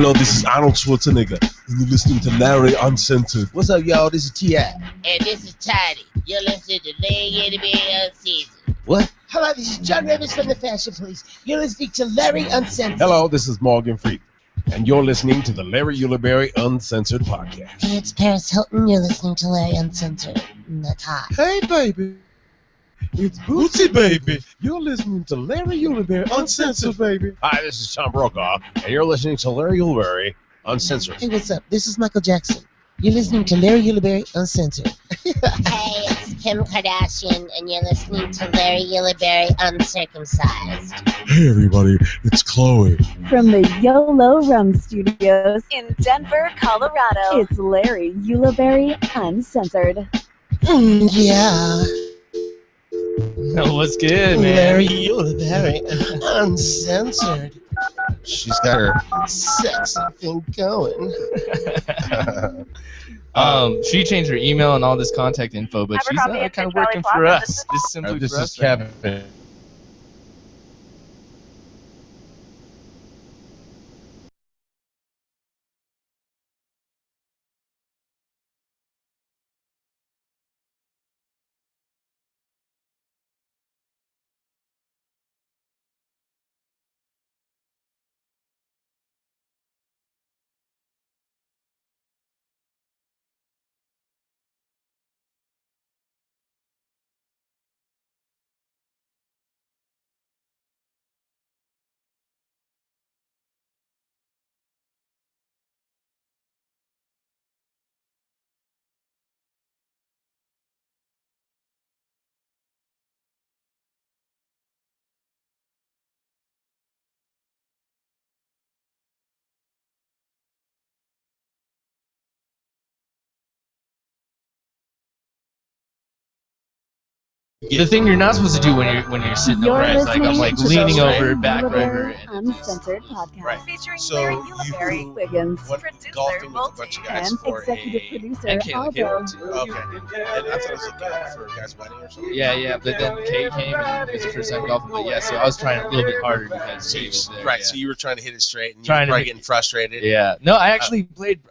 Hello, this is Arnold Schwarzenegger, and you're listening to Larry Uncensored. What's up, y'all? This is T.I. And this is Toddy. You're listening to Larry Uncensored. What? Hello, this is John Rivers from the Fashion Police. You're listening to Larry Uncensored. Hello, this is Morgan Freeman, and you're listening to the Larry Ulibarri Uncensored podcast. And it's Paris Hilton. You're listening to Larry Uncensored. That's hot. Hey, baby. It's Bootsy, baby. You're listening to Larry Ulibarri Uncensored, baby. Hi, this is Tom Brokaw, and you're listening to Larry Ulibarri Uncensored. Hey, what's up? This is Michael Jackson. You're listening to Larry Ulibarri Uncensored. Hey, it's Kim Kardashian, and you're listening to Larry Ulibarri Uncircumcised. Hey, everybody. It's Chloe. From the YOLO Rum Studios in Denver, Colorado, it's Larry Ulibarri Uncensored. Yeah. Oh, what's good, man? Larry Ulibarri Uncensored. She's got her. Sexy thing going. She changed her email and all this contact info, but she's kind of working for us. Just simply This for is us. Right now. Kevin. The thing you're not supposed to do when you're sitting You're over is like I'm like listening to leaning the over, Larry back over. Ulibarri And Uncensored podcast. Right. Featuring So Larry you Ulibarri Wiggins, went producer golfing with a bunch of guys and for executive a... producer and Kayla Aldo. too. Okay. And I thought it was for a guy's wedding or something. Yeah, but then Kay came and it was the first time golfing. But yeah, so I was trying a little bit harder because Kay was there. Right, yeah. so you were trying to hit it straight, and you Trying were to probably hit- getting frustrated. Yeah. No, I actually played.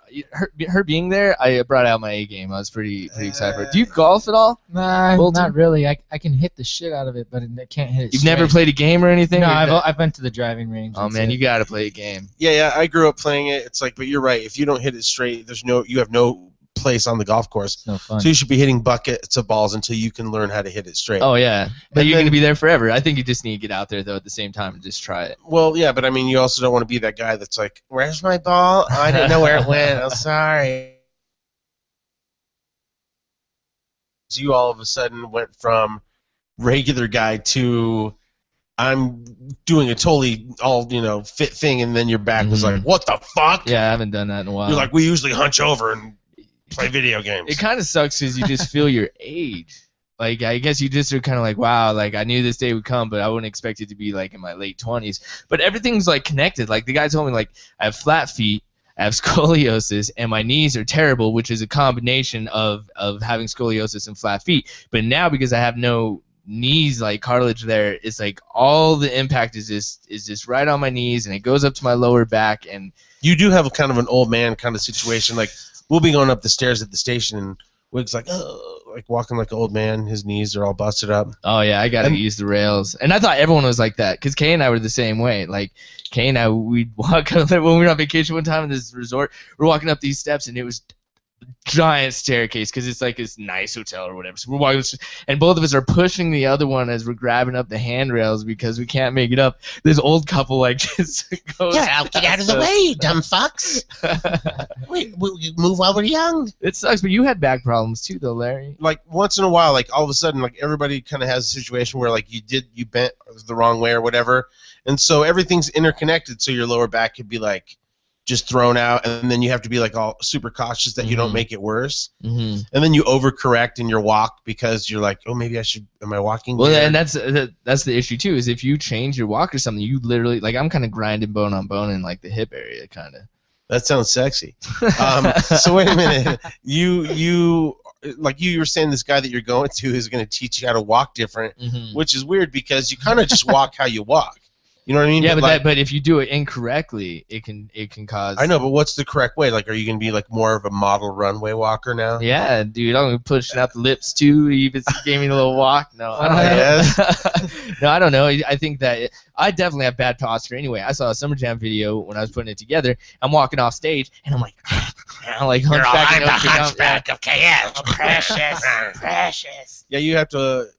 Her being there, I brought out my A game. I was pretty excited for it. Do you golf at all? Nah, Bolton? not really. I can hit the shit out of it, but I can't hit it. You've never straight. played a game or anything? No, Or I've been to the driving range. Oh That's man, it. you gotta play a game. Yeah, I grew up playing it. It's like, but you're right. If you don't hit it straight, you have no place on the golf course. It's no fun. So you should be hitting buckets of balls until you can learn how to hit it straight. Oh yeah, but And you're then- gonna be there forever. I think you just need to get out there though at the same time and just try it. Well, yeah, but I mean, you also don't want to be that guy that's like, "Where's my ball? Oh, I didn't know where it went. I'm sorry." You all of a sudden went from regular guy to I'm doing a totally fit thing, and then your back was like, "What the fuck?" Yeah, I haven't done that in a while. You're like, "We usually hunch over and play video games." It kind of sucks because you just feel your age. Like, I guess you just are kind of like, wow, like, I knew this day would come, but I wouldn't expect it to be, like, in my late 20s. But everything's, like, connected. Like, the guy told me, like, I have flat feet, I have scoliosis, and my knees are terrible, which is a combination of having scoliosis and flat feet. But now, because I have no knees, like, cartilage there, it's like all the impact is just right on my knees, and it goes up to my lower back, and You do have a kind of an old man kind of situation. Like, we'll be going up the stairs at the station, and Wig's like, "Oh," like walking like an old man. His knees are all busted up. oh yeah, I gotta And- use the rails. And I thought everyone was like that, because Kay and I were the same way. Like, Kay and I, we'd walk up, when we were on vacation one time in this resort, we're walking up these steps, and it was giant staircase, because it's like this nice hotel or whatever. So we're walking, and both of us are pushing the other one as we're grabbing up the handrails because we can't make it up. This old couple like just goes. Yeah, I'll get out of the past way, you dumb fucks. us. We move while we're young. It sucks, but you had back problems too, though, Larry. Like, once in a while, like all of a sudden, like everybody kind of has a situation where like you bent the wrong way or whatever, and so everything's interconnected. So your lower back could be like just thrown out, and then you have to be like all super cautious that you don't make it worse. Mm-hmm. And then you overcorrect in your walk because you're like, oh, maybe am I walking Well, weird? and that's the issue too. Is if you change your walk or something, you literally, like, I'm kind of grinding bone on bone in like the hip area, kind of. That sounds sexy. So wait a minute. You like you were saying this guy that you're going to is going to teach you how to walk different, Mhm. which is weird because you kind of just walk how you walk. You know what I mean? Yeah, but like, but if you do it incorrectly, it can cause. I know, but what's the correct way? Like, are you gonna be like more of a model runway walker now? Yeah, dude, I'm pushing out the lips too. He even gave me a little walk. No, I don't know. Yes. No, I don't know. I think that I definitely have bad posture anyway. I saw a Summer Jam video when I was putting it together. I'm walking off stage and I'm like, I'm like hunchback. I'm the hunchback of KF. Oh, precious, precious. Yeah, you have to.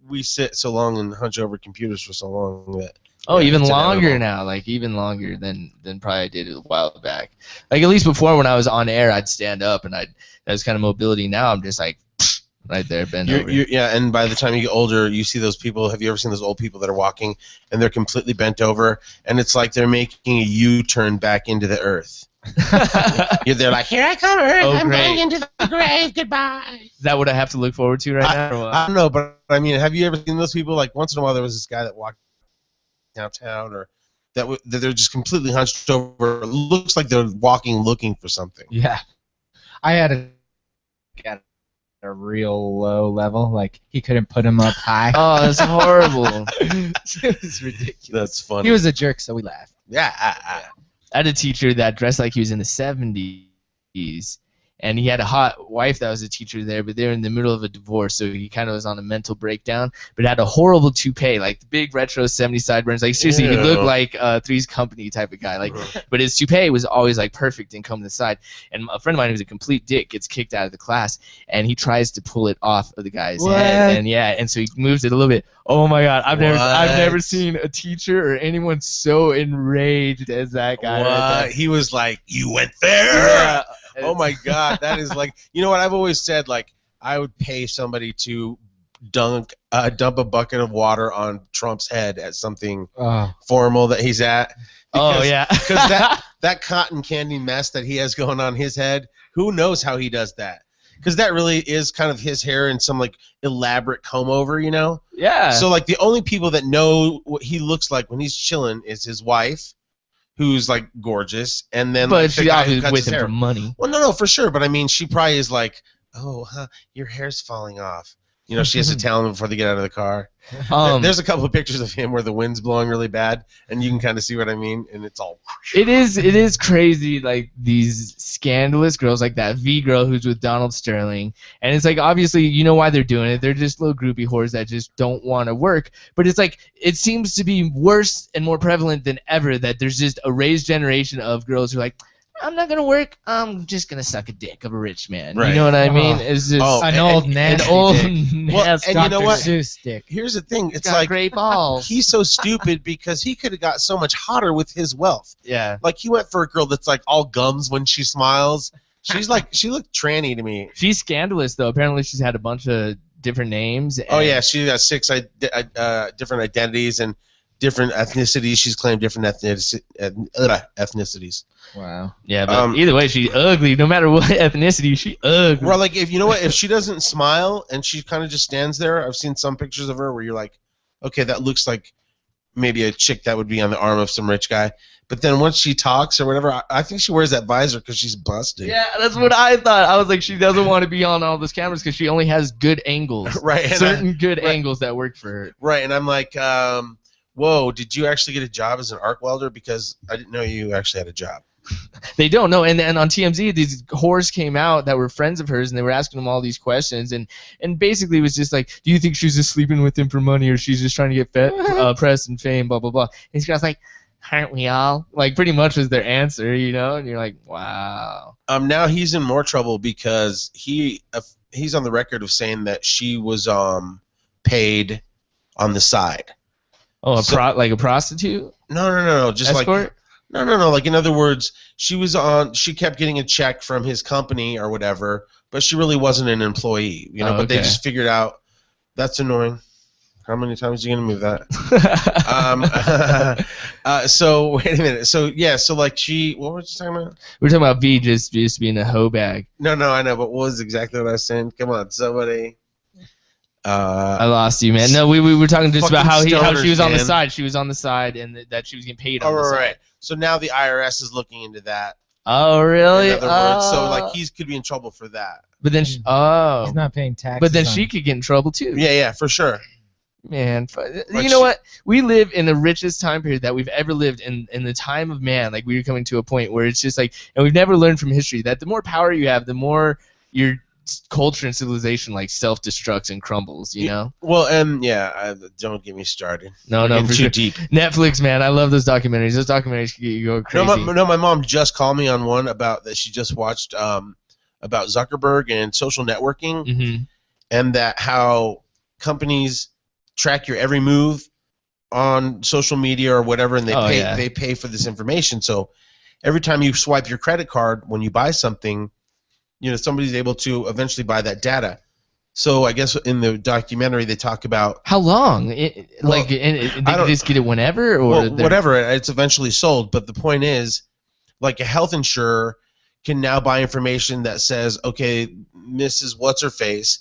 We sit so long and hunch over computers for so long that. Oh, Yeah, even it's longer inevitable. now. Like even longer than probably I did a while back. Like at least before when I was on air, I'd stand up and that was kind of mobility. Now I'm just like right there, bend over. Yeah, and by the time you get older, you see those people. Have you ever seen those old people that are walking and they're completely bent over, and it's like they're making a U-turn back into the earth. They're like, Here I come, Earth. Oh, I'm great. going into the grave. Goodbye. Is that what I have to look forward to right now? Or what? I don't know, but I mean, have you ever seen those people? Like once in a while, there was this guy that walked downtown, or that they're just completely hunched over. It looks like they're walking, looking for something. Yeah. I had at a real low level. Like, he couldn't put him up high. Oh, that's horrible. It was ridiculous. That's funny. He was a jerk, so we laughed. Yeah. I had a teacher that dressed like he was in the 70s, and he had a hot wife that was a teacher there, but they were in the middle of a divorce, so he kind of was on a mental breakdown, but had a horrible toupee, like the big retro 70s sideburns. Like, seriously, he looked like Three's Company type of guy. Like, but his toupee was always, like, perfect and come to the side. And a friend of mine who's a complete dick gets kicked out of the class, and he tries to pull it off of the guy's head. And so he moves it a little bit. Oh, my God. I've never seen a teacher or anyone so enraged as that guy. Right there. He was like, "You went there." Yeah. Oh my God, that is like, you know what I've always said, like I would pay somebody to dump a bucket of water on Trump's head at something formal that he's at. Because that cotton candy mess that he has going on his head, who knows how he does that? Because that really is kind of his hair in some like elaborate comb over, you know? Yeah. So like the only people that know what he looks like when he's chilling is his wife, who's like gorgeous, and then But like, the she's guy who obviously cuts with his him hair. for money. Well, no, for sure. But I mean, she probably is like, "Oh, your hair's falling off." You know, she has to tell him before they get out of the car. There's a couple of pictures of him where the wind's blowing really bad, and you can kind of see what I mean. And it's all. It is crazy, like these scandalous girls, like that V girl who's with Donald Sterling, and it's like obviously you know why they're doing it. They're just little groupie whores that just don't want to work. But it's like it seems to be worse and more prevalent than ever that there's just a raised generation of girls who are like, I'm not gonna work. I'm just gonna suck a dick of a rich man. Right. You know what I mean? It's just An old nasty dick. Well, and you know what? Seuss dick. Here's the thing. It's got like great balls. he's so stupid because he could have got so much hotter with his wealth. Yeah. Like he went for a girl that's like all gums when she smiles. She's like she looked tranny to me. She's scandalous though. Apparently she's had a bunch of different names. Oh yeah, she got 6 different identities and different ethnicities. She's claimed different ethnicities. Wow. Yeah, but either way, she's ugly. No matter what ethnicity, she ugly. Well, like if you know what, if she doesn't smile and she kind of just stands there, I've seen some pictures of her where you're like, okay, that looks like maybe a chick that would be on the arm of some rich guy. But then once she talks or whatever, I think she wears that visor because she's busted. Yeah, that's what I thought. I was like, she doesn't want to be on all those cameras because she only has good angles. Right. And Certain good angles that work for her. Right, and I'm like, whoa, did you actually get a job as an arc welder? Because I didn't know you actually had a job. They don't know. And on TMZ, these whores came out that were friends of hers, and they were asking them all these questions. And basically it was just like, do you think she's just sleeping with him for money, or she's just trying to get press and fame, blah, blah, blah. And these guys like, aren't we all? Like, pretty much was their answer, you know? And you're like, wow. Now he's in more trouble because he's on the record of saying that she was paid on the side. Oh, like a prostitute? No. Just escort? Like no. Like in other words, she kept getting a check from his company or whatever, but she really wasn't an employee, you know. But they just figured out that's annoying. How many times are you gonna move that? So wait a minute. So yeah. So like what were you talking about? We're talking about V just being a hoe bag. No, I know. But what was exactly what I was saying? Come on, somebody. I lost you, man. No, we were talking just about how she was on the man. side. She was on the side, and that she was getting paid on the side. Right. So now the IRS is looking into that. Oh, really? In other words, so like he could be in trouble for that. But then, He's not paying taxes. But then she could get in trouble too. Yeah, for sure. Man, you know what? We live in the richest time period that we've ever lived in the time of man. Like, we're coming to a point where it's just like, and we've never learned from history that the more power you have, the more your culture and civilization like self-destructs and crumbles, you know? Well, don't get me started. No, We're for too sure. deep. Netflix, man, I love those documentaries. Those documentaries can get you going crazy. No, my mom just called me on one about that she just watched about Zuckerberg and social networking, Mm-hmm. and that how companies track your every move on social media or whatever, and they pay for this information. So every time you swipe your credit card when you buy something, you know, somebody's able to eventually buy that data. So I guess in the documentary they talk about how long, they can just get it whenever, or whatever. It's eventually sold. But the point is, like, a health insurer can now buy information that says, okay, Mrs. What's her face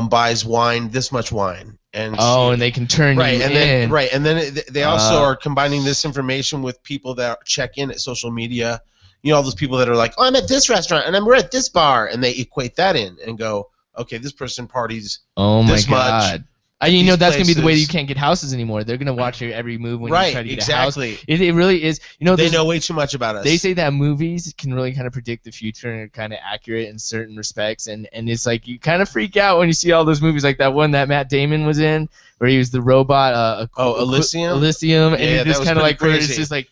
buys wine, this much wine, and and they can turn you in. And then they also are combining this information with people that check in at social media. You know, all those people that are like, oh, I'm at this restaurant and we're at this bar, and they equate that in and go, okay, this person parties. Oh my this God. Much. You know, that's going to be the way you can't get houses anymore. They're going to watch your every move when you try to get a house. It really is. You know, they know way too much about us. They say that movies can really kind of predict the future and are kind of accurate in certain respects. And it's like you kind of freak out when you see all those movies, like that one that Matt Damon was in where he was the robot. Elysium? Elysium. And it's just kind of like where it's just like,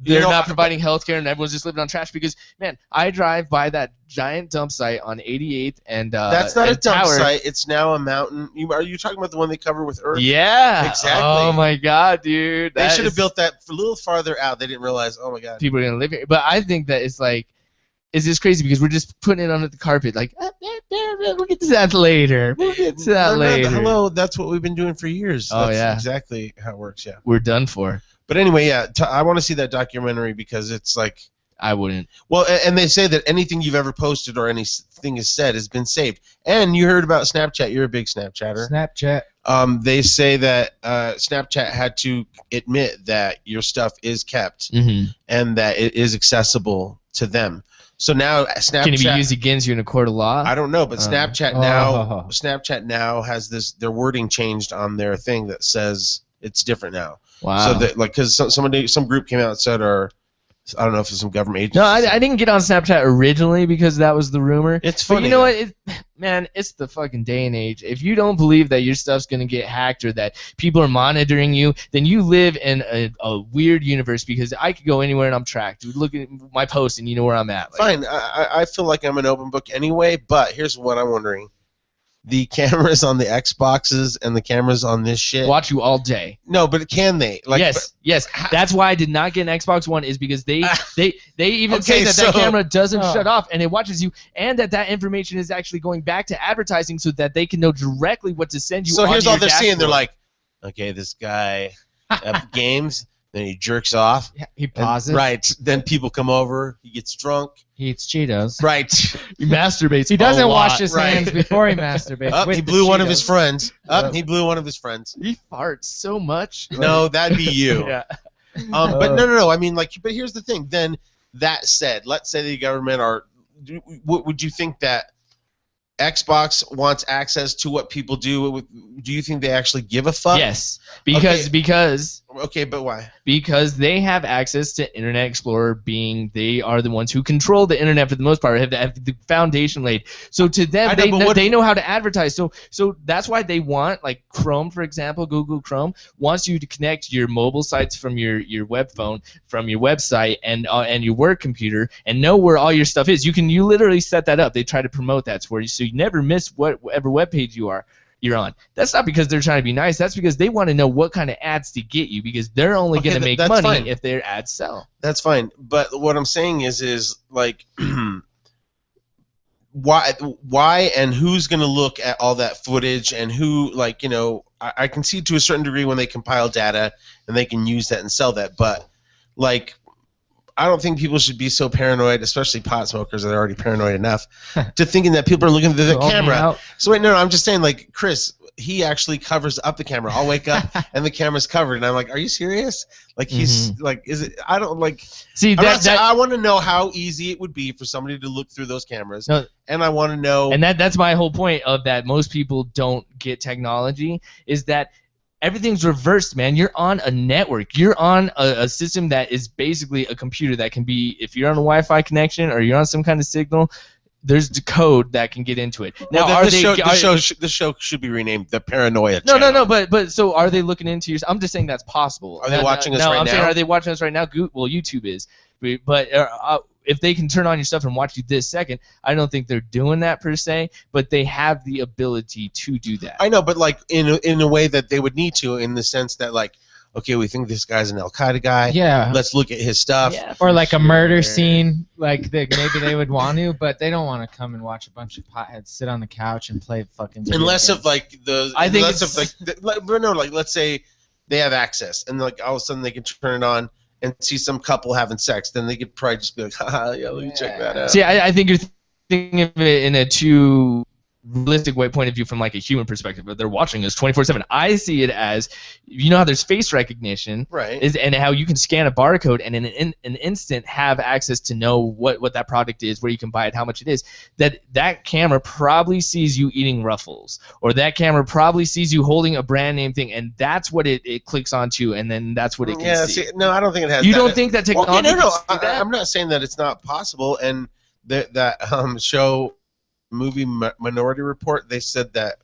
they're not providing healthcare and everyone's just living on trash because, man, I drive by that giant dump site on 88th and that's not a dump Tower. Site. It's now a mountain. Are you talking about the one they cover with earth? Yeah. Exactly. Oh, my God, dude. They should have built that a little farther out. They didn't realize, oh, my God. People are going to live here. But I think that it's like, it's just crazy because we're just putting it under the carpet. Like, we'll get to that later. We'll get to that later. Hello, that's what we've been doing for years. Oh, that's exactly how it works, yeah. We're done for. But anyway, yeah, I want to see that documentary because it's like... I wouldn't. Well, and they say that anything you've ever posted or anything is said has been saved. And you heard about Snapchat. You're a big Snapchatter. Snapchat. They say that Snapchat had to admit that your stuff is kept and that it is accessible to them. So now Snapchat... Can it be used against you in a court of law? I don't know, but Snapchat now has their wording changed on their thing that says it's different now. Wow. So that, like, because some group came out and said, or I don't know if it's some government agency. No, I didn't get on Snapchat originally because that was the rumor. It's funny. But you know what? Man, it's the fucking day and age. If you don't believe that your stuff's going to get hacked or that people are monitoring you, then you live in a weird universe because I could go anywhere and I'm tracked. Dude, look at my post and you know where I'm at. Like, fine. I feel like I'm an open book anyway, but here's what I'm wondering. The cameras on the Xboxes and the cameras on this shit. Watch you all day. No, but can they? Like, yes. That's why I did not get an Xbox One is because they even say that camera doesn't shut off and it watches you, and that information is actually going back to advertising so that they can know directly what to send you. So here's all they're dashboard. seeing. They're like, okay, this guy games. Then he jerks off. Yeah, he pauses. Right. Then people come over. He gets drunk. He eats Cheetos. Right. He masturbates. He doesn't wash his hands before he masturbates. He blew one of his friends. He blew one of his friends. He farts so much. No, that'd be you. Yeah. But no. I mean, like, but here's the thing. Then that said, let's say the government would you think that Xbox wants access to what people do? Do you think they actually give a fuck? Yes, because okay, but why? Because they have access to Internet Explorer, being they are the ones who control the internet for the most part, have the foundation laid. So to them, they know how to advertise. So that's why they want, like Chrome, for example, Google Chrome wants you to connect your mobile sites from your web phone, from your website, and your work computer, and know where all your stuff is. You literally set that up. They try to promote that for you, so you never miss whatever web page you're on. That's not because they're trying to be nice. That's because they want to know what kind of ads to get you, because they're only going to make money if their ads sell. That's fine. But what I'm saying is like, why and who's going to look at all that footage, and who, like, you know, I can see to a certain degree when they compile data and they can use that and sell that, but like, I don't think people should be so paranoid, especially pot smokers that are already paranoid enough, to thinking that people are looking through the camera. So wait, no, I'm just saying, like, Chris, he actually covers up the camera. I'll wake up and the camera's covered, and I'm like, are you serious? Like, he's like, is it? I don't like. See, I want to know how easy it would be for somebody to look through those cameras, and I want to know. And that's my whole point of that most people don't get technology is that everything's reversed, man. You're on a network. You're on a system that is basically a computer that can be, if you're on a Wi-Fi connection or you're on some kind of signal, there's the code that can get into it. Now, Well, this show should be renamed The Paranoia No, Channel. but so are they looking into your? I'm just saying that's possible. Are they watching us right I'm saying, now? are they watching us right now? Well, YouTube is, but if they can turn on your stuff and watch you this second, I don't think they're doing that per se, but they have the ability to do that. I know, but like in a way that they would need to, in the sense that like, okay, we think this guy's an Al Qaeda guy. Yeah. Let's look at his stuff. Yeah, Or like a murder sure. scene, like maybe they would want to, but they don't want to come and watch a bunch of potheads sit on the couch and play fucking. video Unless games. of like the, I think unless it's- of like, but no, like let's say they have access, and like all of a sudden they can turn it on and see some couple having sex, then they could probably just be like, haha, yeah, let me check that out. See, I think you're thinking of it in a too realistic point of view from like a human perspective, but they're watching us 24/7. I see it as, you know how there's face recognition, Right. and how you can scan a barcode and in an instant have access to know what that product is, where you can buy it, how much it is. That camera probably sees you eating Ruffles, or that camera probably sees you holding a brand name thing, and that's what it clicks onto, and then that's what it can Yeah, see. no, I don't think it has. You that. don't think that technology? Okay, no, can do that? I'm not saying that it's not possible. And that show, movie Minority Report, they said that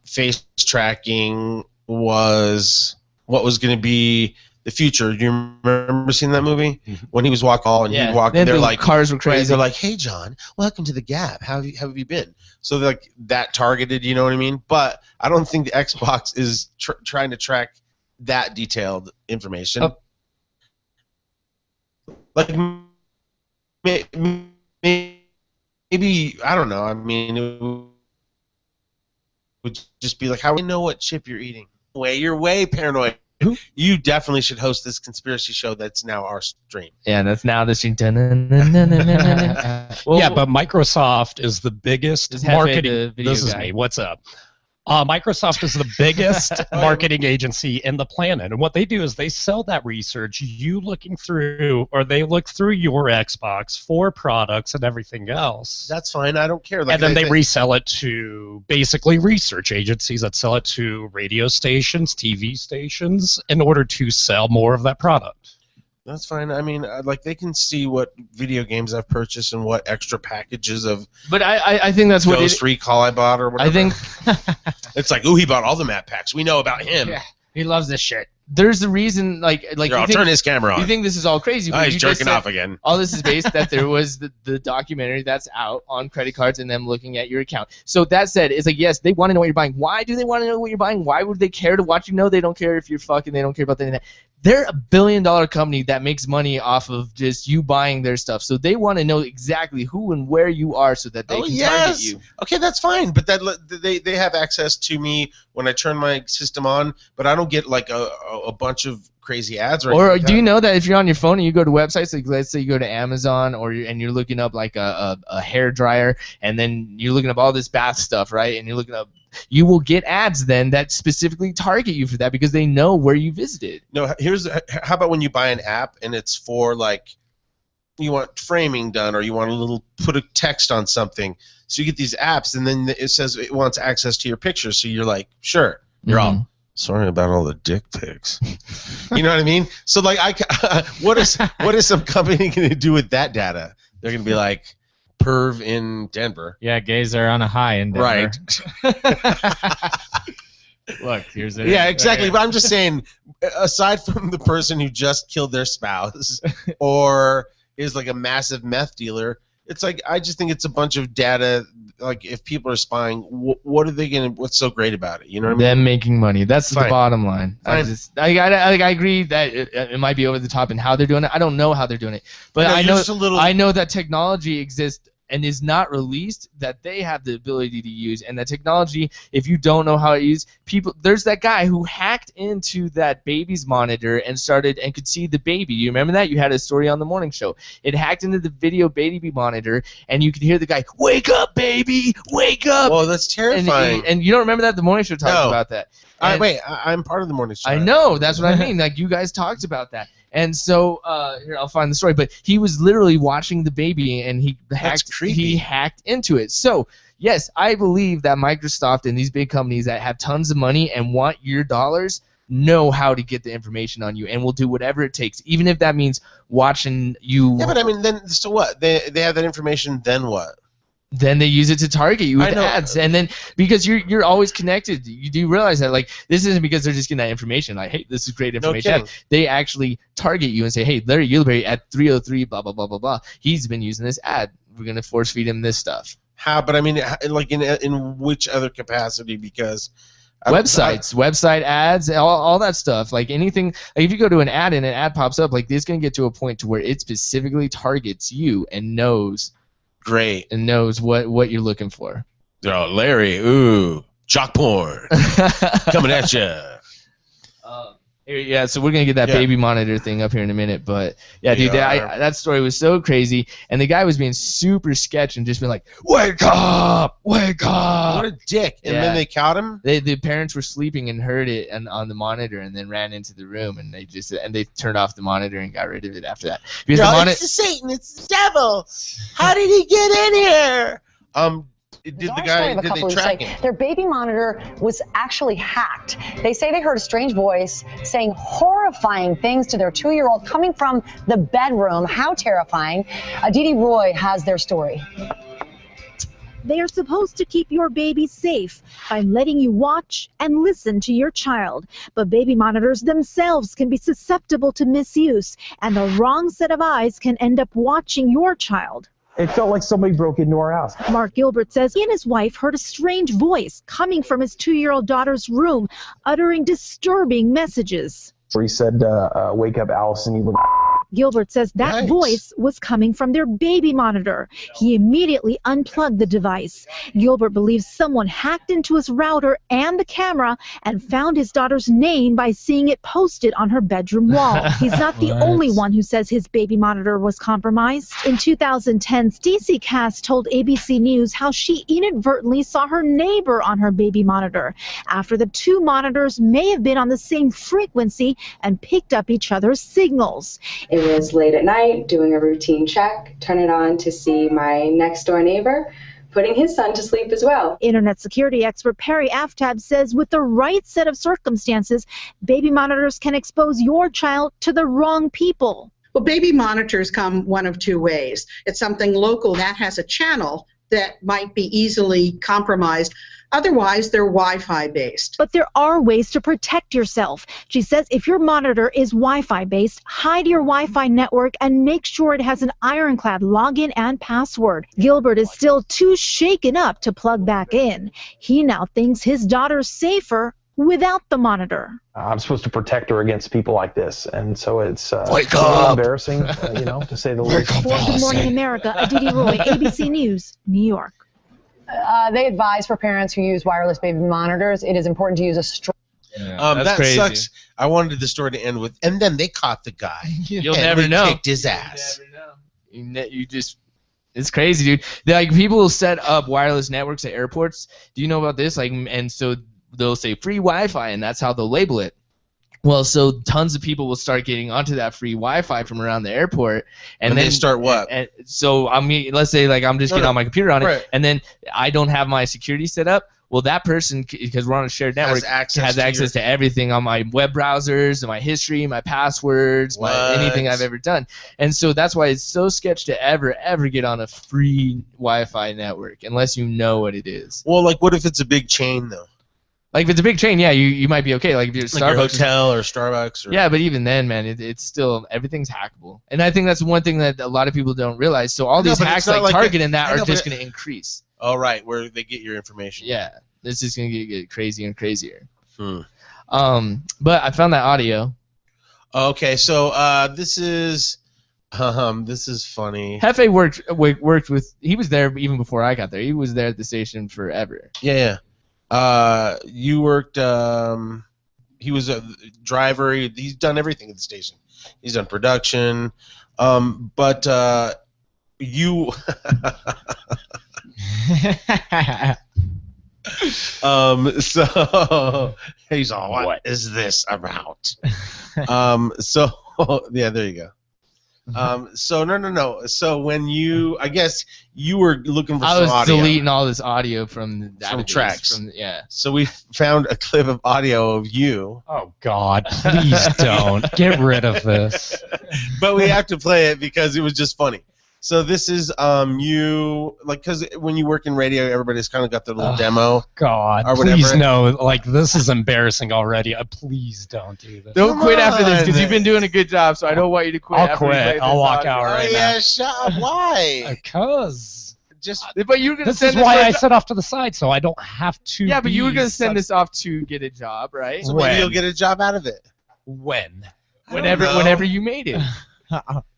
face tracking was what was going to be the future. Do you remember seeing that movie when he was walking all and Yeah. he'd walk? Then They're the like cars were crazy. They're like, "Hey, John, welcome to the Gap. How have you been?" So they're like that targeted. You know what I mean? But I don't think the Xbox is trying to track that detailed information. Oh. Like maybe I don't know. I mean, it would just be like, how do you know what chip you're eating? You're way paranoid. You definitely should host this conspiracy show that's now our stream. Yeah, that's now the stream. Yeah, but Microsoft is the biggest This Hefe, marketing. the video This is guy. me. What's up? Microsoft is the biggest marketing agency in the planet, and what they do is they sell that research. You looking through, or they look through your Xbox for products and everything else. That's fine. I don't care. Like, And then I they think- resell it to basically research agencies that sell it to radio stations, TV stations, in order to sell more of that product. That's fine. I mean, like they can see what video games I've purchased and what extra packages of But I think that's what Ghost Recall I bought or whatever. I think. It's like, ooh, he bought all the map packs. We know about him. Yeah. He loves this shit. There's a reason, like Here, you I'll think, turn his camera on. you think this is all crazy, but He's you just jerking said off again. all this is based that there was the documentary that's out on credit cards and them looking at your account. So that said, it's like, yes, they want to know what you're buying. Why do they want to know what you're buying? Why would they care to watch you know? They don't care if you're fucking. They don't care about the internet. They're $1 billion company that makes money off of just you buying their stuff. So they want to know exactly who and where you are so that they can target you. Okay, that's fine. But they have access to me when I turn my system on, but I don't get like a bunch of crazy ads. Or anything like do you that. know that if you're on your phone and you go to websites, like let's say you go to Amazon and you're looking up like a hair dryer, and then you're looking up all this bath stuff, right? And you're looking up, you will get ads then that specifically target you for that because they know where you visited. No, how about when you buy an app and it's for like you want framing done or you want put a text on something. So you get these apps and then it says it wants access to your pictures. So you're like, sure, you're all sorry about all the dick pics. You know what I mean? So like what is some company going to do with that data? They're going to be like perv in Denver. Yeah, gays are on a high in Denver. Right. Look, here's it. Yeah, exactly. But I'm just saying, aside from the person who just killed their spouse or is like a massive meth dealer, it's like I just think it's a bunch of data. Like if people are spying, what are they gonna? What's so great about it? You know what I mean? Them making money. That's the Fine. bottom line. I agree that it might be over the top in how they're doing it. I don't know how they're doing it, but No, I you're know just a little- I know that technology exists and is not released, that they have the ability to use, and that technology, if you don't know how it is, people, there's that guy who hacked into that baby's monitor and could see the baby. You remember that? You had a story on the morning show. It hacked into the video baby monitor, and you could hear the guy, "Wake up, baby, wake up!" Well, that's terrifying. And you don't remember that? The morning show talked No. about that. And- I'm part of the morning show. I know, that's what I mean. Like, you guys talked about that. And so, here, I'll find the story. But he was literally watching the baby, and he hacked creepy. into it. So, yes, I believe that Microsoft and these big companies that have tons of money and want your dollars know how to get the information on you and will do whatever it takes, even if that means watching you. Yeah, but I mean, then so what? They have that information. Then what? Then they use it to target you I with know. ads, and then because you're always connected, you do realize that like this isn't because they're just getting that information. Like, hey, this is great information. kidding. They actually target you and say, hey, Larry Uleberry at 303, blah blah blah blah blah. He's been using this ad. We're gonna force feed him this stuff. How? But I mean, like in which other capacity? Because Website ads, all that stuff. Like anything, like if you go to an ad and an ad pops up, like it's gonna get to a point to where it specifically targets you and knows. Great. And knows what you're looking for. Oh, Larry, ooh, jock porn coming at you. Yeah, so we're gonna get that baby monitor thing up here in a minute, but yeah, dude, that story was so crazy, and the guy was being super sketch and just being like, "Wake up, wake up!" What a dick! And then they caught him. The parents were sleeping and heard it on the monitor, and then ran into the room, and they turned off the monitor and got rid of it after that. Because it's the Satan, it's the devil. How did he get in here? Did they track him? Their baby monitor was actually hacked. They say they heard a strange voice saying horrifying things to their 2-year-old coming from the bedroom. How terrifying. Aditi Roy has their story. They are supposed to keep your baby safe by letting you watch and listen to your child. But baby monitors themselves can be susceptible to misuse, and the wrong set of eyes can end up watching your child. It felt like somebody broke into our house. Mark Gilbert says he and his wife heard a strange voice coming from his 2-year-old daughter's room, uttering disturbing messages. He said, wake up, Allison, you look... Gilbert says that voice was coming from their baby monitor. He immediately unplugged the device. Gilbert believes someone hacked into his router and the camera and found his daughter's name by seeing it posted on her bedroom wall. He's not the only one who says his baby monitor was compromised. In 2010, Stacey Cass told ABC News how she inadvertently saw her neighbor on her baby monitor after the two monitors may have been on the same frequency and picked up each other's signals. It was late at night, doing a routine check, turn it on to see my next door neighbor putting his son to sleep as well. Internet security expert Perry Aftab says with the right set of circumstances, baby monitors can expose your child to the wrong people. Well, baby monitors come one of two ways. It's something local that has a channel that might be easily compromised. Otherwise, they're Wi-Fi based. But there are ways to protect yourself. She says if your monitor is Wi-Fi based, hide your Wi-Fi network and make sure it has an ironclad login and password. Gilbert is still too shaken up to plug back in. He now thinks his daughter's safer without the monitor. I'm supposed to protect her against people like this, and so it's a Wake little up! embarrassing, to say the least. For Good Morning America, Aditi Roy, ABC News, New York. They advise for parents who use wireless baby monitors, it is important to use a strong... That crazy. sucks. I wanted the story to end with, and then they caught the guy. You'll and never we know. Kicked his ass. You just, it's crazy, dude. Like people will set up wireless networks at airports. Do you know about this? Like, and so they'll say free Wi-Fi, and that's how they'll label it. Well, so tons of people will start getting onto that free Wi-Fi from around the airport, and then they start what? And so I mean, let's say like I'm just getting on my computer on it, and then I don't have my security set up. Well, that person, because we're on a shared network, has access to everything on my web browsers, and my history, my passwords, anything I've ever done. And so that's why it's so sketch to ever get on a free Wi-Fi network unless you know what it is. Well, like what if it's a big chain though? Like if it's a big chain, yeah, you might be okay. Like if you're Starbucks, like your hotel or Starbucks. Or... Yeah, but even then, man, it's still everything's hackable. And I think that's one thing that a lot of people don't realize. So all these hacks like Target and that are just going to increase. Oh, right, where they get your information. Yeah, it's just going to get crazier and crazier. But I found that audio. Okay, so this is funny. Hefe worked with. He was there even before I got there. He was there at the station forever. Yeah. You worked. He was a driver. He's done everything at the station. He's done production. But you. So he's all. What is this about? So yeah, there you go. So no. So when I guess you were looking for I some was audio. deleting all this audio from the database, tracks. Yeah. So we found a clip of audio of you. Oh God, please don't get rid of this. But we have to play it because it was just funny. So this is you, like, because when you work in radio, everybody's kind of got their little demo. God, or please whatever. no. Like, this is embarrassing already. Please don't do this. Don't quit after this because you've been doing a good job. So I don't want you to quit. I'll after we play quit. I'll this walk audio. out right now. Shut up. Why? Because. But you were gonna This send is this why for- I sit off to the side, so I don't have to. Yeah, but you were be gonna send such- this off to get a job, right? So maybe you'll get a job out of it. When? Whenever you made it.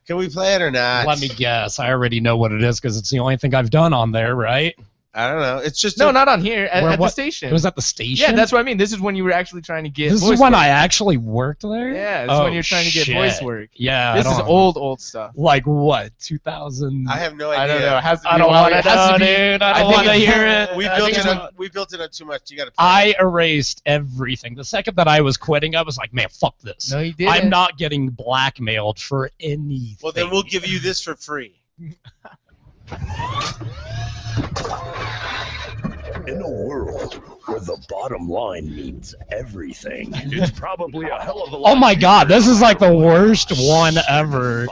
Can we play it or not? Let me guess. I already know what it is because it's the only thing I've done on there, right? I don't know. It's just No, not on here. At the what- station. It was at the station? Yeah, that's what I mean. This is when you were actually trying to get This voice is when work. I actually worked there? Yeah, this is when you're trying to get voice work. Yeah. This I is don't- old stuff. Like what? 2000? I have no idea. I don't know. It has to be I don't a lot- want it to has know, to be- dude. I I don't think want to it's- hear it. We I built think it it's- up. We built it up too much. You got to. I erased everything. The second that I was quitting, I was like, man, fuck this. No, you didn't. I'm not getting blackmailed for anything. Well, then we'll give you this for free. In a world where the bottom line means everything, it's probably a hell of a lot. Oh my God, this is like the worst one ever.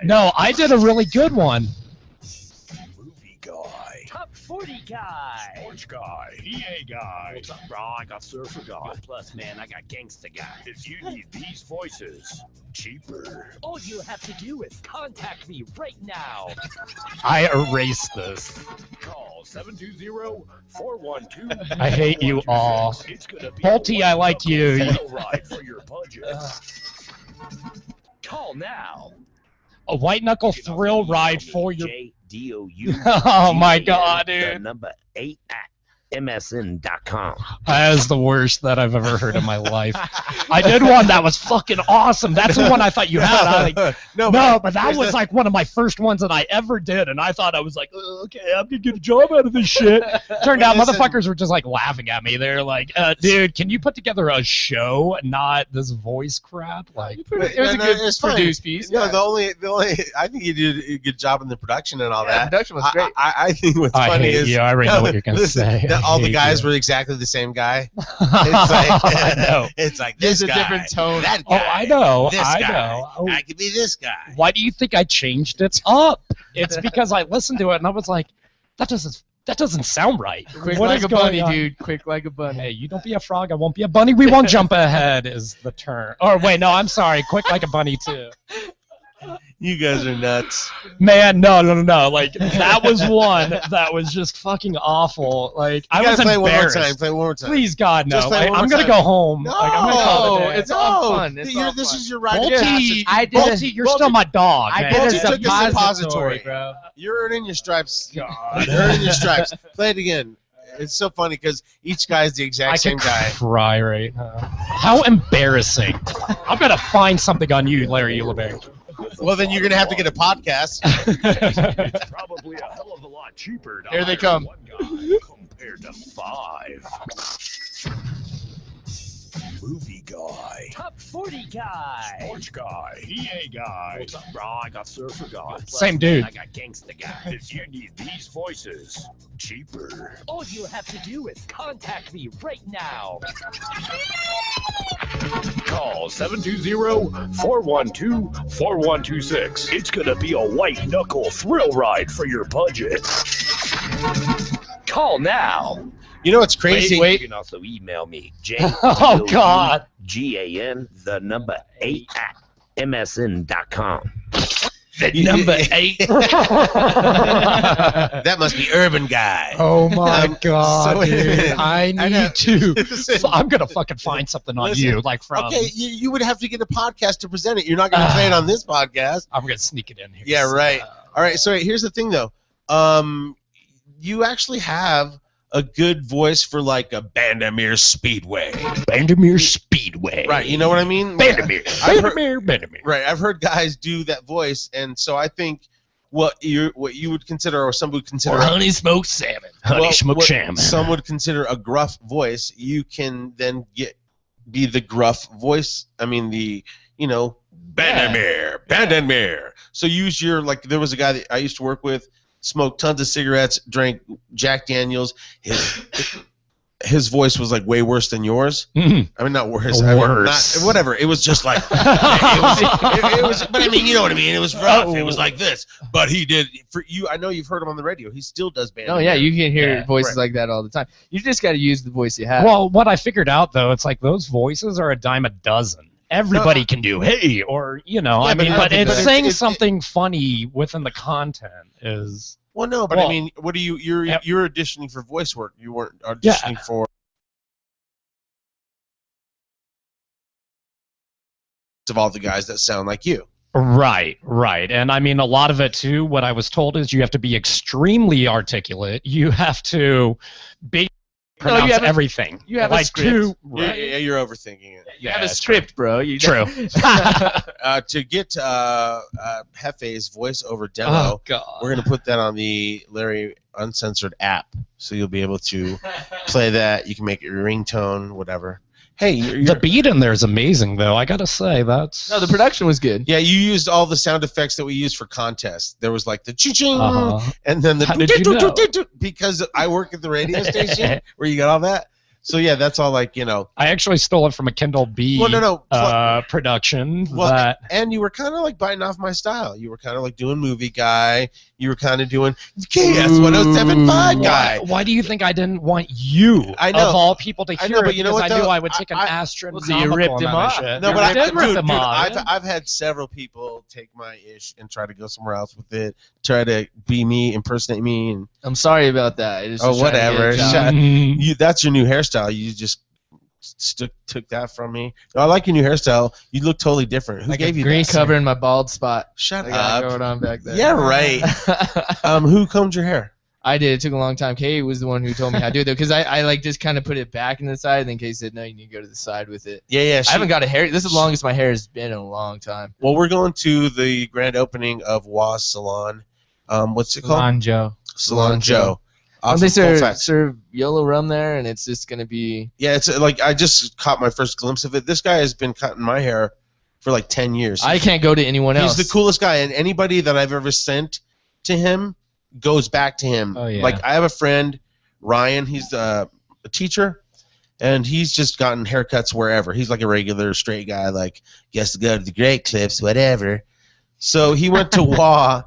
No, I did a really good one. Top 40 guy. Sports guy. EA guy. What's up, bro? I got surfer guy. Plus, man, I got gangsta guy. If you need these voices, cheaper. All you have to do is contact me right now. I erased this. Call 720-412. I hate you all. It's gonna be Polty, I like you. a ride for your budget. Call now. A white knuckle thrill ride for your. JDOU. Oh my God, The dude. number 8 at MSN.com. That is the worst that I've ever heard in my life. I did one that was fucking awesome. That's the one I thought you had. No, but that was like one of my first ones that I ever did, and I thought I was like, okay, I'm gonna get a job out of this shit. Turned out motherfuckers were just like laughing at me. They're like, dude, can you put together a show, not this voice crap? Like, It was a good it's fine. produced piece. No, yeah. the only, I think you did a good job in the production and all Yeah, that. the production was great. I think what's I funny hate is you. I already know what you're gonna listen, say. that I all the hate guys you. were exactly the same guy. It's I know. like it's like this There's a guy, different tone. that Oh, guy, I know. this I guy. know. Oh. I could be this guy. Why do you think I changed it up? It's because I listened to it and I was like, that doesn't sound right. Quick What like is a going bunny, on? dude. Quick like a bunny. Hey, you don't be a frog, I won't be a bunny. We won't jump ahead is the term. Or wait, no, I'm sorry. Quick like a bunny too. You guys are nuts. Man, no. Like that was one that was just fucking awful. Like I You was gotta play one more embarrassed. time. Play one more time. Please, God, no. Just play Like, one more I'm gonna time. go home. No, Like, I'm gonna call it a day. it's all fun. It's all This fun. is your rite of Bolty, passage. I did Bolty, you're still my dog. I man. did a Bolty took a suppository, suppository. bro. You're earning your stripes. You're earning your stripes. Play it again. It's so funny because each guy's the exact I same could guy. cry right now. How embarrassing. I'm gonna find something on you, Larry Uleberry. Well, then you're gonna have to get a podcast. It's probably a hell of a lot cheaper to Here they hire come. one guy compared to 5. Movie guy. Top 40 guy. Sports guy. EA guy. What's up, bro? I got surfer guy. Plus, Same dude. I got gangsta guy. If you need these voices, cheaper. All you have to do is contact me right now. Call 720-412-4126. It's gonna be a white knuckle thrill ride for your budget. Call now. You know what's crazy? You can also email me, Oh, God. JGAN, the number 8 at MSN.com. The number 8. That must be Urban Guy. Oh my God, so wait a dude! minute. I know. need to. Listen. I'm gonna fucking find something on Listen. you, like from. Okay, you would have to get a podcast to present it. You're not going to play it on this podcast. I'm gonna sneak it in here. Yeah, right. All right. So here's the thing, though. You actually have a good voice for like a Bandamere Speedway. Bandamere Speedway. Right. You know what I mean? Bandamere. Bandamere. Right. I've heard guys do that voice, and so I think what you would consider, or some would consider, Or honey smoked salmon. Honey smoked what salmon. some would consider a gruff voice. You can then be the gruff voice. I mean, the Bandemir. So use your, like, there was a guy that I used to work with, smoked tons of cigarettes, drank Jack Daniels. His voice was like way worse than yours. I mean, not worse. I mean, not, whatever. It was just like it was. But I mean, you know what I mean. It was rough. It was like this. But he did for you. I know you've heard him on the radio. He still does band. Oh yeah, you can hear voices like that all the time. You just got to use the voice you have. Well, what I figured out though, it's like those voices are a dime a dozen. Everybody can do hey, or I mean, but it's saying something funny within the content is. Well, no, but I mean, what do you're auditioning for voice work. You weren't auditioning for of all the guys that sound like you. Right. And I mean, a lot of it too, what I was told is you have to be extremely articulate. You have to pronounce everything. You have like a script. Yeah, you're overthinking it. You have a script, bro. True. To get Hefe's voiceover demo, we're going to put that on the Larry Uncensored app. So you'll be able to play that. You can make it your ringtone, whatever. Hey, the beat in there is amazing, though. I got to say, that's... No, the production was good. Yeah, you used all the sound effects that we used for contests. There was like the ching, and then the... How did you know? Because I work at the radio station where you got all that. So yeah, that's all like, I actually stole it from a Kindle B production. Well, and you were kind of like biting off my style. You were kind of like doing movie guy. You were kind of doing KS1075 guy. Why do you think I didn't want you, of all people, to hear it? But you know what, I knew I would take an astronomical you ripped him off. No, but I've had several people take my ish and try to go somewhere else with it, try to be me, impersonate me. And I'm sorry about that. Whatever. That's your new hairstyle. You just took that from me. No, I like your new hairstyle. You look totally different. Who gave you green that? covering my bald spot? Shut up. Going on back there. Yeah, right. Who combed your hair? I did. It took a long time. Kay was the one who told me how to do it, though, because I like just kind of put it back in the side, and then Kay said, no, you need to go to the side with it. Yeah. I haven't got a hair. This is the longest my hair has been in a long time. Well, we're going to the grand opening of Wa's Salon. What's it called? Salon Joe. They serve YOLO rum there, and it's just going to be... Yeah, it's like I just caught my first glimpse of it. This guy has been cutting my hair for like 10 years. I can't go to anyone else. He's the coolest guy, and anybody that I've ever sent to him goes back to him. Oh, yeah. Like, I have a friend, Ryan, he's a teacher, and he's just gotten haircuts wherever. He's like a regular straight guy, like, guess to go to the Great Clips, whatever. So he went to Wa,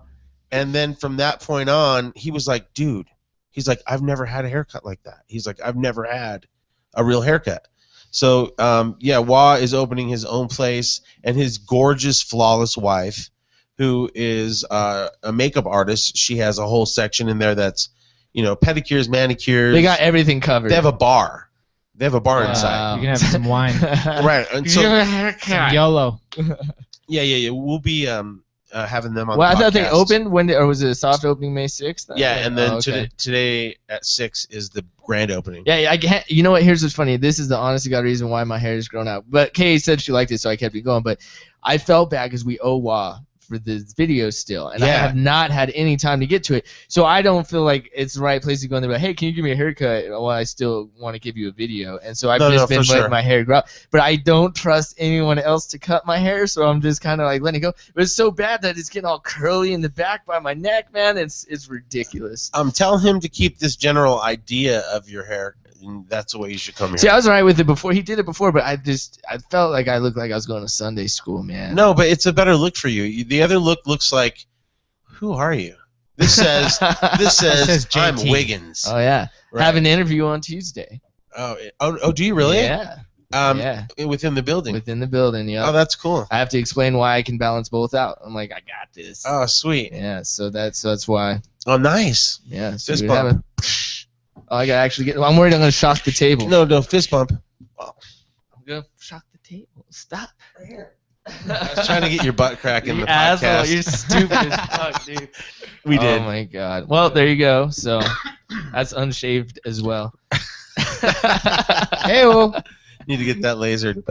and then from that point on, he was like, dude, he's like, I've never had a haircut like that. He's like, I've never had a real haircut. So, Wa is opening his own place, and his gorgeous, flawless wife, who is a makeup artist, she has a whole section in there that's, pedicures, manicures. They got everything covered. They have a bar. They have a bar inside. You can have some wine. Right. And so, some YOLO. Yeah. We'll be having them on. Well, the I thought they podcast. opened or was it a soft opening May 6th? Yeah, and then today at 6 is the grand opening. Yeah, I can't. You know what? Here's what's funny. This is the honest to God reason why my hair has grown out. But Kay said she liked it, so I kept it going. But I felt bad because we owe Wa for this video still, and I have not had any time to get to it. So I don't feel like it's the right place to go in there. But hey, can you give me a haircut? Well, I still want to give you a video, and so I've just been letting my hair grow out. But I don't trust anyone else to cut my hair, so I'm just kind of like letting it go. But it's so bad that it's getting all curly in the back by my neck, man. It's ridiculous. Tell him to keep this general idea of your hair. And that's the way you should come here. See, I was alright with it before. He did it before, but I felt like I looked like I was going to Sunday school, man. No, but it's a better look for you. The other look looks like, who are you? This says I'm Wiggins. Oh yeah, have an interview on Tuesday. Oh, do you really? Yeah. Within the building. Within the building, yeah. Oh, that's cool. I have to explain why I can balance both out. I'm like, I got this. Oh, sweet. Yeah, so that's why. Oh, nice. Yeah. So fist bump. Oh, I gotta actually get. I'm worried I'm gonna shock the table. No, fist bump. I'm gonna shock the table. Stop. Right here. I was trying to get your butt crack in the asshole, podcast. You're stupid as fuck, dude. We did. Oh my god. Well, there you go. So that's unshaved as well. Hey-o. Need to get that lasered.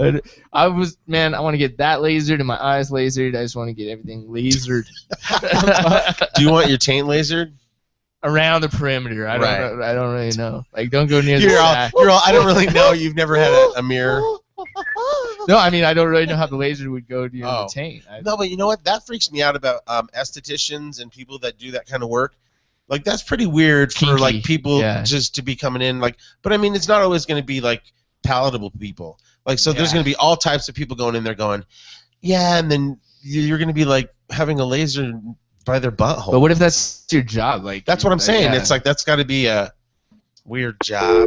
I want to get that lasered and my eyes lasered. I just want to get everything lasered. Do you want your taint lasered? Around the perimeter. I don't really know. Like, don't go near the you're back. all, I don't really know. You've never had a mirror. No, I mean I don't really know how the laser would go to your taint. No, but you know what? That freaks me out about estheticians and people that do that kind of work. Like that's pretty weird for Kinky, like people yeah. just to be coming in. Like, but I mean, it's not always going to be like palatable people. Like, so there's going to be all types of people going in there going, yeah, and then you're going to be like having a laser by their butthole. But what if that's your job? Like that's what I'm saying. Yeah. It's like that's got to be a weird job.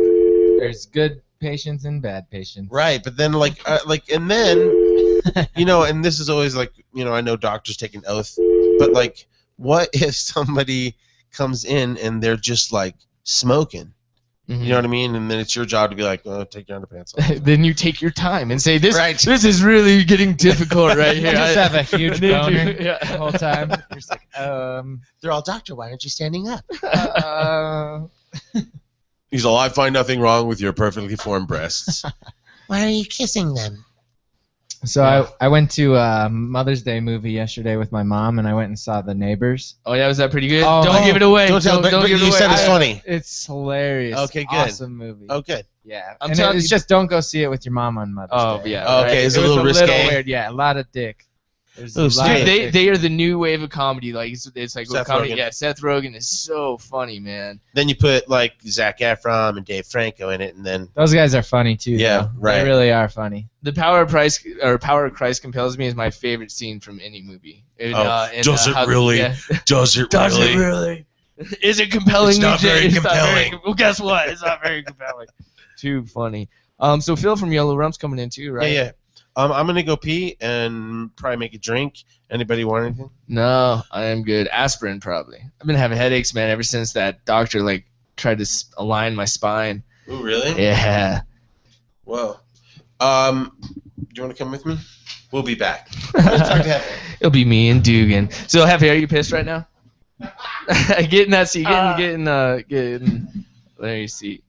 There's good patients and bad patients. Right, but then and then you know, and this is always like, you know, I know doctors take an oath, but like, what if somebody comes in and they're just like smoking? Mm-hmm. You know what I mean? And then it's your job to be like, oh, take your underpants off. Then you take your time and say, this Right. this is really getting difficult right here. You just have a huge boner Yeah. the whole time. You're just like, They're all, doctor, why aren't you standing up? He's all, I find nothing wrong with your perfectly formed breasts. Why are you kissing them? So I went to a Mother's Day movie yesterday with my mom, and I went and saw The Neighbors. Oh yeah, was that pretty good? Oh, Don't give it away. Don't tell, but give it you away. said it's funny. It's hilarious. Okay, good. Awesome movie. Oh, good. Yeah. I'm And telling it's you- just don't go see it with your mom on Mother's Oh Day. yeah. Okay, right. it's a little risque. Weird. Yeah, a lot of dick. There's a Oh, lot Dude, of They dick. they are the new wave of comedy. Like it's like Seth comedy. Rogen. Yeah, Seth Rogen is so funny, man. Then you put like Zac Efron and Dave Franco in it, and then Those guys are funny too. Yeah, though. right. They really are funny. The Power of Christ Compels Me is my favorite scene from any movie. Does it really? Does it Does really? it really? Is it compelling? It's not very compelling. Well, guess what? It's not very compelling. Too funny. So Phil from Yellow Rum's coming in too, right? yeah. I'm gonna go pee and probably make a drink. Anybody want anything? No, I am good. Aspirin probably. I've been having headaches, man, ever since that doctor like tried to align my spine. Oh, really? Yeah. Whoa. Do you want to come with me? We'll be back. Let's talk to Hefe. It'll be me and Dugan. So Hefe, are you pissed right now? Get in that seat. Getting Larry's seat.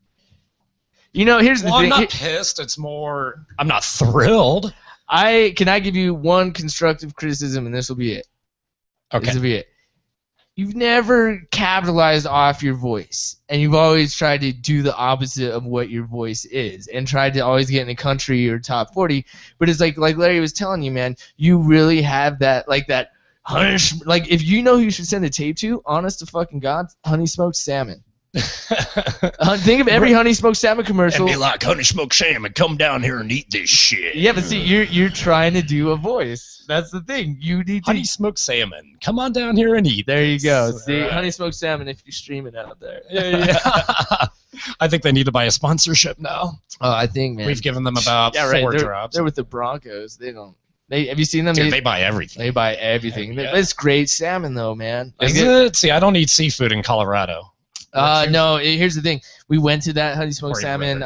You know, here's the Well, thing. I'm not pissed. It's more, I'm not thrilled. I give you one constructive criticism, and this will be it. Okay. This will be it. You've never capitalized off your voice, and you've always tried to do the opposite of what your voice is, and tried to always get in the country or top 40. But it's like Larry was telling you, man, you really have that like if you know who you should send a tape to, honest to fucking God, Honey Smoked Salmon. Think of every Honey Smoked Salmon commercial. And be like, Honey Smoked Salmon, come down here and eat this shit. Yeah, but see, you're trying to do a voice. That's the thing. You need to. Honey Smoked Salmon, come on down here and eat. There you go. See, Right. Honey Smoked Salmon, if you stream it out there. Yeah. I think they need to buy a sponsorship now. Oh, I think, man. We've given them about four drops. They're with the Broncos. They don't. Have you seen them? Dude, they buy everything. They buy everything. Yeah. It's great salmon, though, man. Like Is it? See, I don't eat seafood in Colorado. No, here's the thing. We went to that Honey Smoked Or Salmon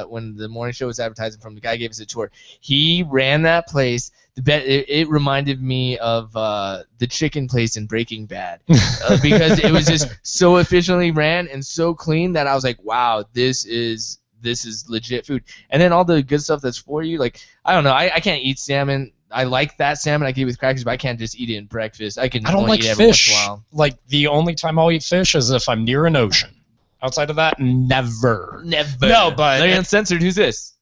when the morning show was advertising from. The guy gave us a tour. He ran that place. It reminded me of the chicken place in Breaking Bad because it was just so efficiently ran and so clean that I was like, wow, this is legit food. And then all the good stuff that's for you, like I don't know, I can't eat salmon. I like that salmon I can eat with crackers, but I can't just eat it in breakfast. I don't only like eat it every once fish. in a while. Like the only time I'll eat fish is if I'm near an ocean. Outside of that, never. Never. No, but Larry Uncensored, who's this?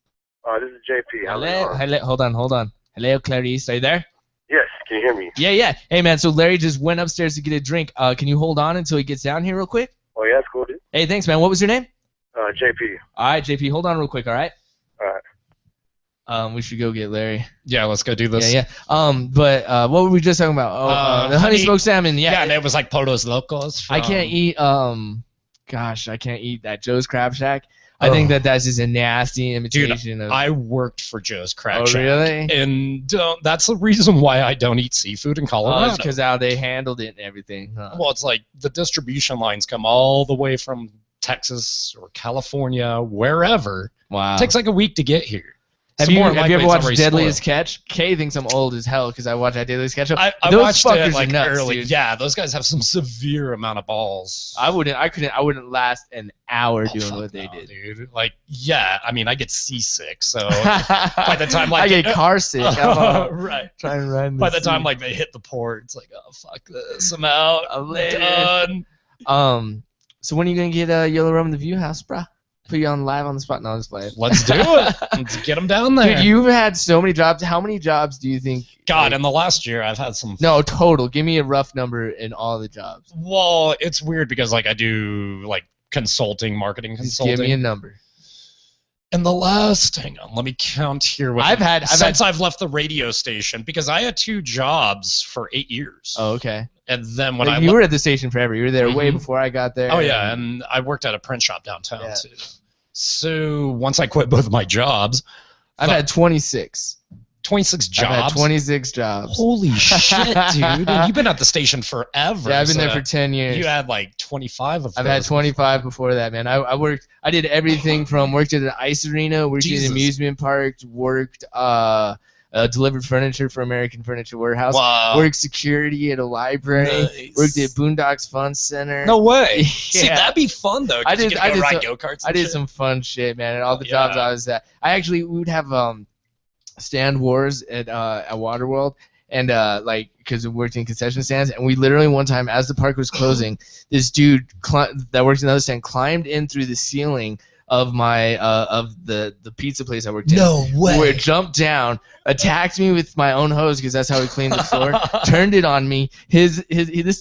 This is JP. How's it Hello. going? Hold on. Hello, Clarice. Are you there? Yes, can you hear me? Yeah. Hey, man, so Larry just went upstairs to get a drink. Can you hold on until he gets down here real quick? Oh, yeah, that's cool, dude. Hey, thanks, man. What was your name? JP. All right, JP, hold on real quick, all right? All right. We should go get Larry. Yeah, let's go do this. Yeah. But what were we just talking about? The honey smoked salmon. Yeah, and it was like Potos Locos. I can't eat. I can't eat that Joe's Crab Shack. I think that's just a nasty imitation of. I worked for Joe's Crab Shack. Oh, really? And that's the reason why I don't eat seafood in Colorado. Because how they handled it and everything. Huh? Well, it's like the distribution lines come all the way from Texas or California, wherever. Wow. It takes like a week to get here. Have So you more ever likely it's watched already Deadliest spoiled. Catch? Kay thinks I'm old as hell because I watched that Deadliest Catch. I Those watched fuckers it like are nuts, early. dude. Yeah, those guys have some severe amount of balls. I wouldn't last an hour doing what they did. Dude. Like, yeah, I mean, I get seasick, so by the time like I get car sick. right. Try and run. By the time like they hit the port, it's like, oh fuck this, I'm out. I'm done. So when are you gonna get Yellow Rum in the View House, bruh? Put you on live on the spot. No, just play it. Let's do it. Let's get them down there. Dude, you've had so many jobs. How many jobs do you think? God, in the last year, I've had some. No, total. Give me a rough number in all the jobs. Well, it's weird because like I do like consulting, marketing consulting. Just give me a number. In the last, hang on, let me count here. Since I've left the radio station, because I had 2 jobs for 8 years. Oh, okay. And then when you were at the station forever. You were there way Mhm. before I got there. Oh yeah, and I worked at a print shop downtown too. So once I quit both of my jobs, I've had 26. 26 jobs. I've had 26 jobs. Holy shit, dude! And you've been at the station forever. Yeah, I've been there for 10 years. You had like 25 of those. I've had 25 before that, man. I did everything from worked at an ice arena, worked in an amusement park, worked delivered furniture for American Furniture Warehouse, worked security at a library, worked at Boondocks Fun Center. No way. Yeah. See, that'd be fun though. I did ride go-karts. I did some fun shit, man. At all the jobs I was at, we would have stand wars at Waterworld, and because we worked in concession stands, and we literally one time, as the park was closing, this dude that worked in another stand climbed in through the ceiling of my of the pizza place I worked in. No way. Where it jumped down, attacked me with my own hose because that's how he cleaned the floor. Turned it on me. This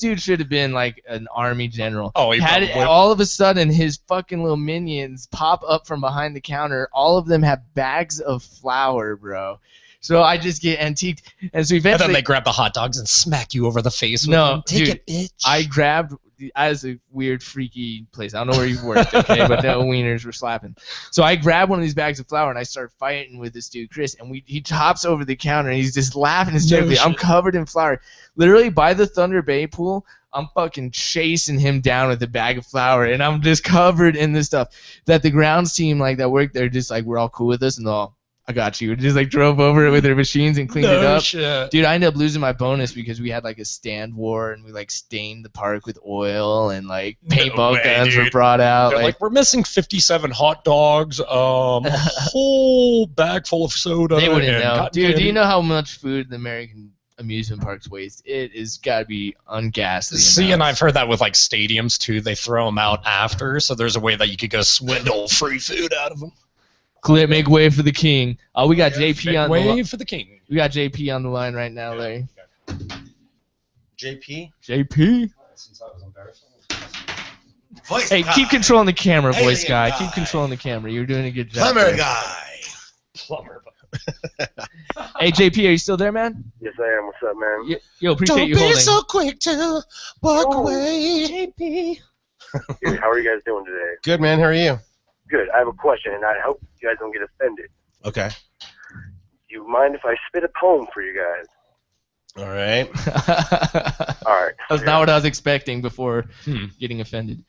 dude should have been like an army general. Oh, he had probably. all of a sudden his fucking little minions pop up from behind the counter. All of them have bags of flour, bro. So I just get antiqued, and so eventually. And then they grab the hot dogs and smack you over the face. With them. Take it, bitch. I grabbed. As a weird, freaky place. I don't know where you've worked, okay, but the wieners were slapping. So I grabbed one of these bags of flour and I started fighting with this dude, Chris, and he hops over the counter and he's just laughing hysterically. I'm covered in flour. Literally by the Thunder Bay pool, I'm fucking chasing him down with a bag of flour, and I'm just covered in this stuff. That the grounds team that worked there just we're all cool with us, and all. I got you. Just drove over it with their machines and cleaned it up. Shit. Dude, I ended up losing my bonus because we had a stand war and we stained the park with oil and paintball guns were brought out. They're we're missing 57 hot dogs, a whole bag full of soda. They wouldn't know. cotton Dude, candy. do you know how much food the American amusement parks waste? It is gotta be unghastly. See, and I've heard that with stadiums too. They throw them out after, so there's a way that you could go swindle free food out of them. Clear, make way for the king. We got JP on the line. Way for the king. We got JP on the line right now, Larry. JP? JP? Voice Hey, guy. keep controlling the camera, voice Alien guy. guy. Keep controlling the camera. You're doing a good job. Plumber there. guy. Plumber. Hey, JP, are you still there, man? Yes, I am. What's up, man? Yo, appreciate you holding. quick to walk away, JP. Dude, how are you guys doing today? Good, man. How are you? Good. I have a question, and I hope you guys don't get offended. Okay. Do you mind if I spit a poem for you guys? All right. All right. That's not what I was expecting before getting offended.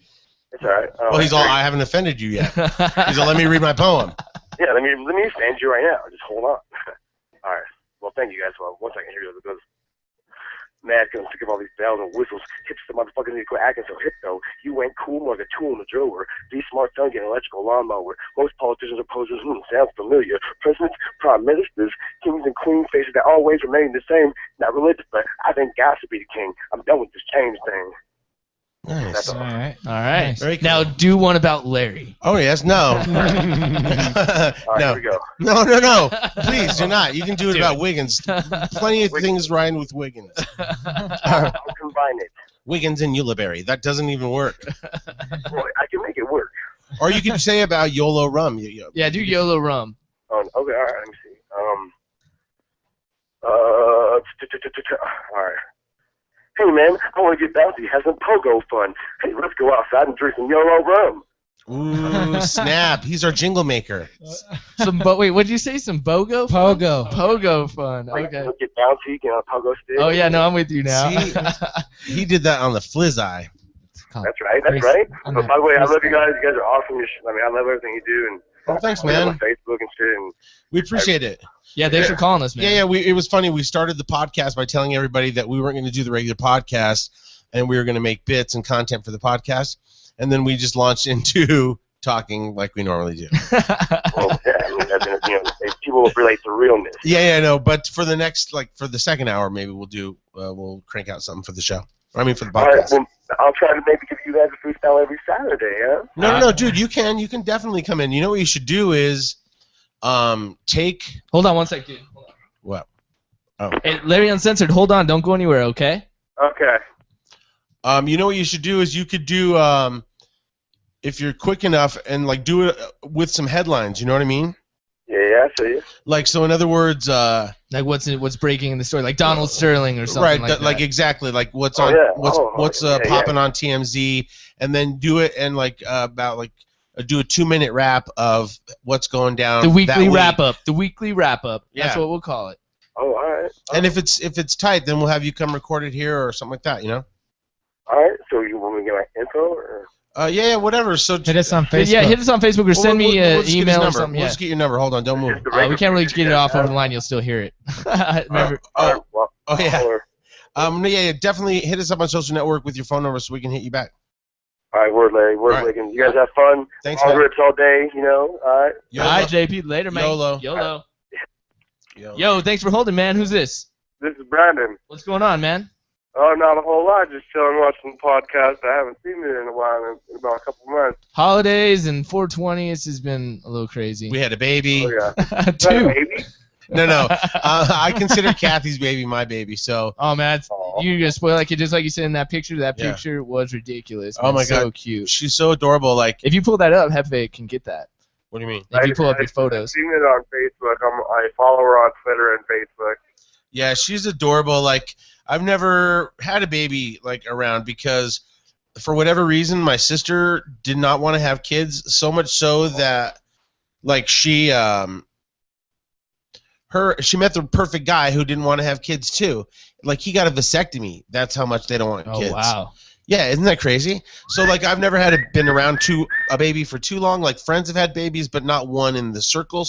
It's all right. Well, he's all, I haven't offended you yet. He's all, let me read my poem. Yeah, let me offend you right now. Just hold on. All right. Well, thank you guys. Well, one second here because mad because I'm sick of all these bells and whistles. Hipster motherfuckers need to quit acting so hip though. You ain't cool more like a tool in the drawer. Be smart, son, get an electrical lawnmower. Most politicians are posers. Sounds familiar. Presidents, prime ministers, kings and queen faces that always remain the same. Not religious, but I think God should be the king. I'm done with this change thing. Nice. That's all. All right. Very cool. Now do one about Larry. Oh, yes. No. All right, no. here we go. No. Please do not. You can do it about Wiggins. Plenty of things rhyme with Wiggins. I'll combine it. Wiggins and Ulibarri. That doesn't even work. Boy, I can make it work. Or you could say about YOLO rum. Yeah, do YOLO rum. Okay, all right, let me see. All right. Hey, man, I want to get bouncy, have some pogo fun. Hey, let's go outside and drink some YOLO rum. Ooh, snap. He's our jingle maker. Wait, what'd you say? Some BOGO fun? Pogo fun. Okay. Let's get bouncy, get on a pogo stick. Oh, yeah, no, I'm with you now. See, he did that on the Fliz Eye. That's right. But by the way, I love you guys. You guys are awesome. I mean, I love everything you do. And Oh, thanks, on man. Facebook and shit. And We appreciate it. Yeah, thanks for calling us, man. Yeah. It was funny. We started the podcast by telling everybody that we weren't going to do the regular podcast, and we were going to make bits and content for the podcast, and then we just launched into talking like we normally do. Well, yeah, I mean, if people will relate to realness. Yeah, no. But for the next, for the second hour, maybe we'll crank out something for the show. For the All right, podcast. well, I'll try to maybe give you guys a freestyle every Saturday, huh? No, dude, you can definitely come in. You know what you should do is, take. Hold on one sec, dude. Hold on. What? Oh. Hey, Larry Uncensored, hold on. Don't go anywhere, okay? Okay. You know what you should do is you could do, if you're quick enough and like do it with some headlines. You know what I mean? Yeah, I see. Like, so in other words, like what's breaking in the story, like Donald Sterling or something right? like that. Like exactly, like what's Oh, on, yeah. what's popping on TMZ, and then do it and like about like do a 2-minute wrap of what's going down. The weekly that week. wrap up. The weekly wrap up. That's Yeah. what we'll call it. Oh, all right. And if it's tight, then we'll have you come record it here or something like that. You know? All right. So you want me to get my info or? Yeah, whatever. So Hit us on Facebook. Yeah, hit us on Facebook or send me we'll an just get his email or number. something. We'll Yeah. just get your number. Hold on, don't move. We can't really get it off over the line. You'll still hear it. Remember? Well, Oh yeah. Yeah, definitely hit us up on social network with your phone number so we can hit you back. All right, word, Larry. Word, All right. Wiggins. You guys have fun. Thanks, All man. rips all day, you know. All right. YOLO. All right, JP. Later, man. YOLO. YOLO. YOLO. Yo, thanks for holding, man. Who's this? This is Brandon. What's going on, man? Oh, not a whole lot. Just chilling, watching the podcast. I haven't seen it in a while, in about a couple months. Holidays and 420. This has been a little crazy. We had a baby. Oh, yeah. Two. Baby? No. I consider Kathy's baby my baby. So. Oh man, you're gonna spoil like it just like you said in that picture. That Yeah. picture was ridiculous. Oh Man. my So God. cute. She's so adorable. Like. If you pull that up, Hefe can get that. What do you mean? If you pull up your I've photos. seen it on Facebook. I follow her on Twitter and Facebook. Yeah, she's adorable. Like, I've never had a baby like around because, for whatever reason, my sister did not want to have kids. So much so that, like, she met the perfect guy who didn't want to have kids too. Like, he got a vasectomy. That's how much they don't want Oh kids. wow. Yeah, isn't that crazy? So like, I've never been around a baby for too long. Like, friends have had babies, but not one in the circle.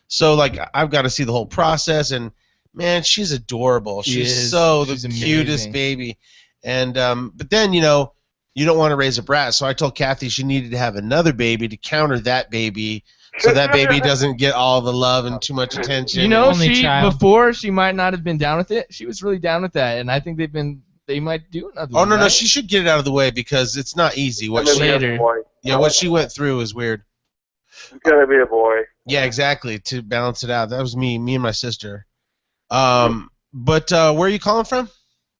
So like, I've got to see the whole process and. Man, she's adorable. She's the amazing. cutest baby. And but then, you know, you don't want to raise a brat. So I told Kathy she needed to have another baby to counter that baby so that baby doesn't get all the love and too much attention. You know, Only child. before she might not have been down with it. She was really down with that, and I think they might do another Oh one. no, right? she should get it out of the way because it's not easy. What It's she gonna be a boy. what she went through is weird. It's gonna be a boy. Yeah, exactly. To balance it out. That was me and my sister. But where are you calling from?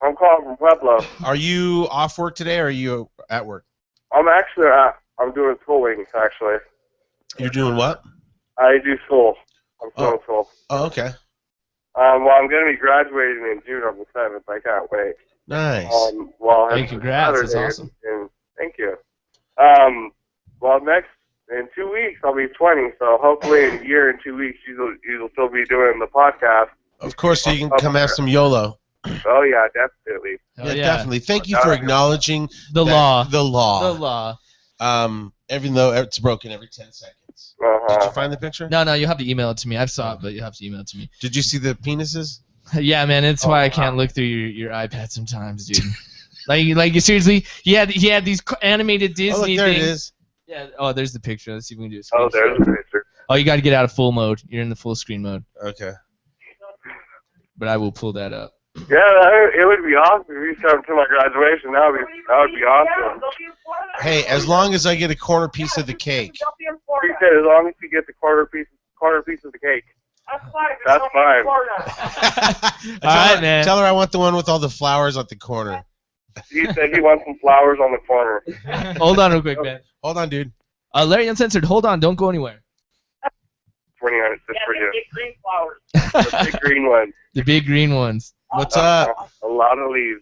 I'm calling from Pueblo. Are you off work today or are you at work? I'm actually I'm doing schooling actually. You're doing what? I do school. I'm still in school. Oh, okay. Well, I'm gonna be graduating in June on the 7th. I can't wait. Nice. Well, Hey, it's congrats, that's Saturday, awesome. And thank you. Well, in 2 weeks I'll be 20. So hopefully in a year and 2 weeks you'll still be doing the podcast. Of course, so you can come have some YOLO. Oh yeah, definitely. Hell Yeah, definitely. Thank you for acknowledging The law. The law. The law. Even though it's broken every 10 seconds. Did you find the picture? No, you have to email it to me. I saw it, but you have to email it to me. Did you see the penises? Yeah, man, that's why I can't look through your iPad sometimes, dude. like seriously, he had these animated Disney Oh, look, there things. it is. Yeah. Oh, there's the picture. Let's see if we can do a Oh, screen there's share. the picture. Oh, you got to get out of full mode. You're in the full screen mode. Okay. But I will pull that up. Yeah, it would be awesome if you come to my graduation. That would be awesome. Hey, as long as I get a corner piece of the cake. He said as long as you get the quarter piece of the cake. That's fine. All right, man. Tell her I want the one with all the flowers at the corner. He said he wants some flowers on the corner. Hold on real quick, man. Hold on, dude. Larry Uncensored, hold on. Don't go anywhere. 20 just for you. Green flowers. The big green ones. The big green ones. What's up? A lot of leaves.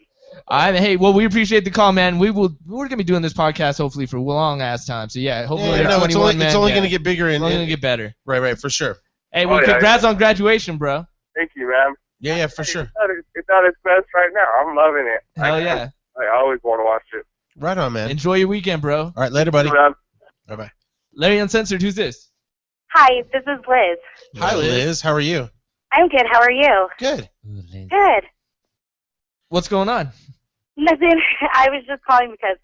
Hey, well, we appreciate the call, man. We're gonna be doing this podcast hopefully for a long ass time. So yeah, hopefully Yeah, at no, 21, it's only going to get bigger It's and only gonna get better. Right, for sure. Hey, well, Oh, yeah, congrats on graduation, bro. Thank you, man. Yeah, for sure. It's at its best right now. I'm loving it. Hell yeah. I always want to watch it. Right on, man. Enjoy your weekend, bro. All right, later, buddy. Man. Bye-bye. Larry Uncensored, who's this? Hi, this is Liz. Hi, Liz. How are you? I'm good. How are you? Good. Good. What's going on? Nothing. I was just calling because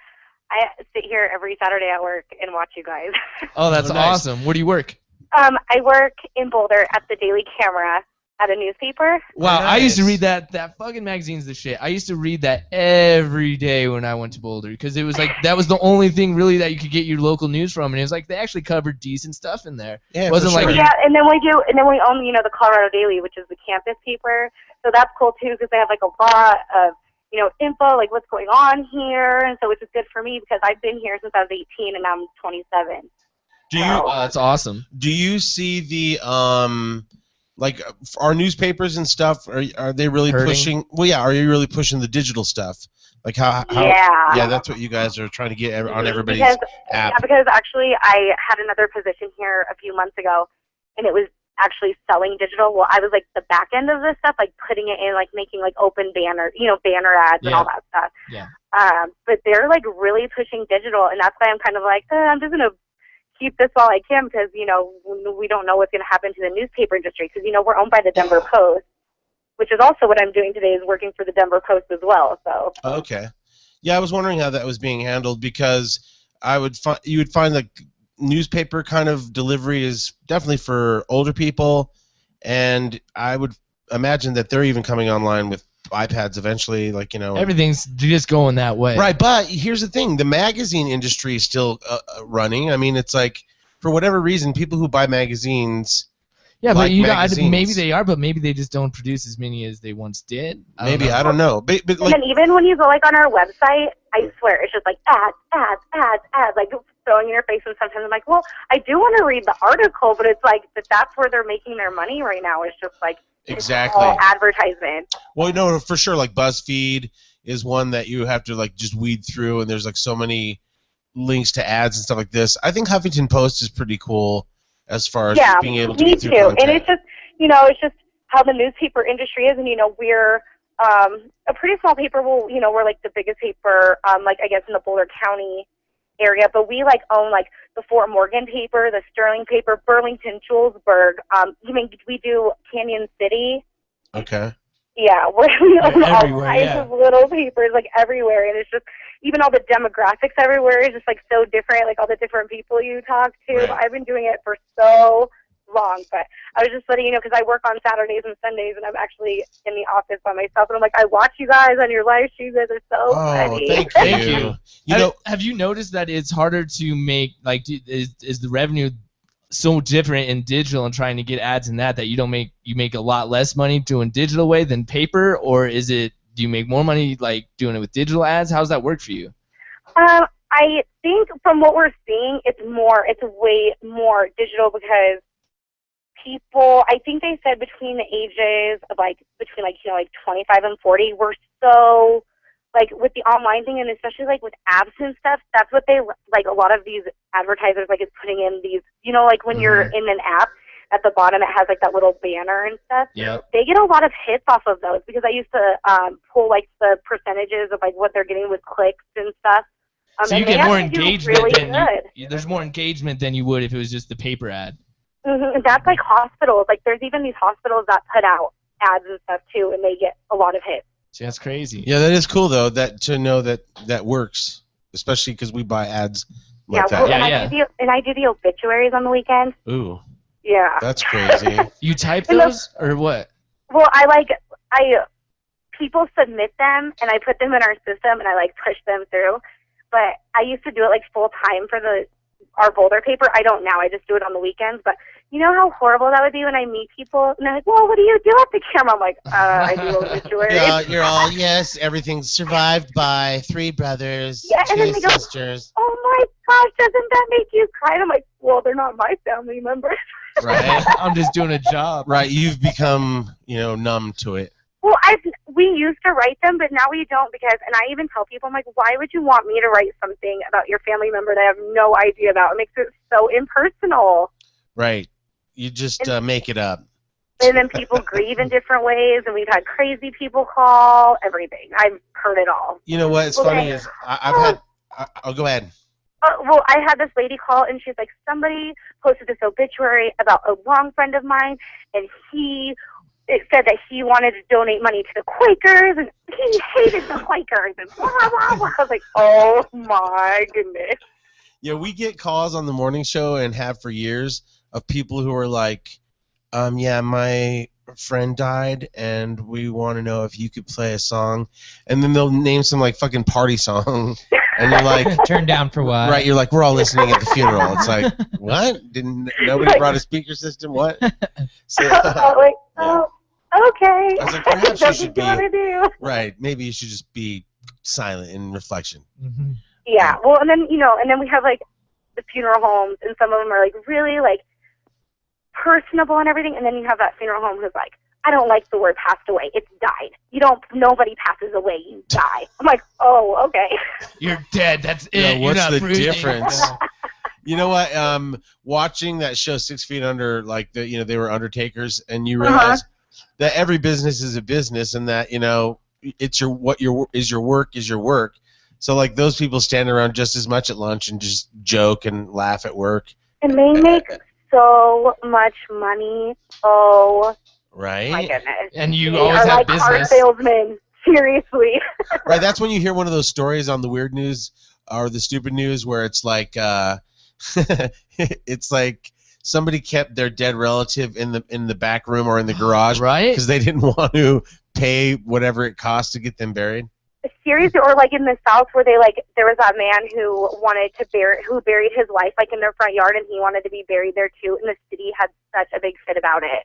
I sit here every Saturday at work and watch you guys. Oh, that's Oh, nice. awesome. Where do you work? I work in Boulder at the Daily Camera. at a newspaper. Wow, I used to read that fucking magazine's the shit. I used to read that every day when I went to Boulder because it was like that was the only thing really that you could get your local news from, and it was like they actually covered decent stuff in there. Yeah, it wasn't for sure. like Yeah, and then we own, the Colorado Daily, which is the campus paper. So that's cool too because they have like a lot of, info, like what's going on here, and so which is good for me because I've been here since I was 18 and now I'm 27. Do you? that's awesome. Do you see the like our newspapers and stuff? Are they really Hurting? pushing? Well, yeah. Are you really pushing the digital stuff? Like how? Yeah. Yeah, that's what you guys are trying to get on everybody's because, app. Yeah, because actually I had another position here a few months ago, and it was actually selling digital. Well, I was like the back end of this stuff, like putting it in, like making like open banner, banner ads and all that stuff. Yeah. But they're like really pushing digital, and that's why I'm kind of like, I'm just gonna keep this while I can because we don't know what's gonna happen to the newspaper industry because we're owned by the Denver Post, which is also what I'm doing today is working for the Denver Post as well. So. Okay. Yeah, I was wondering how that was being handled because you would find that newspaper kind of delivery is definitely for older people, and I would imagine that they're even coming online with iPads eventually, like everything's just going that way. Right, but here's the thing: the magazine industry is still running. I mean, it's like for whatever reason, people who buy magazines. Yeah, like but maybe they are, but maybe they just don't produce as many as they once did. I don't know. But And like, then even when you go like on our website, I swear it's just like ads, like throwing in your face. And sometimes I'm like, well, I do want to read the article, but it's like that's where they're making their money right now. It's just like exactly it's all advertisement. Well, no, for sure. Like BuzzFeed is one that you have to like just weed through, and there's like so many links to ads and stuff like this. I think Huffington Post is pretty cool as far as being able to me get through too. content. And it's just how the newspaper industry is, and we're a pretty small paper. We're like the biggest paper, like I guess in the Boulder County area, but we like own like the Fort Morgan paper, the Sterling paper, Burlington, Julesburg. We do Canyon City. Okay. Yeah, we own all kinds yeah. of little papers like everywhere, and it's just even all the demographics everywhere is just like so different, like all the different people you talk to. Right. I've been doing it for so long, but I was just letting you know because I work on Saturdays and Sundays, and I'm actually in the office by myself, and I'm like, I watch you guys on your live streams. You guys are so funny. Thank you. Have you noticed that it's harder to make is the revenue so different in digital and trying to get ads in that you make a lot less money doing digital way than paper, or do you make more money like doing it with digital ads? How's that work for you? I think from what we're seeing, it's way more digital because people, I think they said between the ages of between 25 and 40, we're so with the online thing, and especially with apps and stuff, that's what they a lot of these advertisers is putting in these, when you're in an app at the bottom, it has that little banner and stuff. Yeah. They get a lot of hits off of those because I used to pull the percentages of what they're getting with clicks and stuff. So you and get more engagement really there's more engagement than you would if it was just the paper ad. Mm-hmm. And that's hospitals. There's even these hospitals that put out ads and stuff too, and they get a lot of hits. See, that's crazy. Yeah, that is cool though. To know that works, especially because we buy ads like that. And I do the obituaries on the weekend. Ooh. Yeah. That's crazy. You type those or what? Well, people submit them and I put them in our system and I push them through. But I used to do it full time for our Boulder paper. I don't now. I just do it on the weekends. But you know how horrible that would be when I meet people and they're like, well, what do you do at the camera? I'm like, I do obituaries. Yeah, you're all, yes, everything's survived by 3 brothers, yeah, 2 and then they sisters. go, oh my gosh, doesn't that make you cry? And I'm like, well, they're not my family members. Right. I'm just doing a job. Right. You've become, numb to it. Well, we used to write them, but now we don't because, and I even tell people, I'm like, why would you want me to write something about your family member that I have no idea about? It makes it so impersonal. Right. You just make it up. And then people grieve in different ways, and we've had crazy people call, everything. I've heard it all. You know what? It's funny is I've had. I'll go ahead. Well, I had this lady call, and she's like, somebody posted this obituary about a long friend of mine, and it said that he wanted to donate money to the Quakers, and he hated the Quakers, and blah, blah, blah. I was like, oh, my goodness. Yeah, we get calls on the morning show and have for years of people who are like, yeah, my friend died, and we want to know if you could play a song, and then they'll name some like fucking party song, and you're like, Turned down for what? right? You're like, we're all listening at the funeral. It's like, what? Nobody brought a speaker system? What? So, like, oh, okay. I was like, perhaps you That's should what be you want to do. right. Maybe you should just be silent in reflection. Yeah. Well, and then we have like the funeral homes, and some of them are like really like personable and everything, and then you have that funeral home who's like, I don't like the word passed away. It's died. Nobody passes away. You die. I'm like, oh, okay. You're dead. That's it. Yeah, You're what's not the breathing. difference? You know what? Watching that show 6 Feet Under, like they were undertakers, and you realize that every business is a business, and that it's your work is your work. So like those people stand around just as much at lunch and just joke and laugh at work. And they make so much money. Oh. Right. My goodness. And you They always are have like car business. salesmen. Seriously. Right. That's when you hear one of those stories on the weird news or the stupid news where it's like, it's like somebody kept their dead relative in the back room or in the garage, right? Because they didn't want to pay whatever it cost to get them buried. Seriously, or like in the South where there was that man who buried his wife like in their front yard, and he wanted to be buried there too, and the city had such a big fit about it.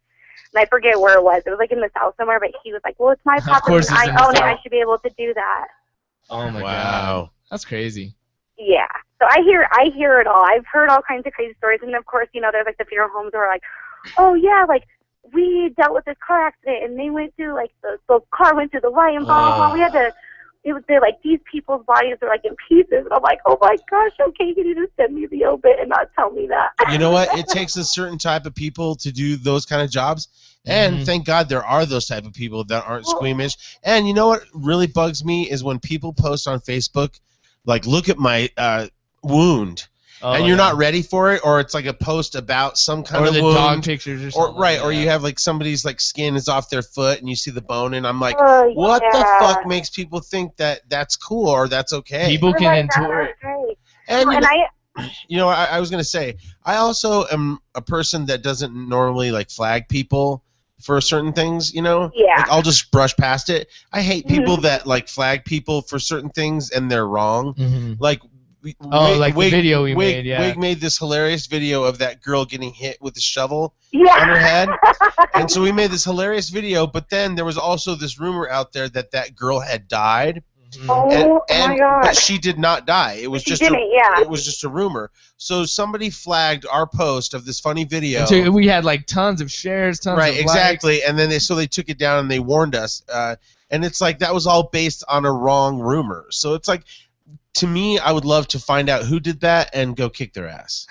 And I forget where it was. It was like in the South somewhere, but he was like, well, it's my property. course it's I in the own it. South. I should be able to do that. Oh my Wow. god. That's crazy. Yeah. So I hear it all. I've heard all kinds of crazy stories, and of course, there's like the funeral homes who are like, oh yeah, like we dealt with this car accident, and they went through like the car went through the light, and blah blah blah. We had to. They're like, these people's bodies are like in pieces, and I'm like, oh my gosh, okay, can you just send me the obit and not tell me that? You know what? It takes a certain type of people to do those kind of jobs. And thank God there are those type of people that aren't squeamish. And you know what really bugs me is when people post on Facebook, like, look at my wound. And you're not ready for it, or it's like a post about some kind Or of the wound. dog pictures or something. Right, or you have like somebody's like skin is off their foot and you see the bone, and I'm like, what the fuck makes people think that that's cool or that's okay? People can endure it. And I was gonna say, I also am a person that doesn't normally like flag people for certain things. Yeah. Like, I'll just brush past it. I hate people that like flag people for certain things and they're wrong. Like. The video we made, yeah. Wig made this hilarious video of that girl getting hit with a shovel Yeah. on her head. And so we made this hilarious video, but then there was also this rumor out there that girl had died. Oh my God. But she did not die. It was it was just a rumor. So somebody flagged our post of this funny video. So we had like tons of shares, tons of likes. Exactly. And then they took it down and they warned us. And it's like that was all based on a wrong rumor. So it's like, to me, I would love to find out who did that and go kick their ass.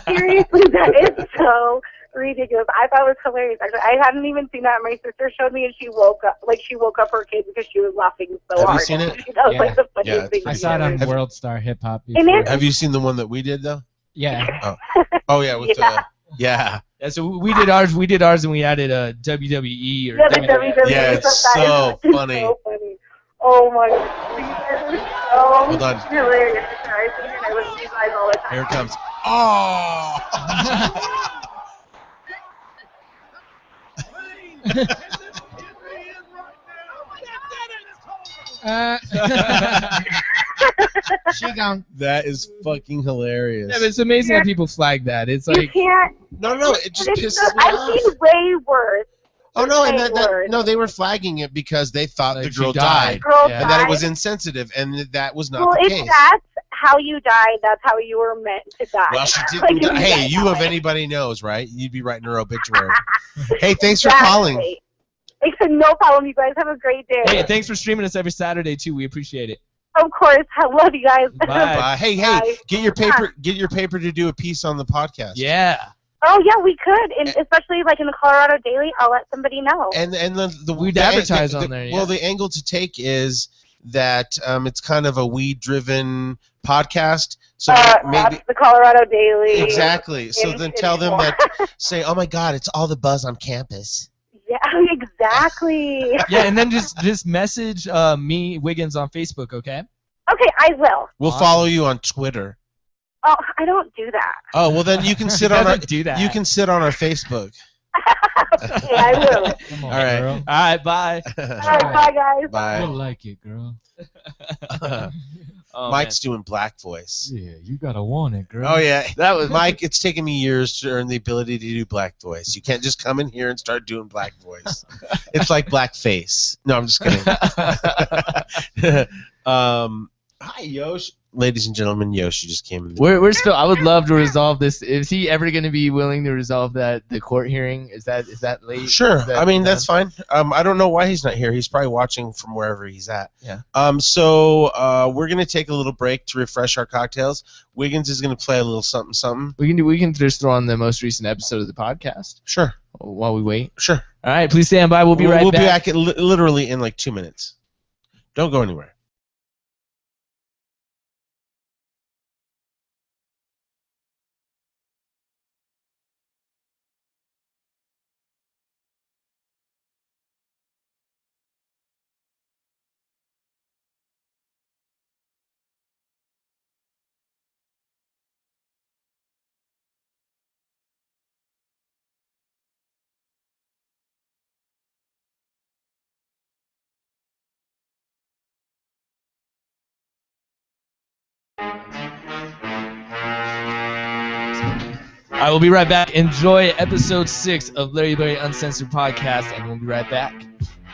Seriously, that is so ridiculous. I thought it was hilarious. Actually, I hadn't even seen that. My sister showed me, and she woke up her kid because she was laughing so hard. Have you seen it? That was like the funniest thing. I saw it on World Star Hip Hop. Have you seen the one that we did though? Yeah. Oh yeah. With Yeah, so we did ours, and we added a WWE or WWE. Yeah, it's so funny. So funny. Oh my God. Hold on. Hilarious. I listen to you guys all the time. Here it comes. Oh! She gone. That is fucking hilarious. Yeah, but it's amazing how people flag that. It's like You can't. No, it just pisses me I've off. seen way worse. Oh no, and Way worse. they were flagging it because they thought the Like girl she died. died, Girl and that it died. was insensitive, and that was not Well, the if case. that's how you died, that's how you were meant to die. Well, she Like, didn't. if Hey, died you that of way. anybody knows, right? You'd be writing her obituary. Hey, thanks for calling. Exactly. No problem. You guys have a great day. hey, thanks for streaming us every Saturday too. We appreciate it. Of course. I love you guys. Bye. Hey, Bye. get your paper to do a piece on the podcast. Yeah. Oh yeah, we could, and especially like in the Colorado Daily, I'll let somebody know. And the We'd the- advertise the- on there, yeah. Well, the angle to take is that it's kind of a weed-driven podcast. So maybe That's the Colorado Daily. exactly. So in then tell them Sydney. that. Say, oh my God, it's all the buzz on campus. Yeah, exactly. Yeah, and then just message me, Wiggins, on Facebook, okay? Okay, I will. We'll follow you on Twitter. Oh, I don't do that. Oh well, then you can sit He on our doesn't do that. you can sit on our Facebook. Okay, I will. Come on, All right. girl. All right, bye. All right, bye, guys. Bye. You'll like it, girl. Oh, Mike's doing black voice. Yeah, you gotta want it, girl. Oh yeah, That was Mike. It's taken me years to earn the ability to do black voice. You can't just come in here and start doing black voice. It's like black face. No, I'm just kidding. Hi, Yosh. Ladies and gentlemen, Yoshi just came in. We're still. I would love to resolve this. Is he ever going to be willing to resolve the court hearing? Is that late? Sure. Is that I mean, done? that's fine. I don't know why he's not here. He's probably watching from wherever he's at. Yeah. So we're gonna take a little break to refresh our cocktails. Wiggins is gonna play a little something, something. We can just throw on the most recent episode of the podcast. Sure. While we wait. Sure. All right. Please stand by. We'll be right back. We'll be back literally in like 2 minutes. Don't go anywhere. I will be right back. Enjoy episode 6 of Larry Berry Uncensored podcast, and we'll be right back.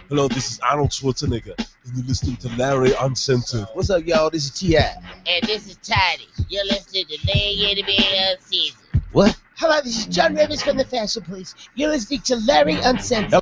Hello, this is Arnold Schwarzenegger, and you're listening to Larry Uncensored. What's up, y'all? This is T.I. And this is Toddy. You're listening to Larry Uncensored. What? Hello, this is John Rivers from the Fashion Police. You're listening to Larry Uncensored.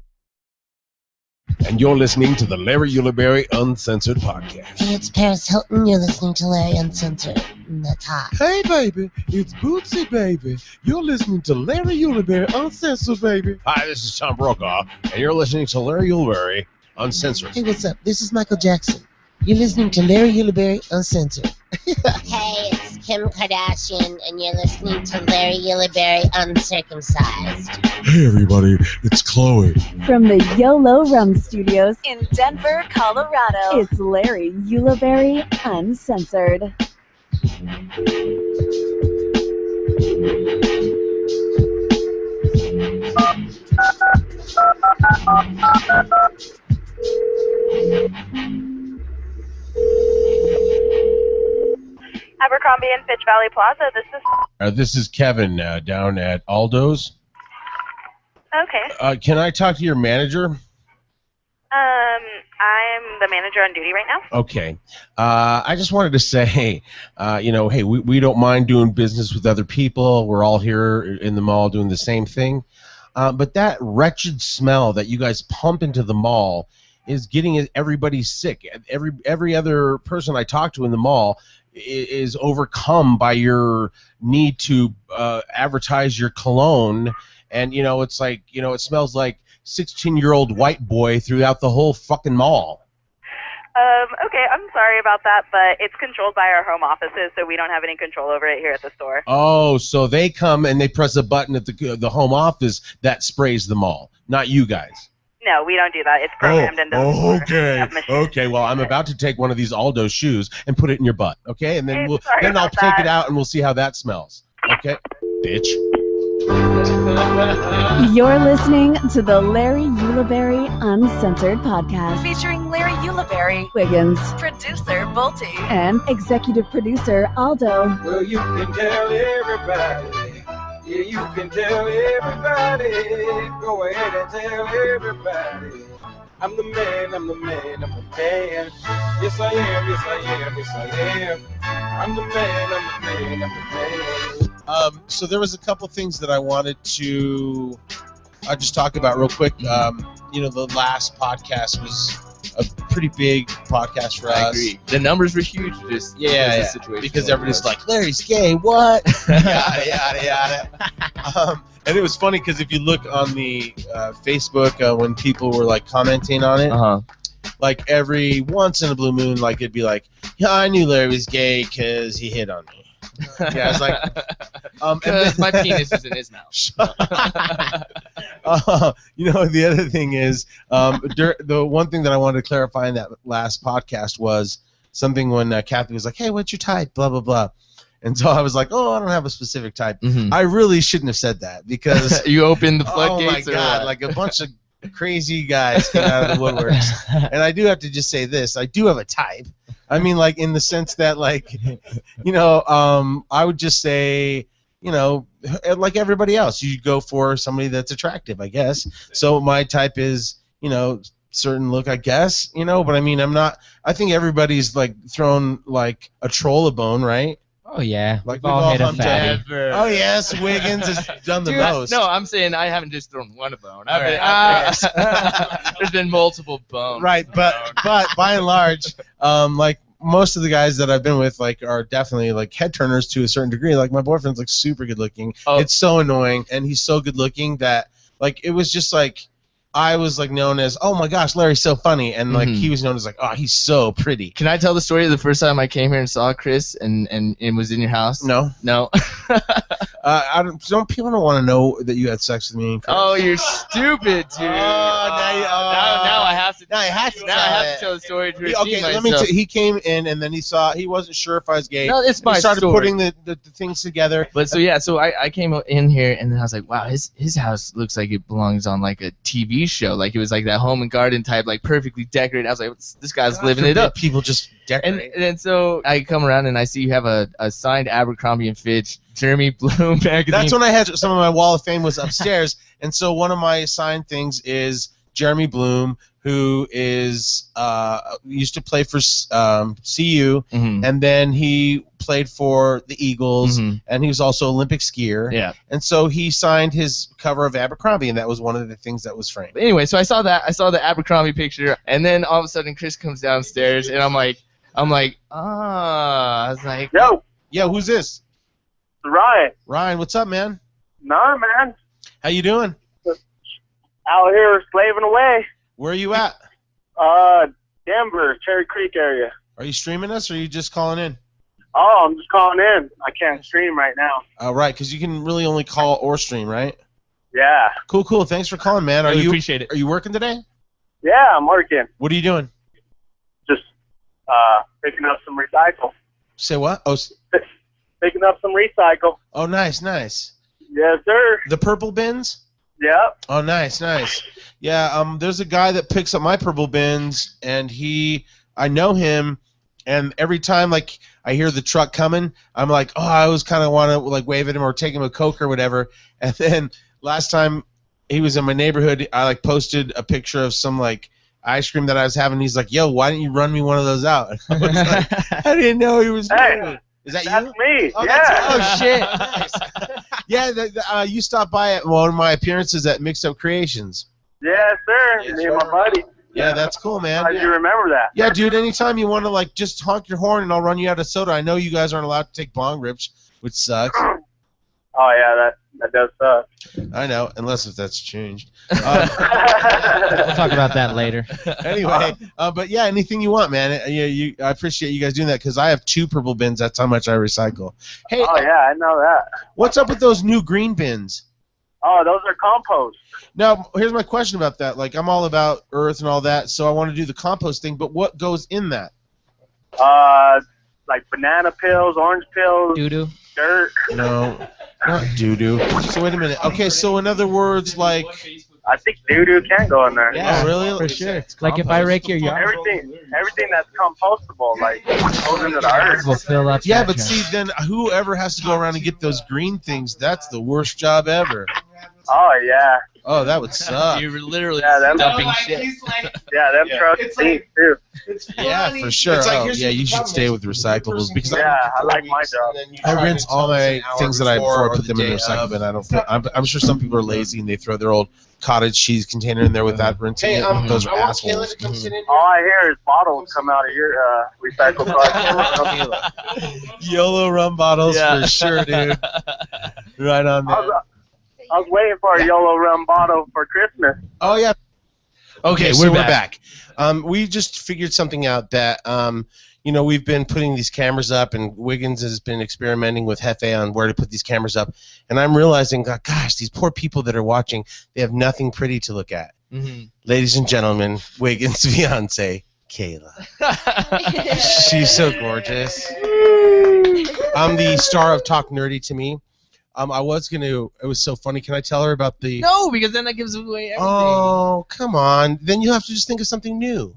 And you're listening to the Larry Ulibarri Uncensored podcast. Hey, it's Paris Hilton. You're listening to Larry Uncensored. That's hot. Hey, baby, it's Bootsy, baby. You're listening to Larry Ulibarri Uncensored, baby. Hi, this is Tom Brokaw, and you're listening to Larry Ulibarri Uncensored. Hey, what's up? This is Michael Jackson. You're listening to Larry Ulibarri Uncensored. Hey, it's Kim Kardashian, and you're listening to Larry Ulibarri Uncircumcised. Hey, everybody, it's Chloe. From the YOLO Rum Studios in Denver, Colorado, it's Larry Ulibarri Uncensored. Abercrombie and Fitch Valley Plaza. This is Kevin down at Aldo's. Okay. Can I talk to your manager? I'm the manager on duty right now. Okay. I just wanted to say, hey, we don't mind doing business with other people. We're all here in the mall doing the same thing. But that wretched smell that you guys pump into the mall is getting everybody sick. Every other person I talk to in the mall is overcome by your need to advertise your cologne. And, it's like, it smells like 16-year-old white boy throughout the whole fucking mall. Okay, I'm sorry about that, but it's controlled by our home offices, so we don't have any control over it here at the store. Oh, so they come and they press a button at the home office that sprays the mall, not you guys. No, we don't do that. It's programmed into the store. Okay. Okay, well, I'm about to take one of these Aldo shoes and put it in your butt, okay? And then Sorry I'll about take that. it out and we'll see how that smells. Okay? Bitch. You're listening to the Larry Ulibarri Uncensored podcast, Featuring Larry Ulibarri, Wiggins, producer Bolte, and executive producer Aldo. Well, you can tell everybody. Yeah, you can tell everybody. Go ahead and tell everybody. I'm the man, I'm the man, I'm the man. Yes, I am, yes, I am, yes, I am. I'm the man, I'm the man, I'm the man. So there was a couple things that I wanted to just talk about real quick. The last podcast was a pretty big podcast for us. I agree. The numbers were huge. Just Yeah, the situation because like everybody's was. like, Larry's gay, what? Yada, yada, yada. And it was funny because if you look on the Facebook when people were like commenting on it, like every once in a blue moon, like it'd be like, yeah, I knew Larry was gay because he hit on me. Yeah, it's like, my penis is in his mouth. The other thing is, the one thing that I wanted to clarify in that last podcast was something when Kathy was like, hey, what's your type? Blah, blah, blah. And so I was like, oh, I don't have a specific type. Mhm. I really shouldn't have said that because You opened the oh my floodgates. or God, what? like a bunch of crazy guys came out of the woodworks. And I do have to just say this: I do have a type. I mean, like in the sense that, like, you know, I would just say, you know, like everybody else, you go for somebody that's attractive, I guess. So my type is, you know, certain look, I guess, you know. But I mean, I'm not. I think everybody's like thrown like a troll a bone, right? Oh yeah, Like we've all hit a humped fatty. Never. Oh yes, Wiggins has done the Dude, most. No, I'm saying I haven't just thrown one bone. All right. There's been multiple bones. Right, but by and large, like most of the guys that I've been with, like, are definitely like head turners to a certain degree. Like my boyfriend's like super good looking. Oh. It's so annoying, and he's so good looking that like it was just like I was like known as, oh my gosh, Larry's so funny, and like he was known as like, oh, he's so pretty. Can I tell the story of the first time I came here and saw Chris and was in your house? No. No. Don't people don't want to know that you had sex with me? Oh, you're stupid, dude. Now I have to. Now I have to. Now I have to tell the story to redeem Okay, let me. myself. He came in and then he wasn't sure if I was gay. No, it's my He started story. putting the things together. But so yeah, so I came in here and then I was like, wow, his house looks like it belongs on like a TV show. Like it was like that home and garden type, like perfectly decorated. I was like, this guy's living it up. People just decorate. And then so I come around and I see you have a signed Abercrombie and Fitch Jeremy Bloom magazine. That's when I had some of my Wall of Fame was upstairs, and so one of my signed things is Jeremy Bloom, who is used to play for CU, and then he played for the Eagles, and he was also Olympic skier. Yeah. And so he signed his cover of Abercrombie, and that was one of the things that was framed. But anyway, so I saw the Abercrombie picture, and then all of a sudden Chris comes downstairs, and I'm like, I was like, Yo, yeah, who's this? Ryan. Ryan, what's up, man? Nah, man. How you doing? Out here slaving away. Where are you at? Denver, Cherry Creek area. Are you streaming us, or are you just calling in? Oh, I'm just calling in. I can't stream right now. Right, because you can really only call or stream, right? Yeah. Cool. Thanks for calling, man. Really appreciate it. Are you working today? Yeah, I'm working. What are you doing? Just picking up some recycle. Say what? Oh, Picking up some recycle. oh, nice. Yes, sir. The purple bins? Yep. Oh, nice. Yeah, there's a guy that picks up my purple bins, and I know him, and every time like I hear the truck coming, I'm like, oh, I always kind of want to like wave at him or take him a Coke or whatever. And then last time he was in my neighborhood, I like posted a picture of some like ice cream that I was having. He's like, yo, why didn't you run me one of those out? I was like, I didn't know he was Hey, Is that that's you? me. Oh, yeah. that's you. Oh, shit. Nice. Yeah, you stopped by at one of my appearances at Mixed Up Creations. Yes, sir. Me and my buddy. Yeah, that's cool, man. How do you remember that? Yeah, dude, anytime you want to, like, just honk your horn and I'll run you out of soda. I know you guys aren't allowed to take bong rips, which sucks. Oh, yeah, that does suck. I know, unless if that's changed. We'll talk about that later. Anyway, but yeah, anything you want, man. I appreciate you guys doing that because I have 2 purple bins. That's how much I recycle. Hey, Oh, yeah, I know that. what's up with those new green bins? Oh, those are compost. Now, here's my question about that. Like, I'm all about earth and all that, so I want to do the compost thing, but what goes in that? Like banana pills, orange pills, Doo-doo. dirt. No, not doo-doo. So wait a minute. Okay, so in other words, like... I think doo-doo can go in there. Yeah, Oh, really? for sure. Like if I rake your yard, Everything that's compostable, like, goes into the earth. will fill up. Yeah, that but trash. see, then whoever has to go around and get those green things, that's the worst job ever. Oh, yeah. Oh, that would suck. You're literally them dumping shit. Yeah, them trucks stink, too. Yeah, for sure. It's like, Oh, here's yeah, the you should problem stay is- with recyclables because Yeah, I like my job. I rinse all my things that I before I put them in the recycle bin. I don't put. I'm sure some people are lazy and they throw their old cottage cheese container in there without rinsing Hey, it. Those are I want assholes. Kayla to come sit in All I hear is bottles come out of your recycle cart. YOLO rum bottles for sure, dude. Right on there. I was waiting for a YOLO rum bottle for Christmas. Oh yeah. Okay, so we're back. We just figured something out that we've been putting these cameras up, and Wiggins has been experimenting with Hefe on where to put these cameras up, and I'm realizing, gosh, these poor people that are watching, they have nothing pretty to look at. Ladies and gentlemen, Wiggins' fiance, Kayla. She's so gorgeous. I'm the star of Talk Nerdy to Me. I was gonna. It was so funny. Can I tell her about the? No, because then that gives away everything. Oh, come on. Then you have to just think of something new.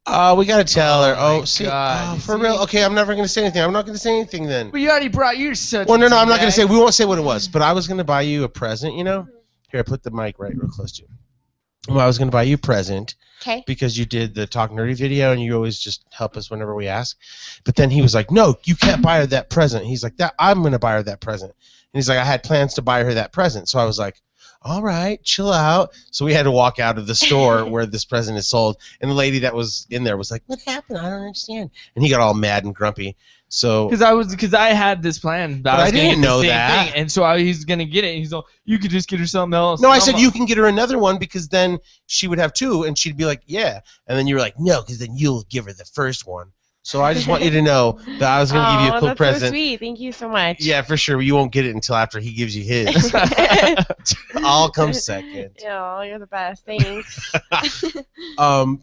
We gotta tell her. Oh, see, for real. Okay, I'm never gonna say anything. I'm not gonna say anything then. But you already brought your such. Well, no, I'm not gonna say. We won't say what it was. But I was gonna buy you a present. You know. Here, I put the mic right real close to you. Well, I was gonna buy you a present. Okay. Because you did the Talk Nerdy video and you always just help us whenever we ask. But then he was like, no, you can't buy her that present. He's like, I'm going to buy her that present. And he's like, I had plans to buy her that present. So I was like, all right, chill out. So we had to walk out of the store where this present is sold. And the lady that was in there was like, what happened? I don't understand. And he got all mad and grumpy. So because I had this plan. But I didn't know that. Thing, and so he's gonna get it. And he's like, you could just get her something else. No, I said you can get her another one because then she would have two, and she'd be like, yeah. And then you were like, no, because then you'll give her the first one. So I just want you to know that I was gonna give you a cool that's present. So sweet. Thank you so much. Yeah, for sure. You won't get it until after he gives you his. I'll come second. Oh, you're the best. Thanks.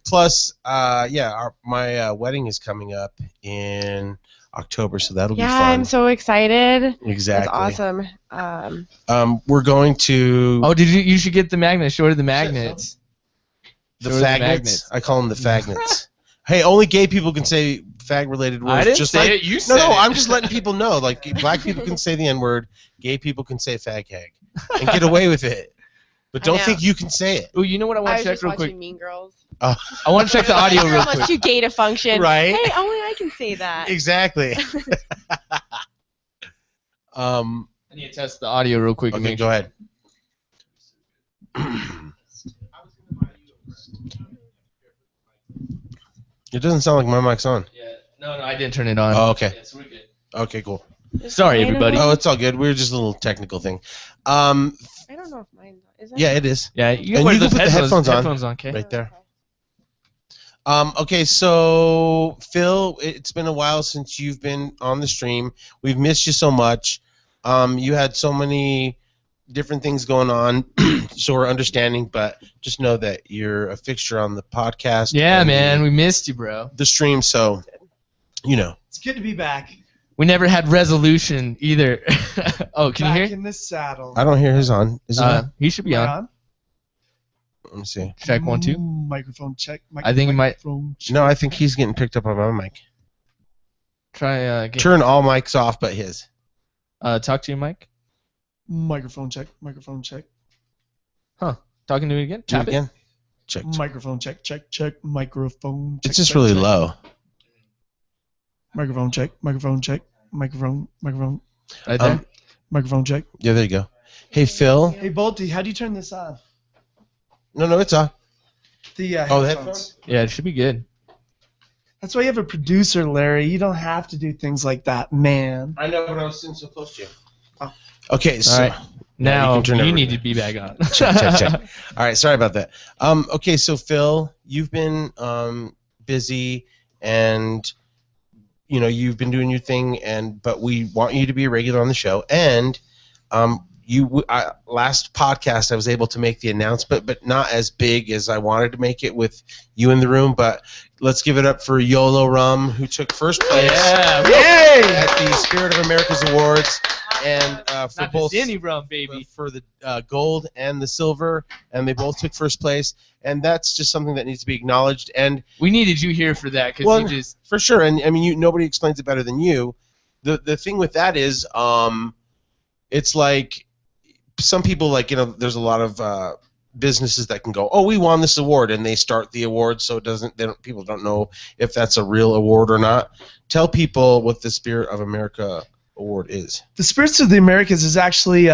Plus, my wedding is coming up in October, so that'll be fun. Yeah, I'm so excited. Exactly. That's awesome. We're going to. Oh, you should get the magnets. Show her the magnets. The fagnets. I call them the fagnets. Hey, only gay people can say fag-related words. I didn't just say like, it. You said it. No, I'm just letting people know. Like, black people can say the N-word, gay people can say fag-hag, and get away with it. But don't think you can say it. Oh, you know what I want I to was check just real watching quick? Mean Girls. I want to check the audio You're real almost quick. too gay to function. Right? Hey, only I can say that. Exactly. I need to test the audio real quick. Okay, go ahead. It doesn't sound like my mic's on. Yeah. No, I didn't turn it on. Oh, okay. Yeah, so we're good. Okay, cool. Sorry, everybody. Oh, it's all good. We're just a little technical thing. I don't know if mine is. Yeah, it is. Yeah, you and can you wear can put the headphones on. Okay. Right there. Okay, so Phil, it's been a while since you've been on the stream. We've missed you so much. You had so many different things going on, so we're understanding, but just know that you're a fixture on the podcast. Yeah, man, we missed you, bro. The stream, so, you know. It's good to be back. We never had resolution either. Oh, can you hear? Back in the saddle. I don't hear his on. Is he on? He should be Am I on. Let me see. Check 1 2. Microphone check. I think it might. No, I think he's getting picked up on my mic. Try. Turn all mics off but his. Talk to your mic. Microphone check. Microphone check. Huh? Talking to it again? Do it Tap again. Check. Microphone check. Check. Check. Microphone. Check, It's just check, really check. low. Microphone check. Microphone check. Microphone. Microphone. Right there. Microphone check. Yeah, there you go. Hey, Phil. Hey, Bolty, how do you turn this on? No, it's on. The the headphones. headphones? Yeah, it should be good. That's why you have a producer, Larry. You don't have to do things like that, man. I know, but I was sitting so close to you. Oh. Okay, so All right. Now you, can turn you need to be back on. check. All right, sorry about that. Okay, so Phil, you've been busy, and you've been doing your thing, but we want you to be a regular on the show. And last podcast I was able to make the announcement, but not as big as I wanted to make it with you in the room. But let's give it up for YOLO Rum, who took first place at the Spirit of America's Awards. And for Not both just any rum, baby. For the gold and the silver, and they both took first place, and that's just something that needs to be acknowledged. And we needed you here for that because you just for sure. And I mean, nobody explains it better than you. The thing with that is, it's like some people there's a lot of businesses that can go, oh, we won this award, and they start the award, so people don't know if that's a real award or not. Tell people what the Spirit of America Award is. The Spirits of the Americas is actually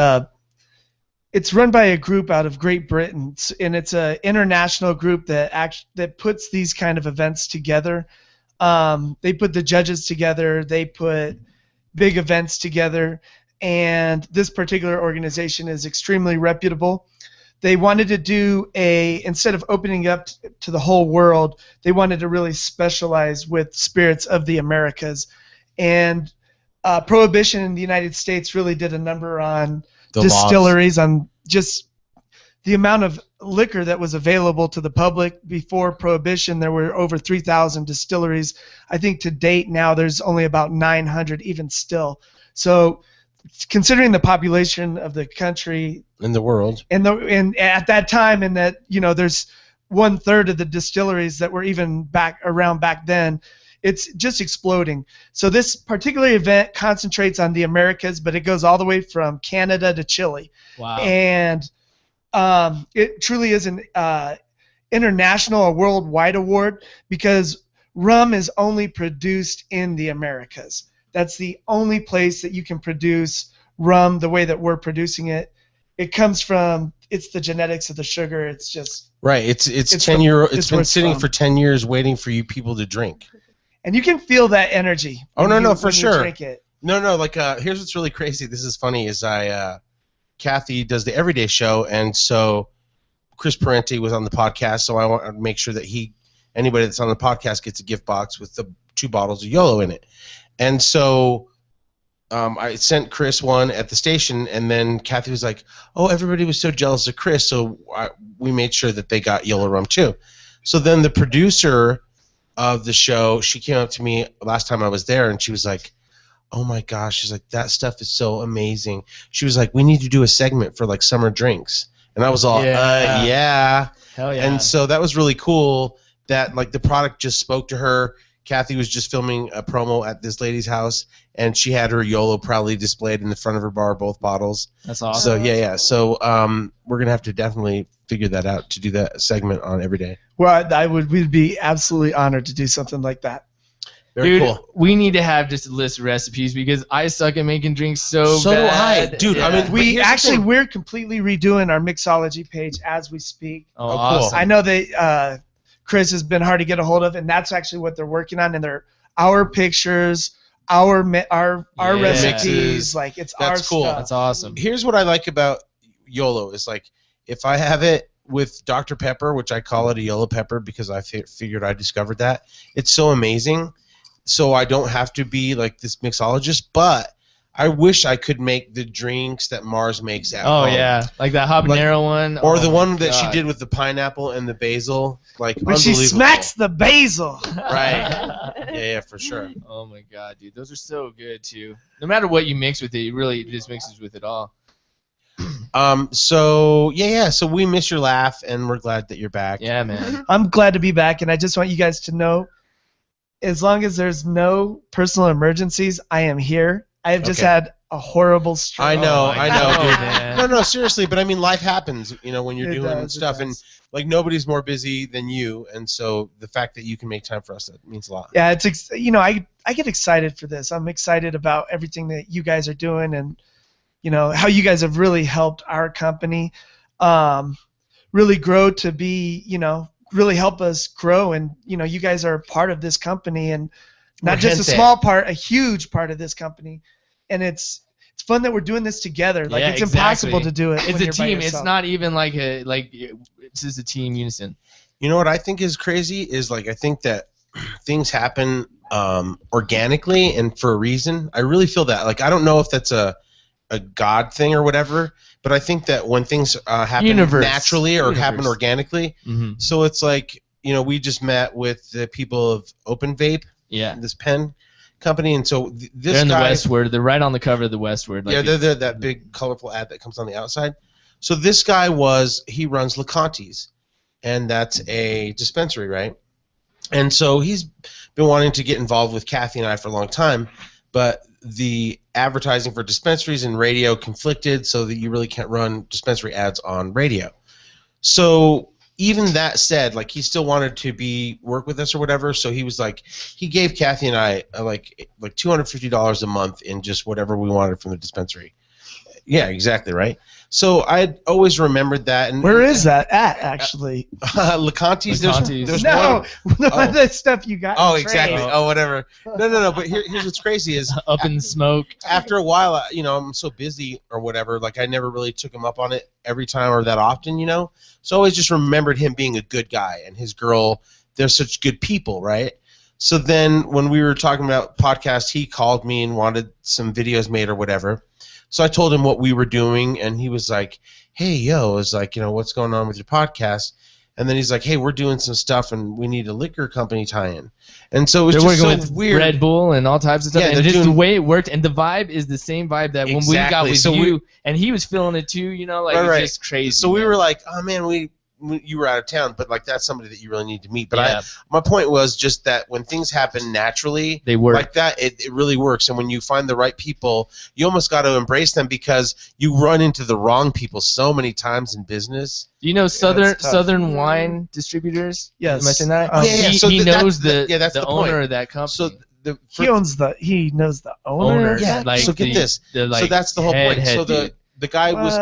it's run by a group out of Great Britain, and it's an international group that puts these kind of events together. They put the judges together, they put big events together, and this particular organization is extremely reputable. They wanted to do instead of opening up to the whole world, they wanted to really specialize with Spirits of the Americas. And Prohibition in the United States really did a number on distilleries, on just the amount of liquor that was available to the public. Before Prohibition, there were over 3,000 distilleries. I think to date now there's only about 900 even still. So considering the population of the country in the world, and at that time, and that, you know, there's 1/3 of the distilleries that were even back then, it's just exploding. So this particular event concentrates on the Americas, but it goes all the way from Canada to Chile. Wow. And it truly is an international or worldwide award, because rum is only produced in the Americas. That's the only place that you can produce rum the way that we're producing it. It comes from, it's the genetics of the sugar. It's just right. It's 10-year. It's been sitting for 10 years waiting for you people to drink. And you can feel that energy. Oh no, for when you sure. drink it. No, like here's what's really crazy. This is funny. Is Kathy does the Everyday Show, and so Chris Parenti was on the podcast. So I want to make sure that anybody that's on the podcast gets a gift box with the 2 bottles of YOLO in it. And so I sent Chris one at the station, and then Kathy was like, "Oh, everybody was so jealous of Chris, so we made sure that they got YOLO rum too." So then the producer of the show, she came up to me last time I was there, and she was like, "Oh my gosh," she's like, "that stuff is so amazing." She was like, "We need to do a segment for like summer drinks," and I was all, yeah. Hell yeah. And so that was really cool that like the product just spoke to her. Kathy was just filming a promo at this lady's house, and she had her YOLO proudly displayed in the front of her bar, both bottles. That's awesome. So yeah. So we're gonna have to definitely figure that out to do that segment on Everyday. Well, we'd be absolutely honored to do something like that. Very Dude, cool. we need to have just a list of recipes, because I suck at making drinks so So bad. do I. Dude, Yeah. I mean, We're completely redoing our mixology page as we speak. Oh, awesome. I know that Chris has been hard to get a hold of, and that's actually what they're working on. And they're our pictures, our recipes, like it's our That's cool. stuff. That's awesome. Here's what I like about YOLO is like if I have it with Dr. Pepper, which I call it a YOLO pepper because I figured I discovered that, it's so amazing. So I don't have to be like this mixologist, but I wish I could make the drinks that Mars makes at home. Yeah, like that habanero one. Or Oh the my one that she God. did with the pineapple and the basil. Like, When she unbelievable. smacks the basil. Right. Yeah, for sure. Oh my God, dude, those are so good too. No matter what you mix with it, it really just mixes with it all. So we miss your laugh, and we're glad that you're back. Yeah, man. I'm glad to be back, and I just want you guys to know, as long as there's no personal emergencies, I am here. I have just had a horrible stroke. I know, dude. man. No, seriously, but I mean, life happens, when you're It doing does, it stuff, and does. like nobody's more busy than you, and so the fact that you can make time for us, that means a lot. Yeah, I get excited for this. I'm excited about everything that you guys are doing, and how you guys have really helped our company really grow to be, really help us grow, and you guys are a part of this company, and not just a small part, a huge part of this company, and it's fun that we're doing this together. Like, Yeah, it's impossible exactly. to do it. It's when a you're by team. It's yourself. not even it's just a team unison. You know what I think is crazy is like I think that things happen organically and for a reason. I really feel that. Like I don't know if that's a God thing or whatever, but I think that when things happen naturally or happen organically, so it's like we just met with the people of Open Vape, this pen company, and so this They're in the guy, Westward. They're right on the cover of the Westward. yeah, they're that big colorful ad that comes on the outside. So this guy he runs LeConte's, and that's a dispensary, right? And so he's been wanting to get involved with Kathy and I for a long time, but the advertising for dispensaries and radio conflicted, so that you really can't run dispensary ads on radio. So even that said, like he still wanted to work with us or whatever, so he was like, he gave Kathy and I like $250 a month in just whatever we wanted from the dispensary. Yeah, exactly, right? So I'd always remembered that. And Where is that at, actually? LeConte's. There's no, one. the stuff you got. Oh, in the exactly. tray. Oh, whatever. No. But here's what's crazy is up in smoke. After a while, I'm so busy or whatever. Like I never really took him up on it every time or that often, So I always just remembered him being a good guy and his girl. They're such good people, right? So then when we were talking about podcasts, he called me and wanted some videos made or whatever. So I told him what we were doing, and he was like, hey, yo, I was like, what's going on with your podcast? And then he's like, hey, we're doing some stuff, and we need a liquor company tie-in. And so it was just so with weird. Red Bull and all types of stuff. Yeah, and just the way it worked, and the vibe is the same vibe that when we got with you, and he was feeling it too, it's just crazy. So we were like, oh, man, you were out of town, but like that's somebody that you really need to meet. But my point was just that when things happen naturally, they work like that. It really works. And when you find the right people, you almost got to embrace them because you run into the wrong people so many times in business. Do you know Southern Wine Distributors? Yes. Am I saying that? Yeah. So he knows the owner of that company. So he knows the owner. Yeah. So get this. So that's the whole point. So the guy was.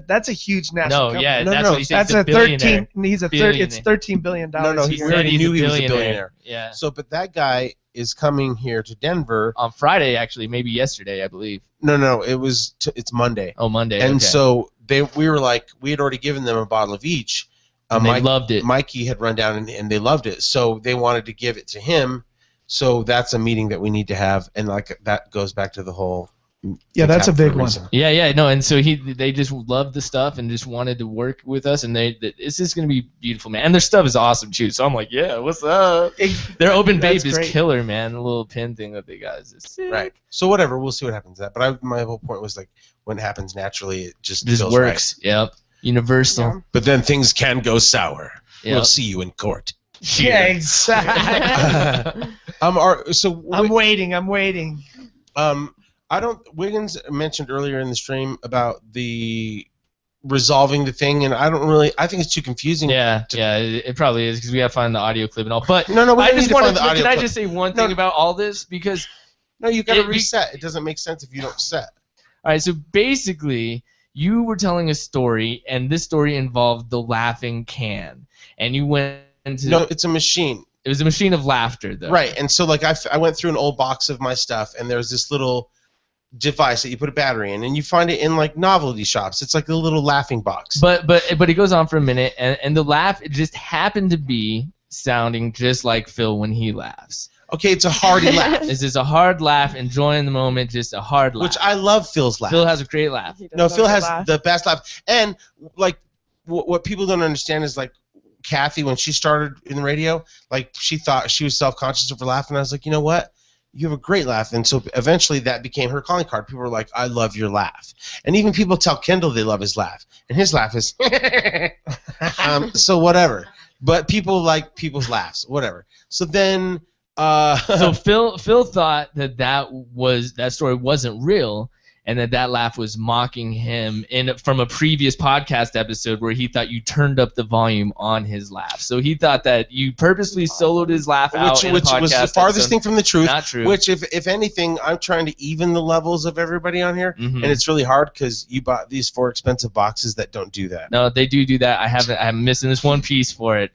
That's a huge national company. That's a 13. He's a It's $13 billion. No, we already knew he was a billionaire. Yeah. So, but that guy is coming here to Denver on Friday, actually, maybe yesterday, I believe. No, it's Monday. Oh, Monday. And okay. so we were like, we had already given them a bottle of each. And they loved it. Mikey had run down and they loved it, so they wanted to give it to him. So that's a meeting that we need to have, and like that goes back to the whole. Yeah, that's a big one. Yeah, no, and so they just loved the stuff and just wanted to work with us, and it's just gonna be beautiful, man. And their stuff is awesome too. So I'm like, yeah, what's up? Their open vape is killer, man. The little pin thing that they got is just sick. Right. So whatever, we'll see what happens with that. But my whole point was like, when it happens naturally, it just feels works. Right. Yep. Universal. Yeah. But then things can go sour. Yep. We'll see you in court. Yeah, exactly. I'm waiting. Wiggins mentioned earlier in the stream about the resolving the thing, and I think it's too confusing. Yeah, it probably is because we gotta find the audio clip and all. But no, I just wanted to. Can I just say one thing about all this? Because you gotta reset. It doesn't make sense if you don't set. All right, so basically, you were telling a story, and this story involved the laughing can, and you went into. No, it's a machine. It was a machine of laughter, though. Right, and so like I went through an old box of my stuff, and there's this little device that you put a battery in, and you find it in like novelty shops. It's like a little laughing box. But it goes on for a minute, and the laugh, it just happened to be sounding just like Phil when he laughs. Okay, it's a hearty laugh. This is a hard laugh, enjoying the moment, just a hard laugh. Which I love Phil's laugh. Phil has a great laugh. No, Phil has the best laugh. And like what people don't understand is like Kathy, when she started in the radio, like she thought she was self-conscious of her laugh, and I was like, you know what? You have a great laugh. And so eventually that became her calling card. People were like, I love your laugh. And even people tell Kendall they love his laugh. And his laugh is so whatever. But people like people's laughs, whatever. So then so Phil thought that story wasn't real, and that laugh was mocking him from a previous podcast episode where he thought you turned up the volume on his laugh. So he thought that you purposely soloed his laugh out in a podcast was the farthest thing from the truth. Not true. Which, if anything, I'm trying to even the levels of everybody on here, and it's really hard because you bought these 4 expensive boxes that don't do that. No, they do that. I'm missing this one piece for it.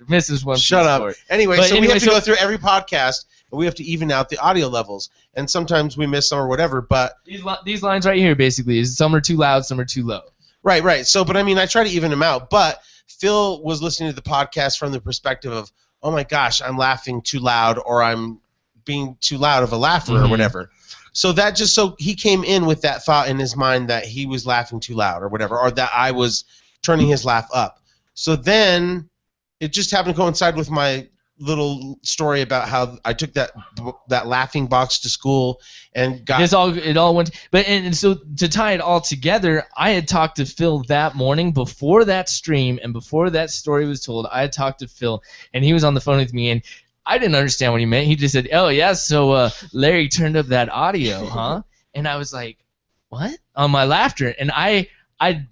Shut up. Anyway, so we have to go through every podcast. We have to even out the audio levels, and sometimes we miss some or whatever. But these lines right here, basically, is some are too loud, some are too low. Right. So, but I mean, I try to even them out. But Phil was listening to the podcast from the perspective of, oh my gosh, I'm laughing too loud, or I'm being too loud of a laugher, or whatever. So he came in with that thought in his mind that he was laughing too loud, or whatever, or that I was turning his laugh up. So then it just happened to coincide with my little story about how I took that laughing box to school and got it all went. But and so to tie it all together, I had talked to Phil that morning before that stream and before that story was told. I had talked to Phil, and he was on the phone with me, and I didn't understand what he meant. He just said, "Oh yeah, so Larry turned up that audio, huh?" And I was like, "What?" On my laughter, and I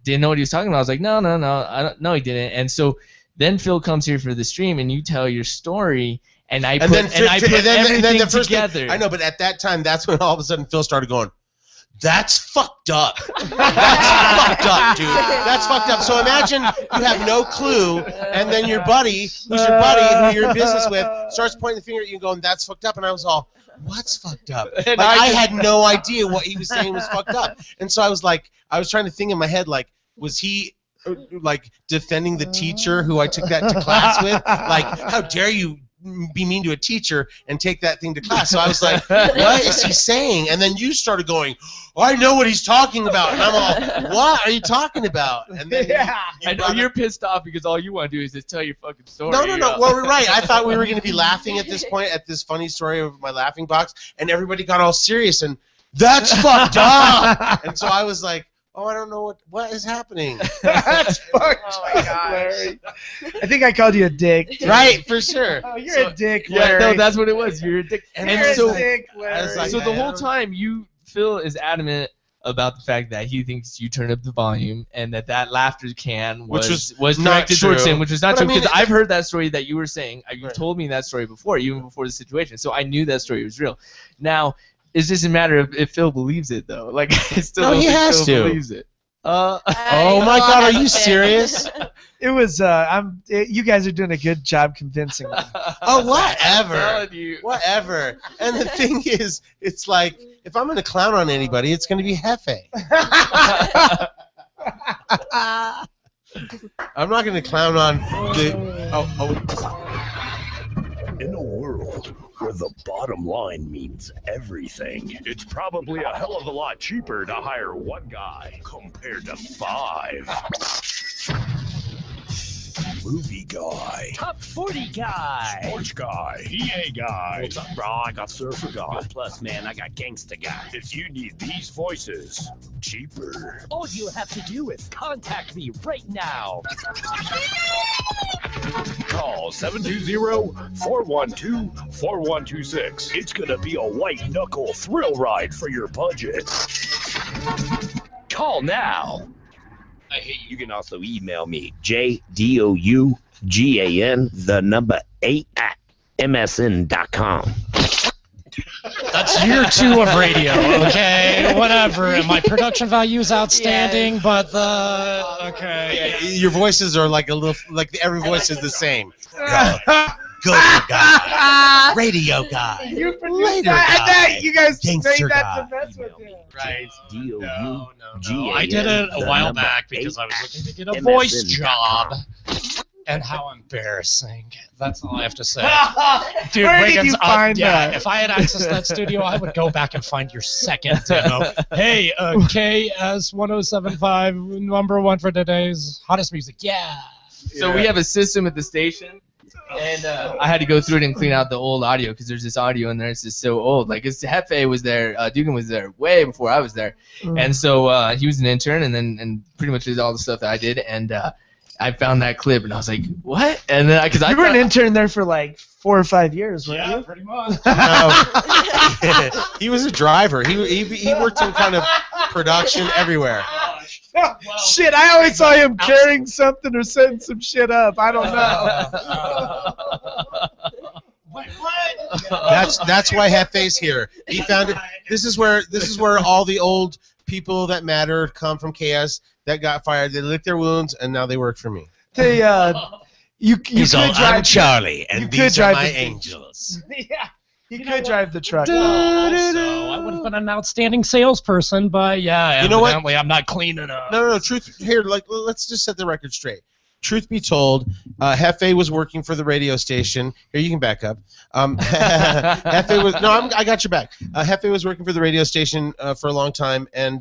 didn't know what he was talking about. I was like, "No, he didn't." And so then Phil comes here for the stream, and you tell your story, and I put everything together. I know, but at that time, that's when all of a sudden Phil started going, "That's fucked up. That's fucked up, dude. That's fucked up." So imagine you have no clue, and then your buddy, who's your buddy, who you're in business with, starts pointing the finger at you and going, "That's fucked up," and I was all, "What's fucked up?" Like, I had no idea what he was saying was fucked up, and so I was trying to think in my head, like, was he like defending the teacher who I took that to class with? Like, how dare you be mean to a teacher and take that thing to class. So I was like, what is he saying? And then you started going, oh, I know what he's talking about. And I'm all, what are you talking about? And then I know you're pissed off because all you want to do is just tell your fucking story. No. Well, we're right. I thought we were going to be laughing at this point at this funny story of my laughing box, and everybody got all serious and that's fucked up. And so I was like, oh, I don't know what is happening. That's fucked up, Larry. I think I called you a dick. Right, for sure. Oh, you're a dick, Yeah, Larry. no, that's what it was. You're a dick. You're a dick, Larry. So the whole time, Phil is adamant about the fact that he thinks you turned up the volume and that laughter can was not directed towards true. him, which was not But I true mean, because I've heard that story that you were saying. You told me that story before, even before the situation. So I knew that story was real. Now, it's just a matter of if Phil believes it, though. Like, I still don't he think has Phil to. believes it. Oh my God, are you serious? It was. You guys are doing a good job convincing me. Oh, whatever. I'm telling you. Whatever. And the thing is, it's like, if I'm going to clown on anybody, it's going to be Hefe. I'm not going to clown on the... In a world where the bottom line means everything, it's probably a hell of a lot cheaper to hire one guy compared to 5. Movie guy, Top 40 guy. sports guy, EA guy. What's up, bro? I got surfer guy. Plus, man, I got gangsta guy. If you need these voices cheaper, All you have to do is contact me right now. call 720-412-4126. It's gonna be a white knuckle thrill ride for your budget. Call now. You can also email me, JDOUGAN8@msn.com. That's year 2 of radio, okay? Whatever. My production value is outstanding, but okay. Your voices are like a little, like every voice is the same. Good guy, radio guy, You later that, guy, you guys gangster made that guy. to mess with him. Right. DOUGAN. I did it a while back because I was looking to get a voice job. And how embarrassing. That's all I have to say. Dude, Where did Wiggins, you find that? if I had access to that studio, I would go back and find your second demo. Hey, KS1075, number 1 for today's hottest music. Yeah. So we have a system at the station, and I had to go through it and clean out the old audio because there's this audio in there. It's just so old. Like, Hefe was there, Dugan was there way before I was there, and so he was an intern, and pretty much did all the stuff that I did, and I found that clip, and I was like, what? And then because You were an intern there for like 4 or 5 years, weren't you? Pretty much. He was a driver. He worked in kind of production everywhere. Shit, I always saw him carrying something or setting some shit up. I don't know. That's why Hefe's here. He found it. This is where all the old people that matter come from KS that got fired. They licked their wounds and now they work for me. They you could drive. I'm Charlie and you could these are drive my the- angels. Yeah, you could drive the truck. Also, I would have been an outstanding salesperson, but yeah, You know what? evidently I'm not clean enough. No. Truth here. Like, let's just set the record straight. Truth be told, Hefe was working for the radio station. Here, you can back up. Hefe was I got your back. Hefe was working for the radio station for a long time, and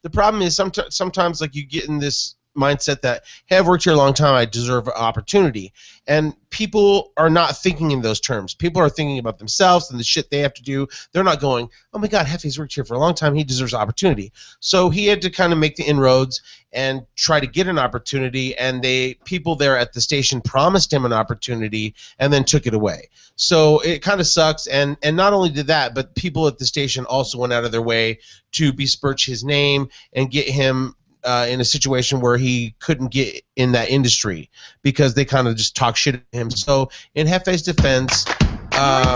the problem is sometimes like you get in this mindset that, hey, I've worked here a long time, I deserve an opportunity. And people are not thinking in those terms. People are thinking about themselves and the shit they have to do. They're not going, oh my God, Hefe's worked here for a long time, he deserves opportunity. So he had to kind of make the inroads and try to get an opportunity, and people there at the station promised him an opportunity and then took it away. So it kind of sucks, and not only did that, but people at the station also went out of their way to besmirch his name and get him in a situation where he couldn't get in that industry because they kind of just talk shit at him. So in Hefe's defense,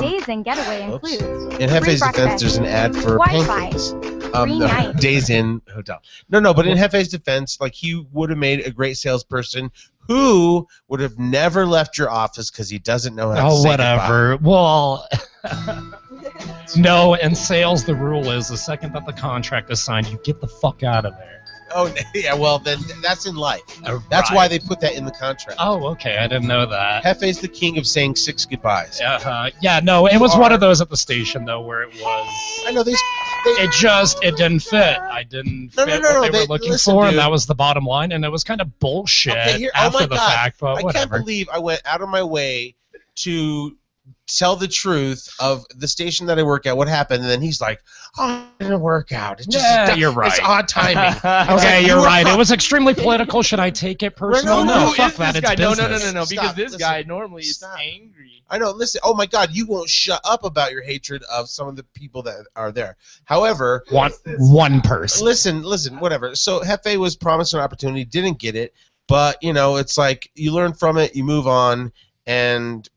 Days in Getaway includes in Hefe's free defense, there's an ad for Wi-Fi, pancakes. free night. Days in hotel. No, but in Hefe's defense, like, he would have made a great salesperson who would have never left your office because he doesn't know how to say whatever. goodbye. Well, no, in sales, the rule is the second that the contract is signed, you get the fuck out of there. Oh, yeah. Well, then that's in life. That's why they put that in the contract. Oh, okay. I didn't know that. Hefe's the king of saying 6 goodbyes. Yeah, no, it was one of those at the station though, where it was. I know these. It didn't fit. I didn't fit what they were looking for, and that was the bottom line. And it was kind of bullshit after the fact, but I whatever. can't believe I went out of my way to tell the truth of the station that I work at, what happened, and then he's like, "Oh, it didn't work out. It's just You're right. It's odd timing." Okay, you're right. It was extremely political. Should I take it personal? No, fuck that. It's business. No. Because this guy normally is angry. I know. Listen. Oh my God, you won't shut up about your hatred of some of the people that are there. However, one person. Listen. Whatever. So Hefe was promised an opportunity, didn't get it, but it's like you learn from it, you move on, and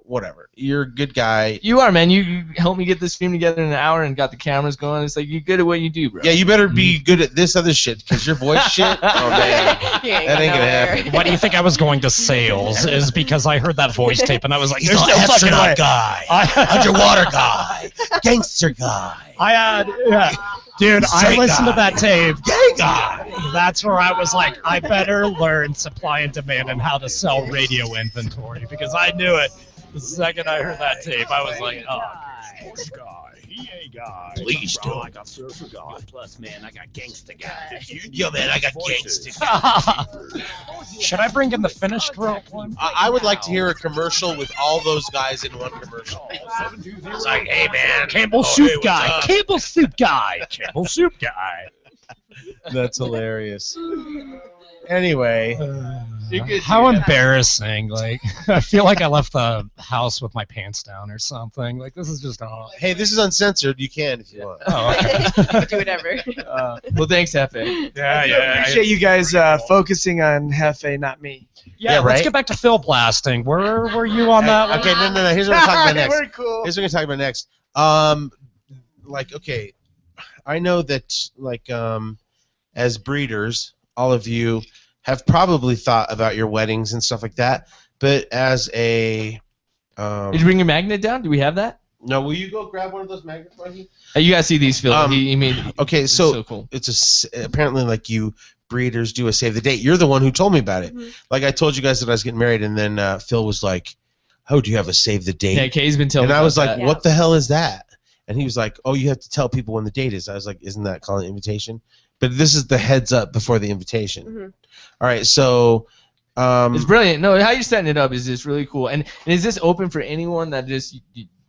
whatever. You're a good guy. You are, man. You helped me get this film together in an hour and got the cameras going. It's like you're good at what you do, bro. Yeah, you better be good at this other shit because your voice shit. Oh man, that ain't gonna happen. Why do you think I was going to sales? Is because I heard that voice tape and I was like, He's "There's an no fucking astronaut way." guy, underwater guy, gangster guy. I had, dude, I Straight listened to guy. that tape. Gay guy. That's where I was like, I better learn supply and demand and how to sell radio inventory because I knew it. The second I heard that tape, I was like, oh. Sports guy, EA guy. Please Bro, don't. I got surfer guy. Plus, man, I got gangsta guy. Yo, man, I got gangster guy. Should I bring in the finished rope one? I would like to hear a commercial with all those guys in one commercial. It's like, hey man, Campbell Soup guy. Campbell Soup guy. Campbell Soup guy. That's hilarious. Anyway, How embarrassing! Like, I feel like I left the house with my pants down or something. Like, this is just all. hey, this is uncensored. You can if you want. Oh, okay. Do whatever. Well, thanks, Hefe. Yeah. I appreciate you guys focusing on Hefe, not me. Yeah, Yeah, let's right? get back to Phil blasting. Where were you on that one? Okay, no. Here's what we're talking about next. We're cool. Here's what we're talking about next. Okay, I know that as breeders, all of you have probably thought about your weddings and stuff like that. But as a Did you bring your magnet down? Do we have that? no, will you go grab one of those magnets, Mikey? You guys see these, Phil? He made. Okay, it's so so cool. it's apparently like you breeders do a save the date. You're the one who told me about it. Like I told you guys that I was getting married, and then Phil was like, "Oh, do you have a save the date?" Yeah, Kay's been telling And me I was about like, that. "What the hell is that?" And he was like, "Oh, you have to tell people when the date is." I was like, "Isn't that called an invitation?" But this is the heads up before the invitation. All right, so It's brilliant. No, how you're setting it up is just really cool. And is this open for anyone that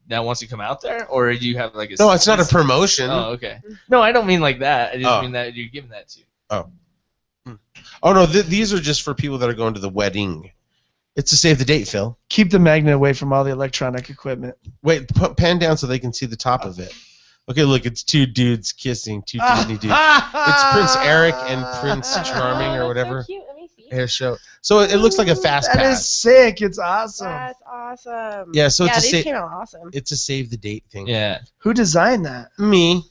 that wants to come out there, or do you have like a? no, it's not a promotion. Oh, okay. No, I don't mean like that. I just mean that you're giving that to. Oh no, these are just for people that are going to the wedding. It's to save the date, Phil. Keep the magnet away from all the electronic equipment. Wait, pan down so they can see the top of it. Okay, look, it's two dudes kissing, two Disney dudes. It's Prince Eric and Prince Charming or whatever. So cute. Let me see. Hair show. So it looks like a fast That pass. is sick. It's awesome. That's awesome. Yeah, so it's a these came out awesome. It's a save the date thing. Yeah. Who designed that? Me.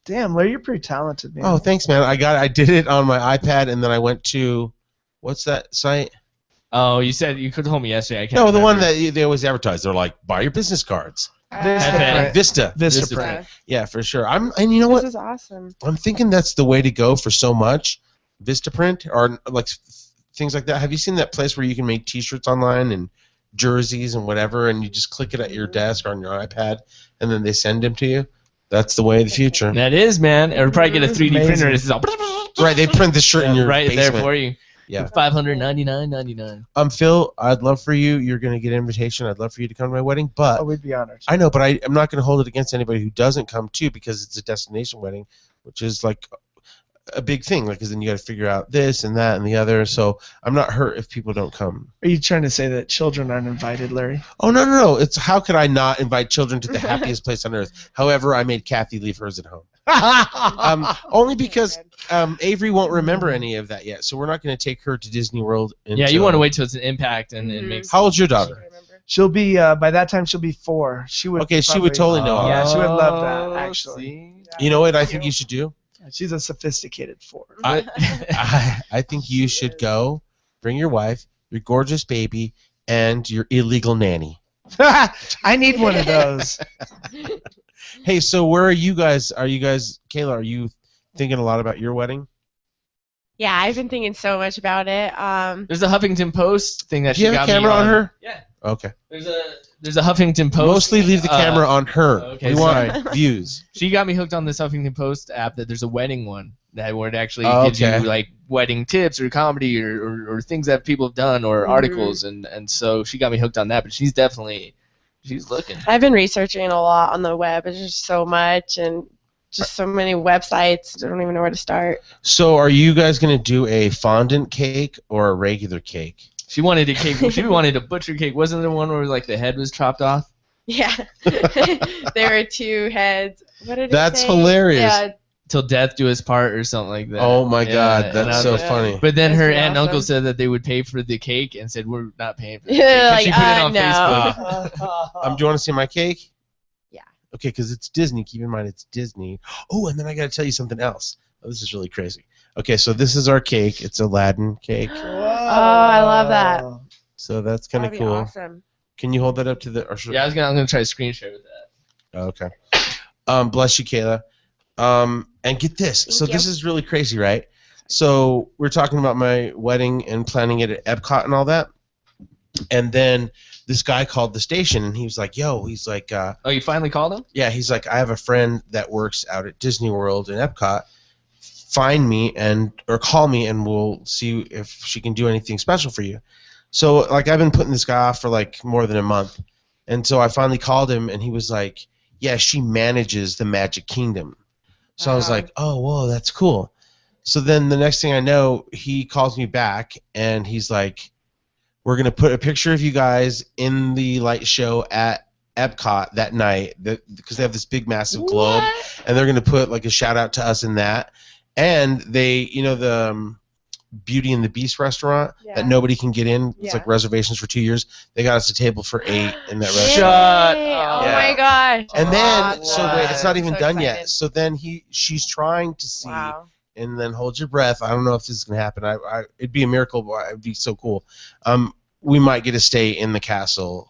Damn, Larry, you're pretty talented, man. Oh, thanks, man. I did it on my iPad, and then I went to, what's that site? Oh, you said you could tell me yesterday. I can't No, the remember. one that they always advertise. They're like, buy your business cards. Vista. Vistaprint. Yeah, for sure. And you know what? This is awesome. I'm thinking that's the way to go for so much. Vistaprint or like things like that. Have you seen that place where you can make T-shirts online and jerseys and whatever, and you just click it at your desk or on your iPad, and then they send them to you? That's the way of the future. That is, man. Or probably get a 3D printer. And it's all right. They print the shirt in your right basement. there for you. Yeah. $599.99. Phil, I'd love for you. You're going to get an invitation. I'd love for you to come to my wedding, but we'd be honored. I know, but I'm not going to hold it against anybody who doesn't come too, because it's a destination wedding, which is like a big thing. Like, because then you got to figure out this and that and the other. So I'm not hurt if people don't come. Are you trying to say that children aren't invited, Larry? Oh no! It's how could I not invite children to the happiest place on earth? However, I made Kathy leave hers at home. Only because Avery won't remember any of that yet, so we're not going to take her to Disney World. Yeah, you want to wait till it's an impact and it makes. How old's your daughter? She'll be by that time. She'll be 4. She would. Okay, she would totally know. Yeah, she would love that. Actually, You know what I think you should do? she's a sophisticated 4. I think you should go. Bring your wife, your gorgeous baby, and your illegal nanny. I need one of those. Hey, so where are you guys? Kayla, are you thinking a lot about your wedding? Yeah, I've been thinking so much about it. There's a Huffington Post thing that Do you she have got a camera me on her? Yeah. Okay. There's a Huffington Post. Mostly leave the camera on her. Okay, We sorry. want views. She got me hooked on this Huffington Post app that there's a wedding one that where it actually Oh, gives you okay. like wedding tips or comedy or things that people have done or articles and so she got me hooked on that. But she's looking. I've been researching a lot on the web. It's just so much and just so many websites. I don't even know where to start. So are you guys going to do a fondant cake or a regular cake? She wanted a cake. She wanted a butcher cake. Wasn't there one where like the head was chopped off? Yeah. There were 2 heads. What did it That's say? hilarious. Yeah. Till death do us part or something like that. Oh my God, and that's I was so like- funny. But then That's her pretty aunt and uncle awesome. said that they would pay for the cake and said we're not paying for the Yeah, cake. And like, she put it on no. Facebook. Do you want to see my cake? Yeah. Okay, because it's Disney. Keep in mind it's Disney. Oh, and then I got to tell you something else. Oh, this is really crazy. Okay, so this is our cake. It's Aladdin cake. Oh, I love that. So that's kind of That'd be cool. awesome. Can you hold that up to the? Or should, Yeah, I'm gonna try to screen share with that. Oh, okay. Bless you, Kayla. And get this. So Thank this you. is really crazy, right? So we're talking about my wedding and planning it at Epcot and all that. And then this guy called the station and he was like, "Yo," he's like, Oh, you finally called him? yeah, he's like, "I have a friend that works out at Disney World in Epcot. Find me or call me and we'll see if she can do anything special for you." So like I've been putting this guy off for like more than a month. And so I finally called him and he was like, "Yeah, she manages the Magic Kingdom." So I was like, "Oh, whoa, that's cool." So then the next thing I know, he calls me back and he's like, "We're going to put a picture of you guys in the light show at Epcot that night because they have this big massive globe and they're going to put like a shout out to us in that." And they, the Beauty and the Beast restaurant that nobody can get in. It's like reservations for 2 years. They got us a table for 8 in that restaurant. Shut Yay. up. Oh Yeah. my gosh. And then, Awesome. so wait, it's not even So done excited. yet. So then she's trying to see, and then hold your breath. I don't know if this is gonna happen. It'd be a miracle, but it'd be so cool. We might get to stay in the castle,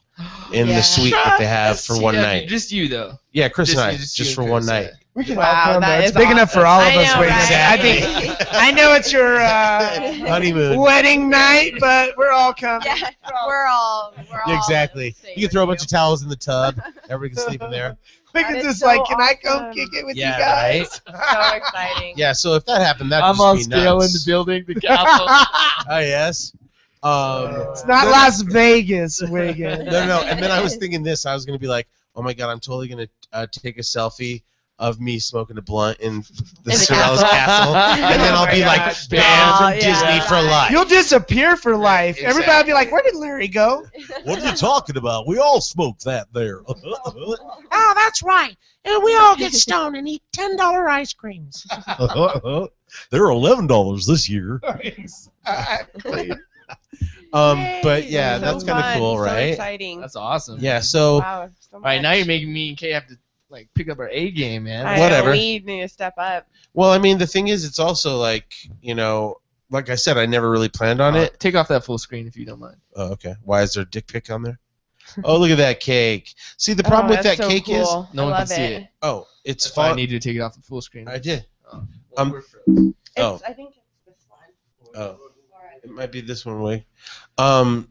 in the suite that they have for one night. Just you though. Yeah, Chris Just and I, you, just you for and one Chris, night. We can Wow, all come that there. It's is big enough for awesome. all of I us. know, Wait, right? I think I know it's your Honeymoon. wedding night, but we're all coming. Yeah, we're all Yeah, exactly. You can throw a bunch of towels in the tub. Everybody can sleep in there. We That can is just so like, can I come awesome. kick it with Yeah, you guys? So exciting. Yeah, so if that happened, that'd I'm just on be scale in the nuts. building, the castle. Oh yes. It's not Las Vegas, Wigan. No. And then I was thinking this. I was gonna be like, oh my god, I'm totally gonna take a selfie of me smoking a blunt in the Cinderella's castle, and then I'll be like banned from Disney for life. You'll disappear for life. Everybody will be like, where did Larry go? What are you talking about? We all smoked that there. Oh, that's right. And we all get stoned and eat $10 ice creams. They're $11 this year. But yeah, So that's kind of fun, cool, so right? exciting. That's awesome. Yeah. So Wow, so All right, now much. you're making me and Kay have to like pick up our A game, man. I know, whatever. we need to step up. well, I mean, the thing is, it's also like like I said, I never really planned on it. Take off that full screen if you don't mind. Oh, okay. Why is there a dick pic on there? Oh, look at that cake. See, the problem with that's that so cake is, cool. No I one can love see it. oh, it's That's why I fun. need you to take it off the full screen. I did. Oh. Oh, I think it's this one. oh, it might be this one way.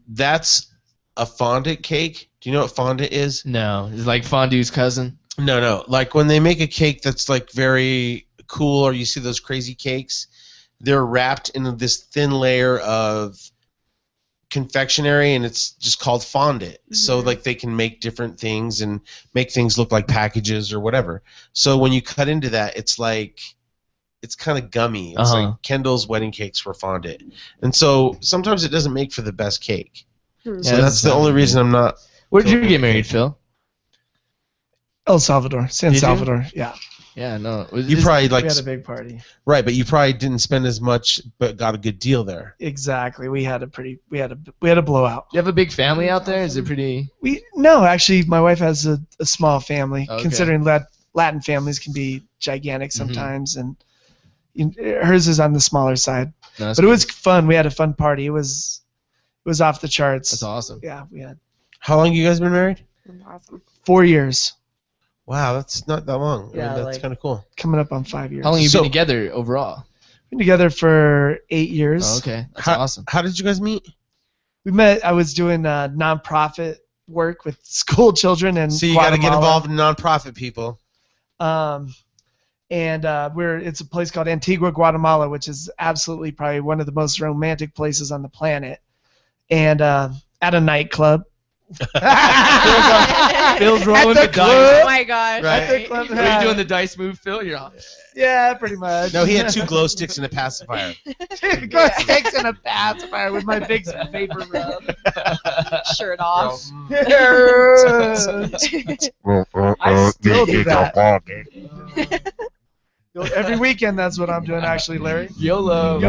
That's a fondant cake. Do you know what fondant is? No, it's like fondue's cousin. No. Like when they make a cake that's like very cool, or you see those crazy cakes, they're wrapped in this thin layer of confectionery, and it's just called fondant. So like they can make different things and make things look like packages or whatever. So when you cut into that, it's kind of gummy. It's like Kendall's wedding cakes were fondant, and so sometimes it doesn't make for the best cake. So that's the only reason I'm not. Where did you get married, Phil? El Salvador, San Did you? Salvador. Yeah. Yeah, no. You probably We like had a big party. right, but you probably didn't spend as much, but got a good deal there. Exactly. We had a blowout. You have a big family out there? Is it pretty? No, actually, my wife has a small family. Okay. Considering Latin families can be gigantic sometimes, and hers is on the smaller side. No, that's but it was fun. We had a fun party. It was off the charts. That's awesome. Yeah, we had How long you guys been married? Awesome. 4 years. Wow, that's not that long. Yeah, I mean, that's like- kind of cool. Coming up on 5 years. How long have you So- been together overall? Been together for 8 years. Oh, okay, that's How- awesome. How did you guys meet? We met. I was doing nonprofit work with school children in So you got to get Guatemala. involved in nonprofit people. And it's a place called Antigua, Guatemala, which is absolutely probably one of the most romantic places on the planet. And at a nightclub. Phil's rolling At the the dice. club. Oh my gosh. Right. At the club. Are you doing the dice move, Phil? You're on. Yeah, pretty much. No, he had 2 glow sticks and a pacifier. Go sticks in a pacifier with my big vapor rub. Shirt off. I still do that. Every weekend, that's what I'm doing, actually, Larry. YOLO.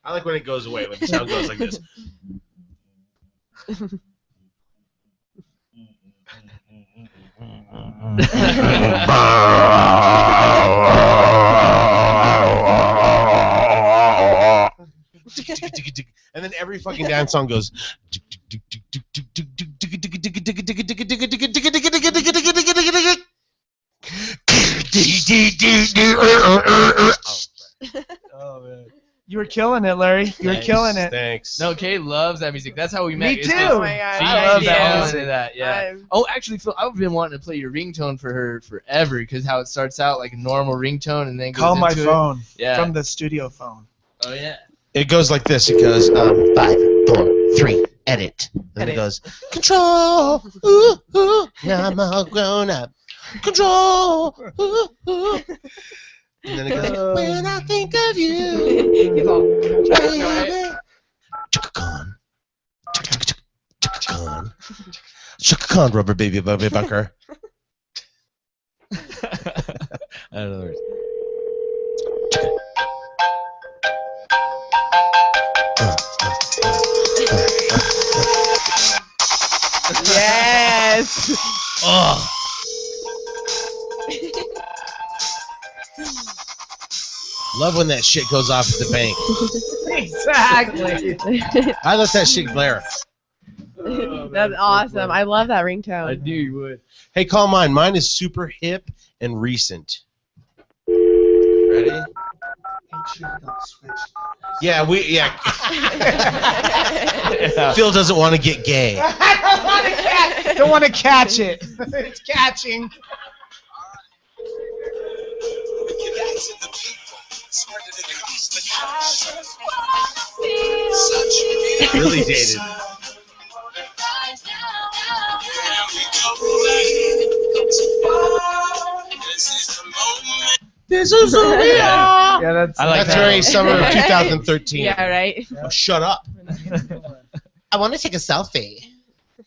I like when it goes away, when the sound goes like this. And then every fucking dance song goes. Oh, man. You were killing it, Larry. You were killing it. Thanks. No, Kay loves that music. That's how we met. Me It's too. just- Oh my gosh. She I love fell that into music. that, yeah. Oh, actually, Phil, I've been wanting to play your ringtone for her forever because how it starts out like a normal ringtone and then goes Call my into it. phone Yeah. from the studio phone. Oh yeah. It goes like this. It goes 5, 4, 3, edit. And then it goes control. Ooh, ooh, now I'm all grown up. Control. Ooh, ooh. And then it goes when I think of you. He's all Baby. Chaka Khan. Chaka Khan. Chaka Khan, rubber baby bunker. I don't know. Yes. Oh. Love when that shit goes off at the bank. Exactly. I let that shit blare. That's awesome. I love that ringtone. I knew you would. Hey, call mine. Mine is super hip and recent. Ready? Yeah, yeah. Phil doesn't want to get gay. Don't want to catch it. It's catching. Really dated. This is who we are. Yeah, that's very summer of 2013. Yeah, right. Oh, shut up. I want to take a selfie.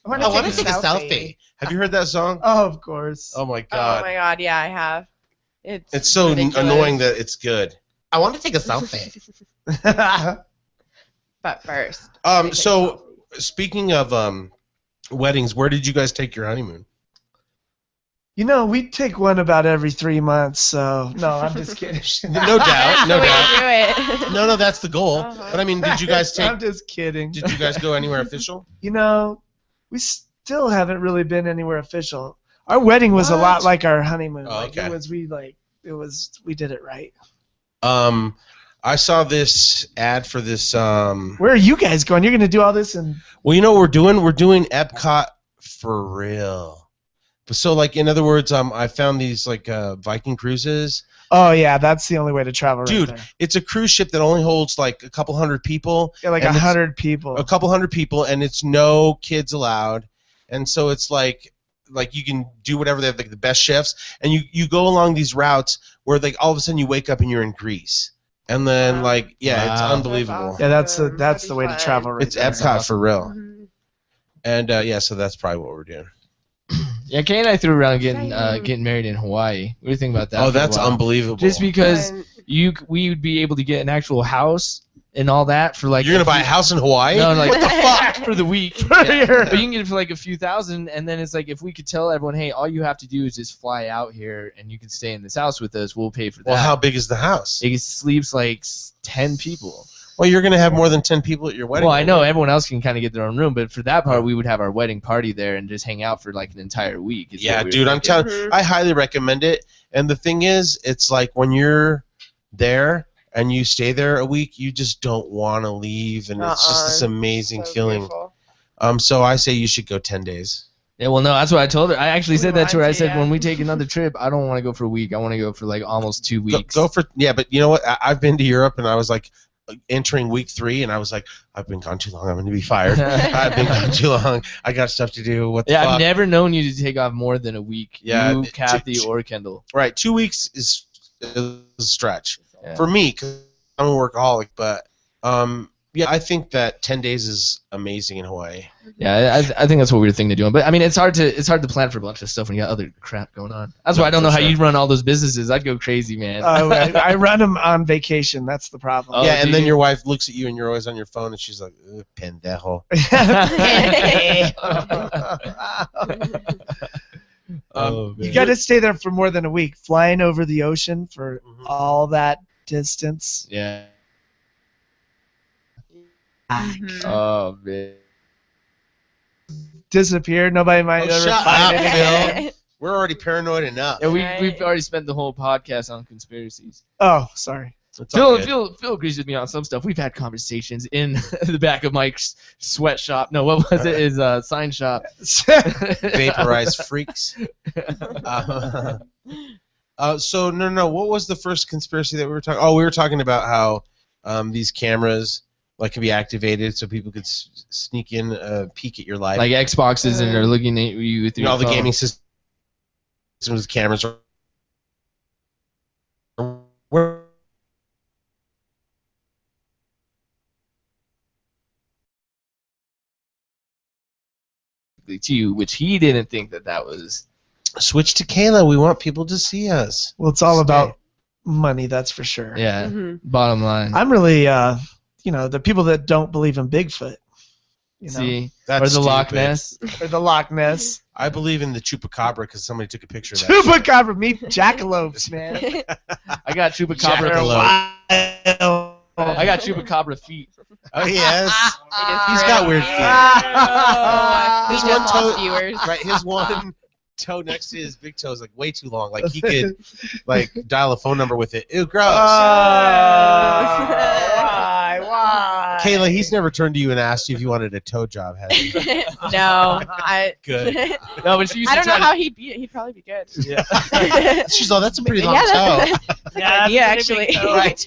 I want to take a selfie. Have you heard that song? Oh, of course. Oh my Oh god. my god, yeah, I have. It's so ridiculous. annoying that it's good. I want to take a selfie. But first. So speaking of weddings, where did you guys take your honeymoon? You know, we take one about every 3 months, so no, I'm just kidding. No doubt, no Way to doubt. do it. No, that's the goal. Uh-huh. But I mean, did you guys take? I'm just kidding. Did you guys go anywhere official? You know, we still haven't really been anywhere official. Our wedding was a lot like our honeymoon. Oh, Like, okay. we did it right. I saw this ad for this. Where are you guys going? You're going to do all this and Well, you know what we're doing? We're doing Epcot for real. So, like, in other words, I found these like Viking cruises. oh yeah, that's the only way to travel, right Dude, there. it's a cruise ship that only holds like a couple hundred people. Yeah, like and it's 100 people. A couple hundred people, and it's no kids allowed. And so it's like you can do whatever. They have like the best chefs, and you go along these routes where like all of a sudden you wake up and you're in Greece, and then like it's Wow. unbelievable. Yeah, that's the way to travel, right It's there. Epcot for real. And so that's probably what we're doing. Yeah, Kay and I threw around getting married in Hawaii. What do you think about that? Oh, for a that's while? unbelievable. Just because we would be able to get an actual house and all that for like. You're gonna buy a house in Hawaii? No, like What the fuck? for the week. Yeah. But you can get it for like a few thousand, and then it's like if we could tell everyone, hey, all you have to do is just fly out here, and you can stay in this house with us. We'll pay for that. Well, how big is the house? It sleeps like 10 people. Well, you're gonna have more than 10 people at your wedding. Well, I know everyone else can kind of get their own room, but for that part, we would have our wedding party there and just hang out for like an entire week. is Yeah, what we were dude, I'm thinking. telling. I highly recommend it. And the thing is, it's like when you're there and you stay there a week, you just don't want to leave, and it's just this amazing feeling. Beautiful. So I say you should go 10 days. Yeah, well, no, that's what I told her. I actually said that to her. I said, when we take another trip, I don't want to go for a week. I want to go for like almost 2 weeks. Go for but you know what? I've been to Europe, and I was like entering week 3, and I was like, I've been gone too long. I'm going to be fired. I've been gone too long. I got stuff to do. What the fuck? I've never known you to take off more than a week. Yeah, you, Kathy, or Kendall. Right, 2 weeks is a stretch Yeah. for me because I'm a workaholic. But yeah, I think that 10 days is amazing in Hawaii. Yeah, I think that's what we were thinking of doing. But I mean, it's hard to plan for a bunch of stuff when you got other crap going on. That's why I don't know how you run all those businesses. I'd go crazy, man. I run them on vacation. That's the problem. Yeah, and then your wife looks at you, and you're always on your phone, and she's like, pendejo. You got to stay there for more than a week. Flying over the ocean for all that distance. Yeah. Oh man. Disappear. Nobody might ever Shut find up, it again. Phil. We're already paranoid enough. Yeah, we've already spent the whole podcast on conspiracies. Oh, sorry. Phil agrees with me on some stuff. We've had conversations in the back of Mike's sweatshop. No, what was it? His sign shop. Vaporized freaks. So no. What was the first conspiracy that we were talking? Oh, we were talking about how these cameras can be activated so people could sneak in, peek at your life, Like Xboxes, and they're looking at you with your all the phone. gaming systems with cameras. Where to you, which he didn't think that was. Switch to Kayla. We want people to see us. Well, it's all about money, that's for sure. Yeah. Bottom line. I'm really, the people that don't believe in Bigfoot. You know? See, That's or the Loch stupid. Ness. Or the Loch Ness. I believe in the chupacabra because somebody took a picture of that. Chupacabra, meet jackalopes, man. I got chupacabra. Jackalope. I got chupacabra feet. Oh yes, he's got weird feet. His one toe, right? His one toe next to his big toe is like way too long. Like he could like dial a phone number with it. Ew, gross. Why? Kayla, he's never turned to you and asked you if you wanted a toe job, has he? No, I. Good. No, but she used I to don't know try how he'd be. He'd probably be good. Yeah. She's all, that's a pretty long Yeah, toe. that's idea, actually. Right.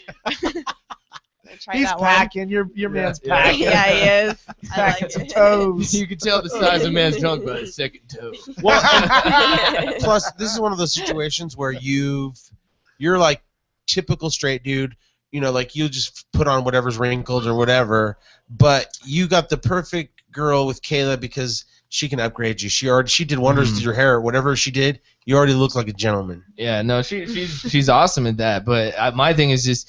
He's that one. packing. Your man's packing. Yeah, he is. I like Packing some it. toes. You can tell the size of a man's trunk by his second toe. Well, plus, this is one of those situations where you're like typical straight dude. You know, like you just put on whatever's wrinkled or whatever, but you got the perfect girl with Kayla because she can upgrade you. She did wonders to your hair. Whatever she did, you already look like a gentleman. Yeah, no, she's awesome at that. But my thing is just,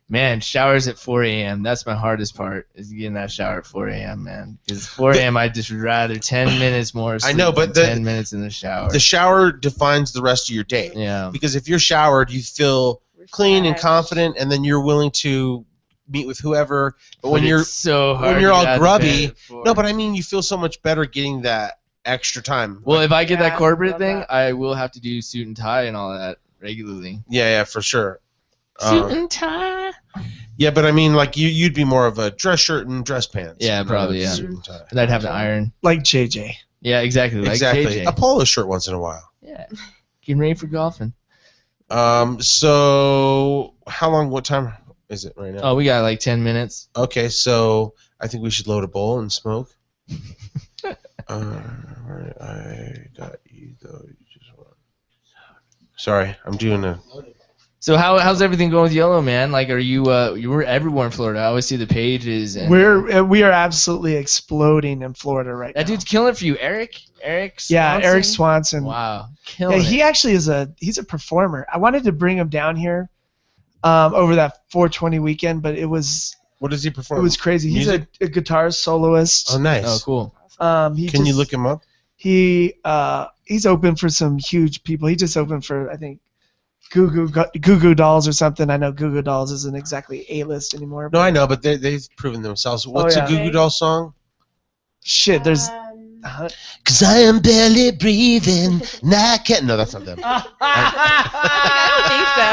man, showers at 4 a.m. That's my hardest part, is getting that shower at 4 a.m., man. Because 4 a.m. I'd just rather 10 minutes more sleep I know, but than 10 minutes in the shower. The shower defines the rest of your day. Yeah. Because if you're showered, you feel clean and confident, and then you're willing to meet with whoever. But when But you're it's so hard when you're to all get out of grubby, bed at 4. no, but I mean, you feel so much better getting that extra time. Well, if I get that corporate thing, I will have to do suit and tie and all that regularly. Yeah, for sure. Suit and tie. Yeah, but I mean, like you'd be more of a dress shirt and dress pants. Yeah, probably, yeah. Suit and tie. And I'd have to iron. Like JJ. Yeah, exactly. Like Exactly. JJ. A polo shirt once in a while. Yeah. Getting ready for golfing. So how long? What time is it right now? Oh, we got like 10 minutes. Okay, so I think we should load a bowl and smoke. I got you though. You just want. Sorry, I'm doing a. So how's everything going with Yellow, man? Like, are you were everywhere in Florida? I always see the pages. And We are absolutely exploding in Florida right now. that dude's killing it for you, Eric. Yeah, Eric Swanson. Wow, Yeah, killing he it. actually he's a performer. I wanted to bring him down here over that 420 weekend, but it was What does he perform? it was crazy. He's a guitar soloist. Oh, nice. Oh, cool. Can you look him up? He's open for some huge people. He just opened for, I think, Goo Goo Dolls or something. I know Goo Goo Dolls isn't exactly A-list anymore. No, I know, but they've proven themselves. What's yeah. a Goo Goo Doll song? Shit, there's. Cause I am barely breathing, and I can't. No, that's not them. I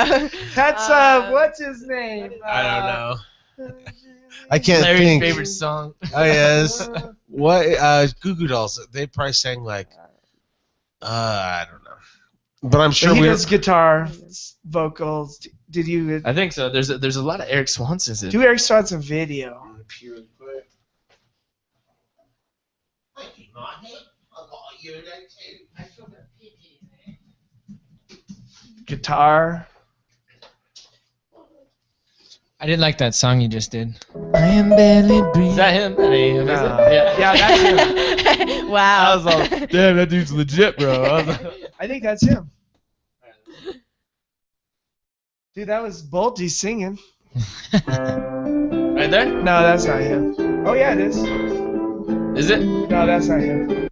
don't think so. That's what's his name? I don't know. I can't Larry's think. favorite song. Oh yes. What? Goo Goo Dolls. They probably sang like. I don't know. But I'm sure he we. does guitar, vocals. Did you I think so. There's a lot of Eric Swanson's in. do Eric Swanson video? Guitar. I didn't like that song you just did. I am barely breathing. Is that him? Yeah. That's him. Wow. I was all, damn, that dude's legit, bro. I think that's him. Dude, that was Bolty singing. Right there? No, that's not him. Oh yeah, it is. Is it? No, that's not him.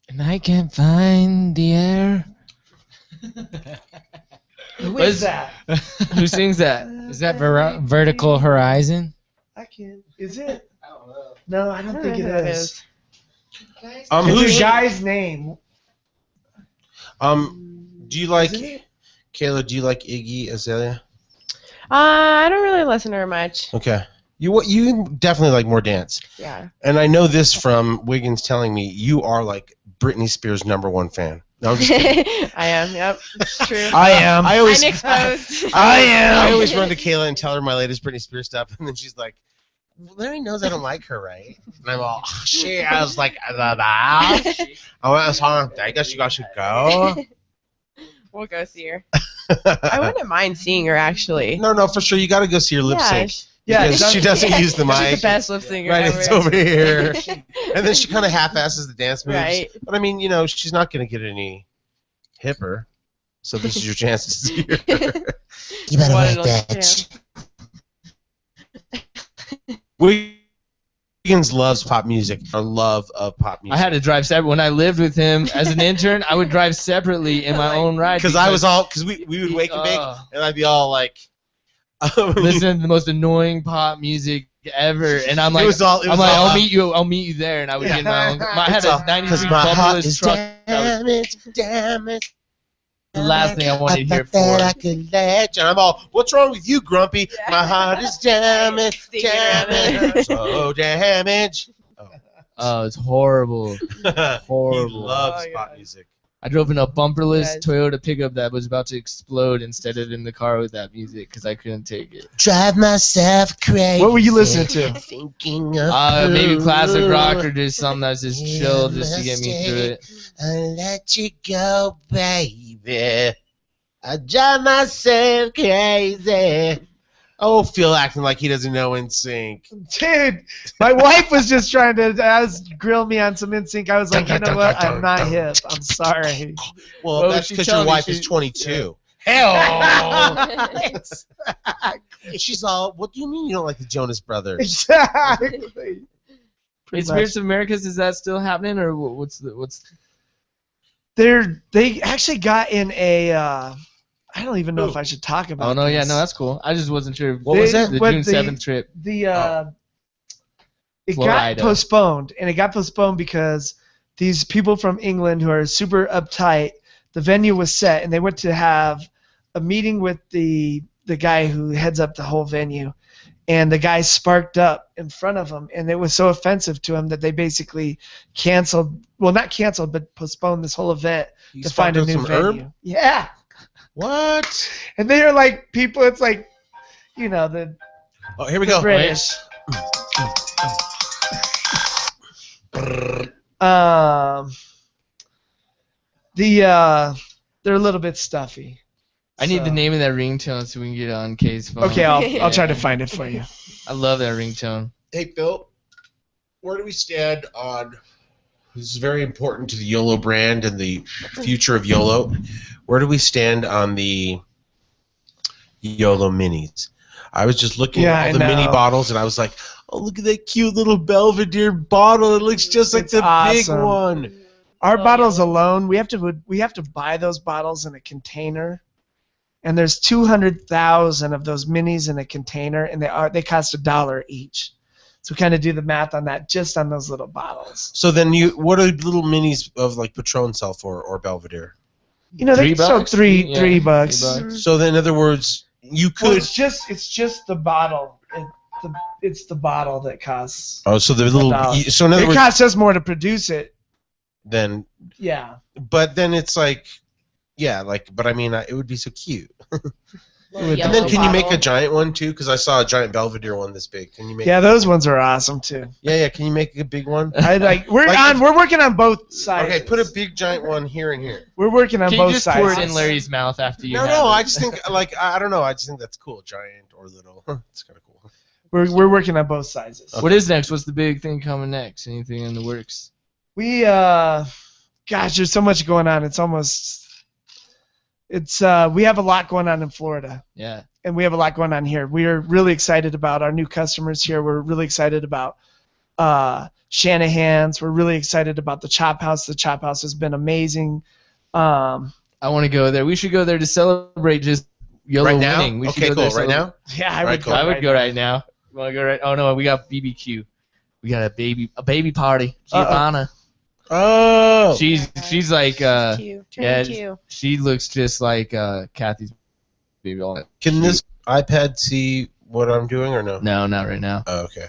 And I can't find the air. Who is that? Who sings that? Is that Vertical Horizon? I can't. Is it? I don't know. No, I don't think it know who it is. Who's It's a guy's name. Do you like Kayla? Do you like Iggy Azalea? I don't really listen to her much. Okay. You definitely like more dance. Yeah. And I know this from Wiggins telling me you are like Britney Spears' #1 fan. No, I'm just kidding. I am. Yep. It's true. I am. I always, I'm exposed. I am. I always run to Kayla and tell her my latest Britney Spears stuff, and then she's like, Larry knows I don't like her, right? And I'm all, oh, shit. I was like, I guess you guys should go. We'll go see her. I wouldn't mind seeing her, actually. No, for sure. You got to go see her lip sync. Yeah, because she doesn't use the mic. She's the best lip singer Right, ever. it's over here. And then she kind of half-asses the dance moves. Right. But I mean, she's not going to get any hipper. So this is your chance to see her. You better What work an that. Wiggins loves pop music. Our love of pop music. I had to drive separate. When I lived with him as an intern, I would drive separately in my own ride. Because we would wake and bake, and I'd be all like, listen to the most annoying pop music ever, and I'm like, I'll meet you there, and I would get my own. I had a 93 bumperless truck. Damn it. The last thing I wanted to hear that for. I could let you. And I'm all, what's wrong with you, Grumpy? My heart is damaged, so damaged. Oh, it's horrible. Horrible. He loves pop music. I drove in a bumperless Toyota pickup that was about to explode and stayed in the car with that music because I couldn't take it. Drive myself crazy. What were you listening to? Thinking of Maybe classic rock or just something that's just chill just to get me through it. I'll let you go, baby. I drive myself crazy. Oh, Phil acting like he doesn't know NSYNC. Dude, my wife was just trying to grill me on some NSYNC. I was like, you know what? I'm not hip. I'm sorry. Well, that's because your wife is 22. Hell! She's all, what do you mean you don't like the Jonas Brothers? Exactly. Is Spirits of Americas, is that still happening, or what's? They actually got in a. I don't even know if I should talk about. Oh no, this. yeah, no, that's cool. I just wasn't sure. What was that? The June 7th trip. It Florida. got postponed, and it got postponed because these people from England who are super uptight, the venue was set, and they went to have a meeting with the guy who heads up the whole venue, and the guy sparked up in front of him, and it was so offensive to him that they basically not canceled, but postponed this whole event to find a new venue. Herb? Yeah. What? And they are like people. It's like, the. Oh, here we go. British. They're a little bit stuffy. I need the name of that ringtone so we can get it on Kay's phone. Okay, I'll try to find it for you. I love that ringtone. Hey, Phil, where do we stand on? This is very important to the YOLO brand and the future of YOLO. Where do we stand on the YOLO minis? I was just looking at all the mini bottles, and I was like, oh, look at that cute little Belvedere bottle. It looks just like the awesome. big one. Our bottles alone, we have to buy those bottles in a container, and there's 200,000 of those minis in a container, and they cost $1 each. So we kind of do the math on that just on those little bottles. So then what are little minis of like Patron sell for or Belvedere? You know, they sell $3 bucks. So then, in other words, you could. Well, it's just the bottle. It's the bottle that costs. Oh, so the little. $1. So in other words, it costs us more to produce it. Then. Yeah. But then it's like, yeah, like, but I mean, it would be so cute. And yellow then can you make bottle. a giant one too? Because I saw a giant Belvedere one this big. Can you make? Yeah, those ones are awesome too. Yeah. Can you make a big one? We're working on both sides. Okay, put a big giant one here and here. We're working on Can both you just sides. pour it in Larry's mouth after you? No, I just think like I don't know. I just think that's cool, giant or little. It's kind of cool. We're working on both sizes. What is next? What's the big thing coming next? Anything in the works? We gosh, there's so much going on. We have a lot going on in Florida. Yeah. And we have a lot going on here. We are really excited about our new customers here. We're really excited about Shanahan's. We're really excited about the Chop House. The Chop House has been amazing. I want to go there. We should go there to celebrate just YOLO Right now? winning. We should Okay, go cool. there Right now? Yeah, I would go right now. You want to go right? Oh no, we got BBQ. We got a baby party. Giovanna. Oh. She's like cute. yeah, Cute. she looks just like Kathy's baby. Can this iPad see what I'm doing or no? No, not right now. Oh, okay.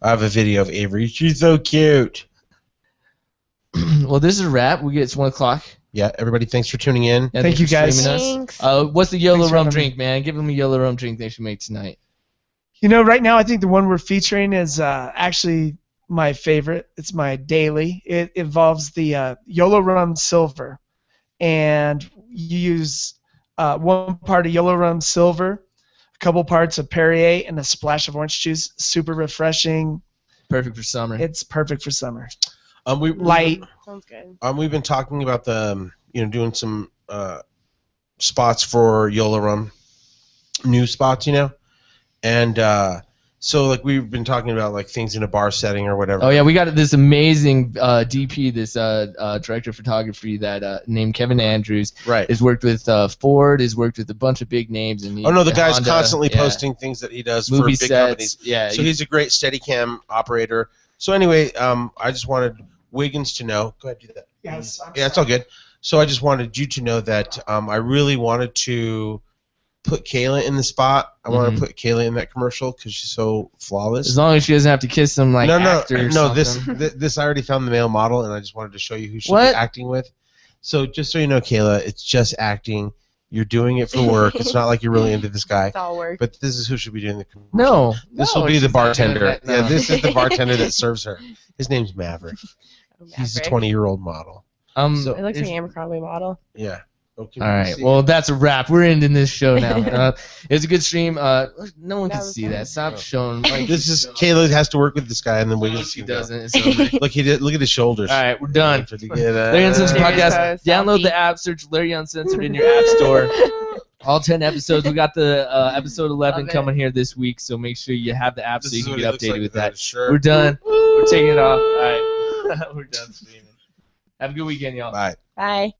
I have a video of Avery. She's so cute. Well, this is a wrap. It's 1 o'clock. Yeah, everybody, thanks for tuning in. Yeah, Thank you, for guys. streaming us. What's the YOLO Thanks for rum having me. drink, man? Give them a YOLO rum drink they should make tonight. You know, right now I think the one we're featuring is actually my favorite. It's my daily. It involves the YOLO Rum Silver, and you use 1 part of YOLO Rum Silver, a couple parts of Perrier, and a splash of orange juice. Super refreshing. Perfect for summer. It's perfect for summer. Light. Sounds good. We've been talking about doing some spots for YOLO Rum, new spots, and so like we've been talking about like things in a bar setting or whatever. Oh yeah, we got this amazing DP, this director of photography that named Kevin Andrews. Right. Has worked with Ford. Has worked with a bunch of big names. And The guy's Honda, constantly yeah. posting things that he does Movie for big sets, companies. yeah, So he's a great Steadicam operator. So anyway, I just wanted Wiggins to know. Go ahead, do that. Yes. Yeah, it's all good. So I just wanted you to know that I really wanted to put Kayla in the spot. I want to put Kayla in that commercial because she's so flawless. As long as she doesn't have to kiss some actor or no. something. This I already found the male model, and I just wanted to show you who she'll What? be acting with. So just so you know, Kayla, it's just acting. You're doing it for work. It's not like you're really into this guy. It's all work. But this is who should be doing the commercial. No. This no, will be the she's not doing bartender. that, no. Yeah, this is the bartender that serves her. His name's Maverick. He's a Maverick. 20-year-old model. So It looks like an Abercrombie model. Yeah. Okay, all right. Well, that's a wrap. We're ending this show now. It's a good stream. No one can see that. Stop showing. This is Kayla has to work with this guy, and then Wiggins She doesn't. It's over. Look, look at his shoulders. All right, we're done. Larry Larry Uncensored Podcast. Download the app. Search Larry Uncensored in your app store. All 10 episodes. We got the episode 11 coming here this week, so make sure you have the app so you can get updated with that. Shirt. We're done. We're taking it off. All right. We're done streaming. Have a good weekend, y'all. Bye. Bye.